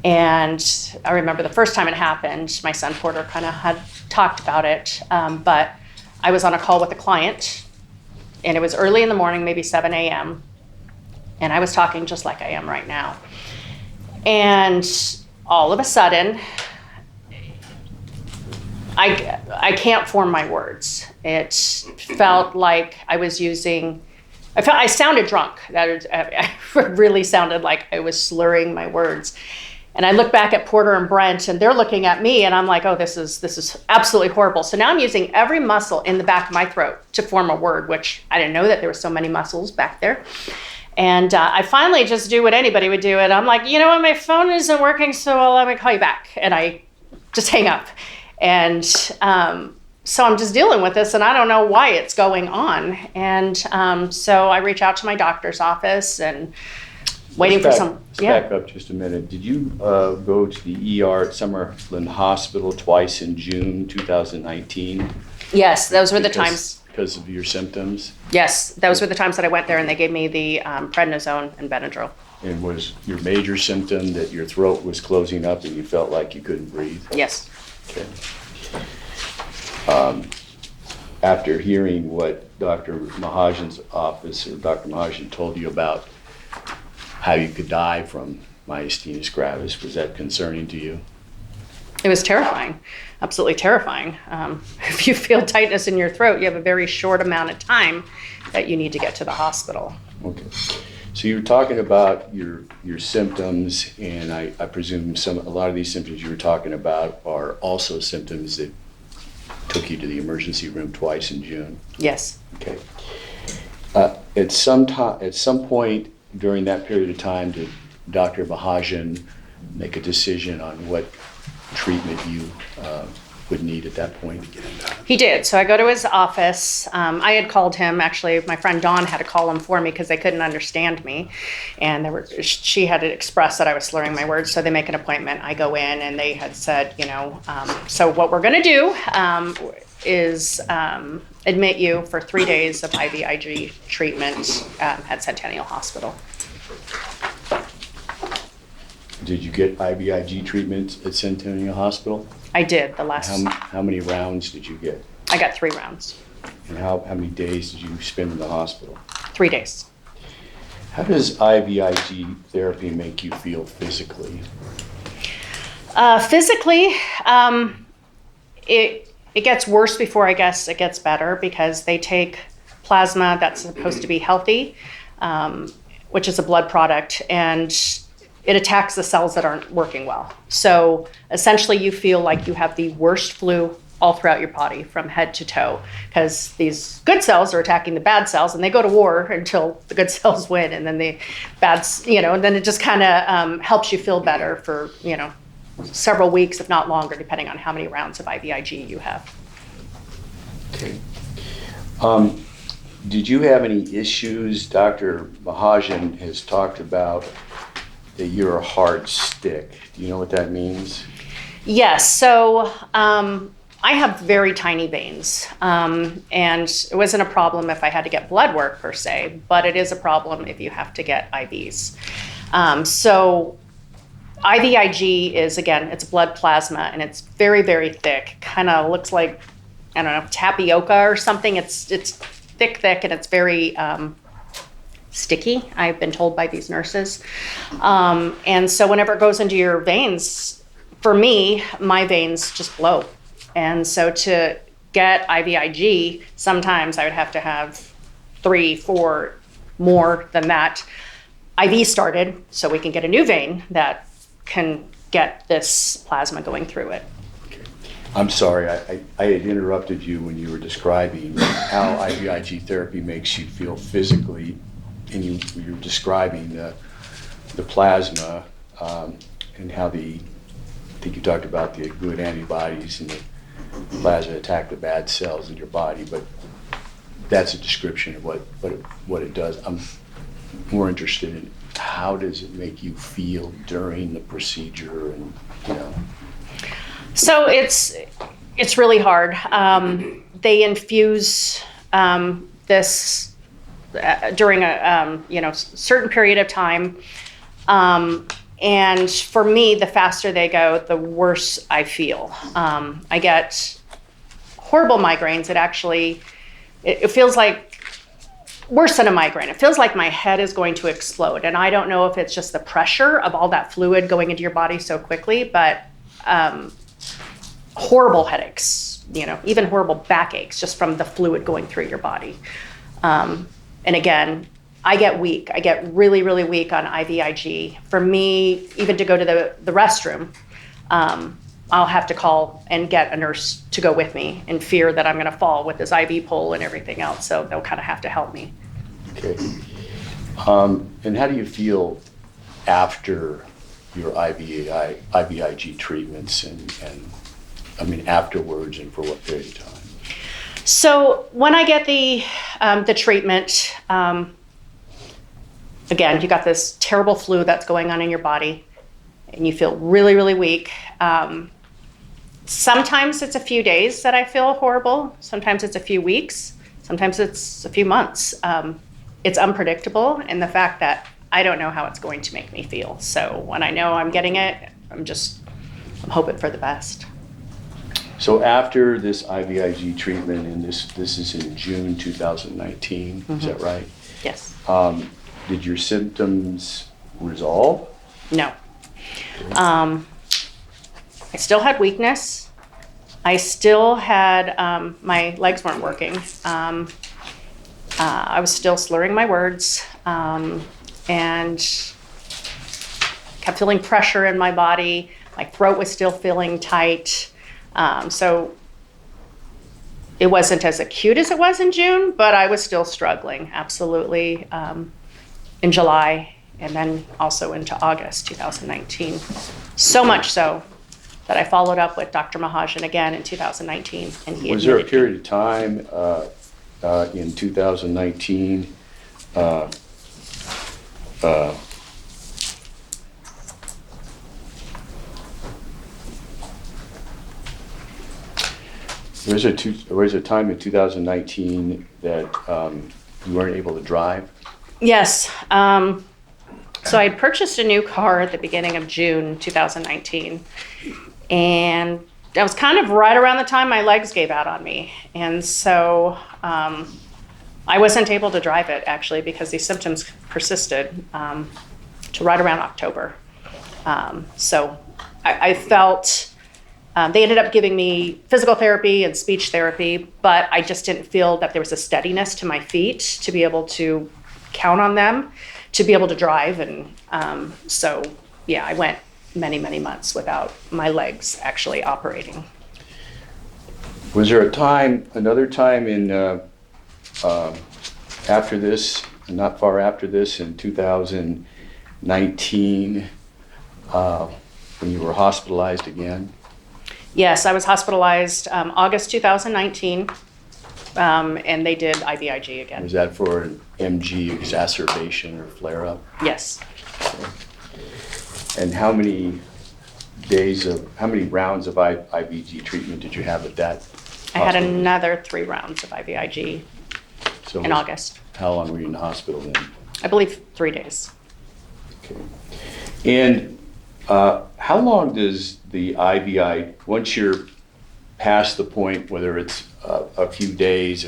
And I remember the first time it happened, my son Porter kind of had talked about it, but I was on a call with a client, and it was early in the morning, maybe 7 a.m., and I was talking just like I am right now. And all of a sudden, I can't form my words. It felt like I sounded drunk. I really sounded like I was slurring my words. And I look back at Porter and Brent, and they're looking at me, and I'm like, oh, this is absolutely horrible. So now I'm using every muscle in the back of my throat to form a word, which I didn't know that there were so many muscles back there. And I finally just do what anybody would do, and I'm like, my phone isn't working, so let me call you back. And I just hang up. And so I'm just dealing with this, and I don't know why it's going on. And so I reach out to my doctor's office and waiting for some. Let's back up just a minute. Did you go to the ER at Summerlin Hospital twice in June 2019? Yes, those were the times. Because of your symptoms? Yes, those were the times that I went there, and they gave me the prednisone and Benadryl. And was your major symptom that your throat was closing up and you felt like you couldn't breathe? Yes. Okay. After hearing what Dr. Mahajan's office or Dr. Mahajan told you about how you could die from myasthenia gravis, was that concerning to you? It was terrifying, absolutely terrifying. If you feel tightness in your throat, you have a very short amount of time that you need to get to the hospital. Okay. So you were talking about your symptoms, and I presume a lot of these symptoms you were talking about are also symptoms that took you to the emergency room twice in June. Yes. Okay. At some point during that period of time, did Dr. Mahajan make a decision on what treatment you would need at that point? He did. So I go to his office. I had called him. Actually, my friend Dawn had to call him for me because they couldn't understand me. And she had to express that I was slurring my words. So they make an appointment. I go in, and they had said, so what we're going to do is admit you for 3 days of IVIG treatment at Centennial Hospital. Did you get IVIG treatment at Centennial Hospital? I did the last. How many rounds did you get? I got 3 rounds. And how many days did you spend in the hospital? 3 days. How does IVIG therapy make you feel physically? Physically, it gets worse before I guess it gets better because they take plasma that's supposed to be healthy, which is a blood product, and it attacks the cells that aren't working well. So essentially you feel like you have the worst flu all throughout your body from head to toe because these good cells are attacking the bad cells and they go to war until the good cells win, and then the bad, and then it just kind of helps you feel better for, several weeks, if not longer, depending on how many rounds of IVIG you have. Okay. Did you have any issues? Dr. Mahajan has talked about that you're a hard stick. Do you know what that means? Yes, so I have very tiny veins, and it wasn't a problem if I had to get blood work per se, but it is a problem if you have to get IVs. So IVIG is, again, it's blood plasma, and it's very, very thick. Kind of looks like, I don't know, tapioca or something. It's thick, and it's very sticky, I've been told by these nurses. And so whenever it goes into your veins, for me, my veins just blow. And so to get IVIG, sometimes I would have to have 3, 4 more than that IV started so we can get a new vein that can get this plasma going through it. I'm sorry, I had interrupted you when you were describing how IVIG therapy makes you feel physically, and you're describing the plasma and how I think you talked about the good antibodies and the plasma attack the bad cells in your body, but that's a description of what it does. I'm more interested in how does it make you feel during the procedure, and So it's really hard. They infuse this during a certain period of time, and for me, the faster they go, the worse I feel. I get horrible migraines. It feels like worse than a migraine. It feels like my head is going to explode, and I don't know if it's just the pressure of all that fluid going into your body so quickly, but horrible headaches, even horrible backaches just from the fluid going through your body. And again, I get weak. I get really, really weak on IVIG. For me, even to go to the restroom, I'll have to call and get a nurse to go with me in fear that I'm going to fall with this IV pole and everything else. So they'll kind of have to help me. Okay. And how do you feel after your IVIG treatments and I mean afterwards, and for what period of time? So when I get the treatment, again, you got this terrible flu that's going on in your body, and you feel really, really weak. Sometimes it's a few days that I feel horrible. Sometimes it's a few weeks. Sometimes it's a few months. It's unpredictable in the fact that I don't know how it's going to make me feel. So when I know I'm getting it, I'm hoping for the best. So after this IVIG treatment, and this is in June 2019, is that right? Yes. Did your symptoms resolve? No. I still had weakness. I still had, my legs weren't working. I was still slurring my words, and kept feeling pressure in my body. My throat was still feeling tight. So it wasn't as acute as it was in June, but I was still struggling, absolutely, in July and then also into August 2019. So much so that I followed up with Dr. Mahajan again in 2019, and he Was there a admitted period of time in 2019 There was a time in 2019 that you weren't able to drive? Yes. So I had purchased a new car at the beginning of June 2019. And that was kind of right around the time my legs gave out on me. And so I wasn't able to drive it, actually, because these symptoms persisted to right around October. So I felt they ended up giving me physical therapy and speech therapy, but I just didn't feel that there was a steadiness to my feet to be able to count on them, to be able to drive. And so, yeah, I went many, many months without my legs actually operating. Was there another time in, after this, not far after this, in 2019, when you were hospitalized again? Yes, I was hospitalized August 2019, and they did IVIG again. Was that for an MG exacerbation or flare-up? Yes. And how many rounds of IVG treatment did you have at that I had hospital? another 3 rounds of IVIG So in August. How long were you in the hospital then? I believe 3 days. Okay. And how long does the IVI, once you're past the point, whether it's a few days,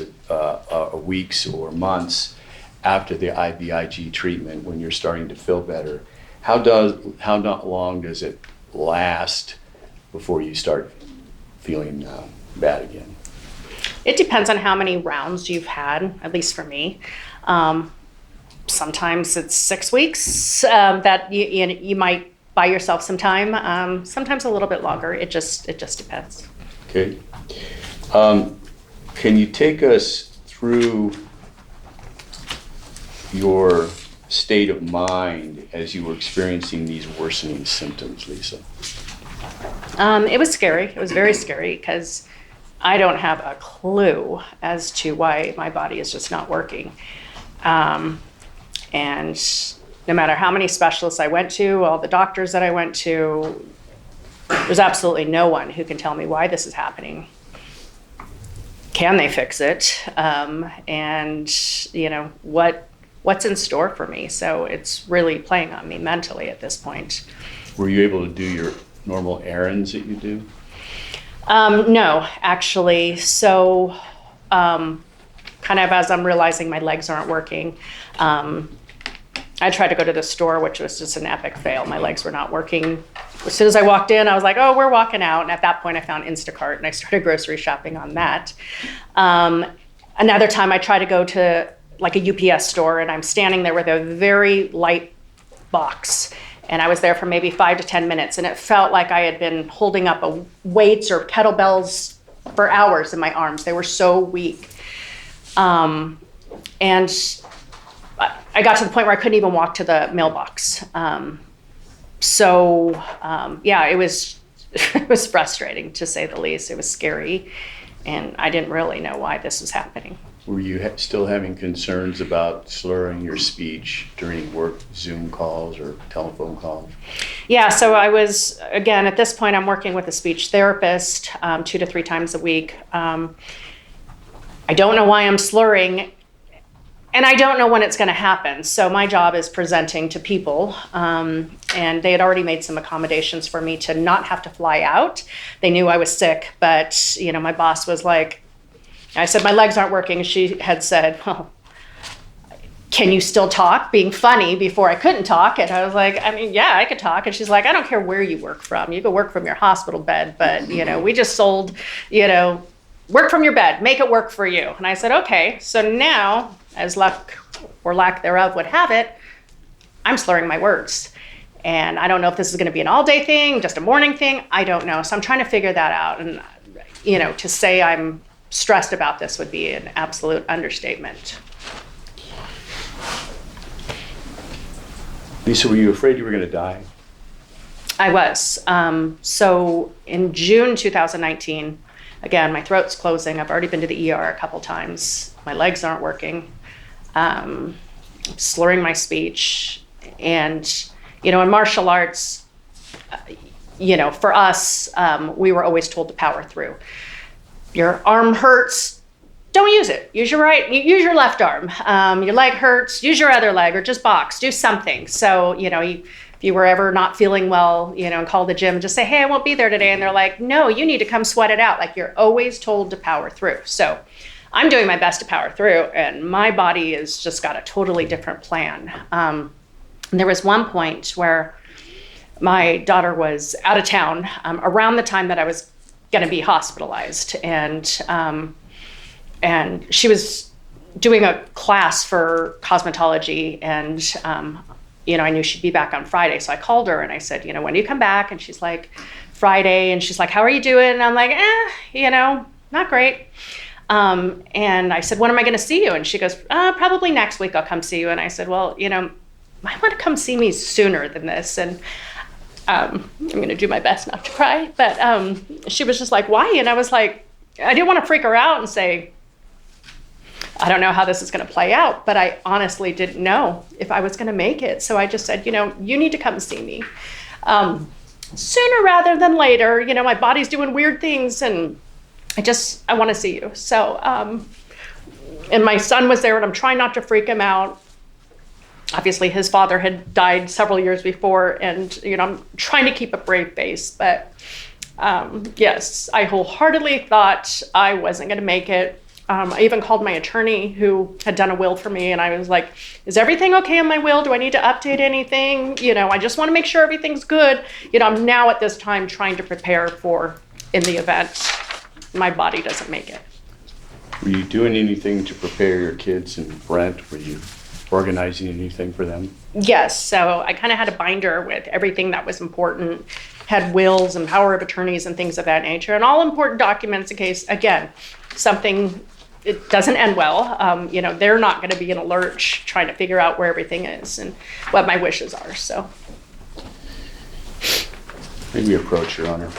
weeks, or months after the IVIG treatment, when you're starting to feel better, how long does it last before you start feeling bad again? It depends on how many rounds you've had, at least for me. Sometimes it's 6 weeks that you might buy yourself some time. Sometimes a little bit longer. It just depends. Okay. Can you take us through your state of mind as you were experiencing these worsening symptoms, Lisa? It was scary. It was very scary because I don't have a clue as to why my body is just not working. And no matter how many specialists I went to, all the doctors that I went to, there's absolutely no one who can tell me why this is happening. Can they fix it? And what's in store for me? So it's really playing on me mentally at this point. Were you able to do your normal errands that you do? No, actually. So kind of as I'm realizing my legs aren't working, I tried to go to the store, which was just an epic fail. My legs were not working. As soon as I walked in, I was like, oh, we're walking out. And at that point, I found Instacart, and I started grocery shopping on that. Another time, I tried to go to like a UPS store, and I'm standing there with a very light box. And I was there for maybe 5 to 10 minutes, and it felt like I had been holding up weights or kettlebells for hours in my arms. They were so weak. And I got to the point where I couldn't even walk to the mailbox. Yeah, it was it was frustrating, to say the least. It was scary, and I didn't really know why this was happening. Were you still having concerns about slurring your speech during work Zoom calls or telephone calls? Yeah, so I was, again, at this point, I'm working with a speech therapist 2 to 3 times a week. I don't know why I'm slurring, and I don't know when it's going to happen. So my job is presenting to people, and they had already made some accommodations for me to not have to fly out. They knew I was sick, but my boss was like, I said, my legs aren't working. She had said, well, can you still talk? Being funny before I couldn't talk. And I was like, I mean, yeah, I could talk. And she's like, I don't care where you work from. You can work from your hospital bed, but we just sold, work from your bed, make it work for you. And I said, okay. So now, as luck or lack thereof would have it, I'm slurring my words. And I don't know if this is going to be an all-day thing, just a morning thing. I don't know. So I'm trying to figure that out. And, to say I'm stressed about this would be an absolute understatement. Lisa, were you afraid you were going to die? I was. So in June 2019, again, my throat's closing. I've already been to the ER a couple times. My legs aren't working. Slurring my speech. And, in martial arts, for us, we were always told to power through. your arm hurts, don't use it. Use your your left arm. Your leg hurts, use your other leg, or just box, do something. So, if you were ever not feeling well, and call the gym and just say, hey, I won't be there today. And they're like, no, you need to come sweat it out. Like, you're always told to power through. So I'm doing my best to power through, and my body has just got a totally different plan. There was one point where my daughter was out of town around the time that I was going to be hospitalized, and she was doing a class for cosmetology, and I knew she'd be back on Friday, so I called her and I said, when do you come back? And she's like, Friday. And she's like, how are you doing? And I'm like, not great. And I said, when am I going to see you? And she goes, probably next week I'll come see you. And I said, well, I want to come see me sooner than this. And I'm going to do my best not to cry. But she was just like, why? And I was like, I didn't want to freak her out and say, I don't know how this is going to play out, but I honestly didn't know if I was going to make it. So I just said, you need to come see me sooner rather than later. My body's doing weird things, and I want to see you. So, and my son was there, and I'm trying not to freak him out. Obviously, his father had died several years before, and, I'm trying to keep a brave face. But yes, I wholeheartedly thought I wasn't going to make it. I even called my attorney who had done a will for me, and I was like, is everything okay in my will? Do I need to update anything? I just want to make sure everything's good. I'm now at this time trying to prepare for, in the event my body doesn't make it. Were you doing anything to prepare your kids and Brent? Were you organizing anything for them? Yes, so I kind of had a binder with everything that was important, had wills and power of attorneys and things of that nature, and all important documents in case, again, something, it doesn't end well. They're not going to be in a lurch trying to figure out where everything is and what my wishes are. So Maybe approach, Your Honor.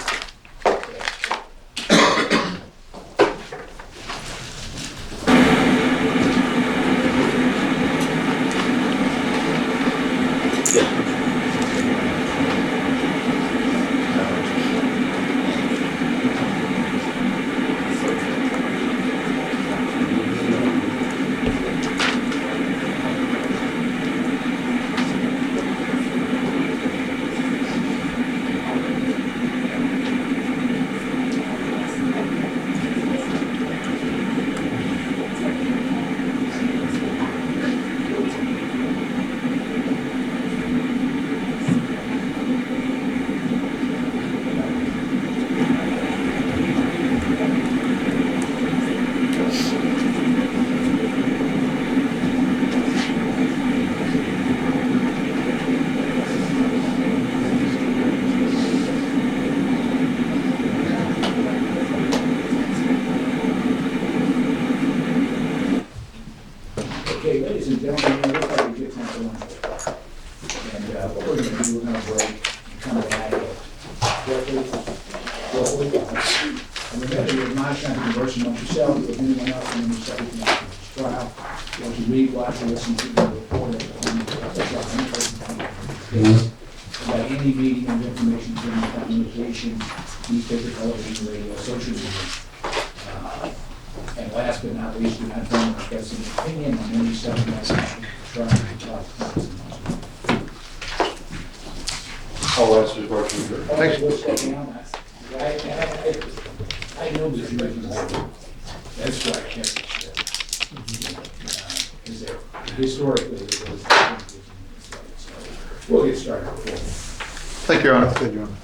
Okay, ladies and gentlemen, it looks like we get time for lunch. And what we're going to do, we're going to break and come back quickly. And remember, you're not trying to converse amongst yourself with anyone else in the subject matter of this trial. What you read, watch, or listen to the report at the time of the trial. About any meeting of information, communication, newspaper, television, radio, social media. And last but not least, do not form or express an opinion on any subject matter trial. All that's the court reserve. Thanks. I know this is making that's why I kept it. Because historically, it was. So we'll get started. Thank you, Your Honor. Thank you, Your Honor.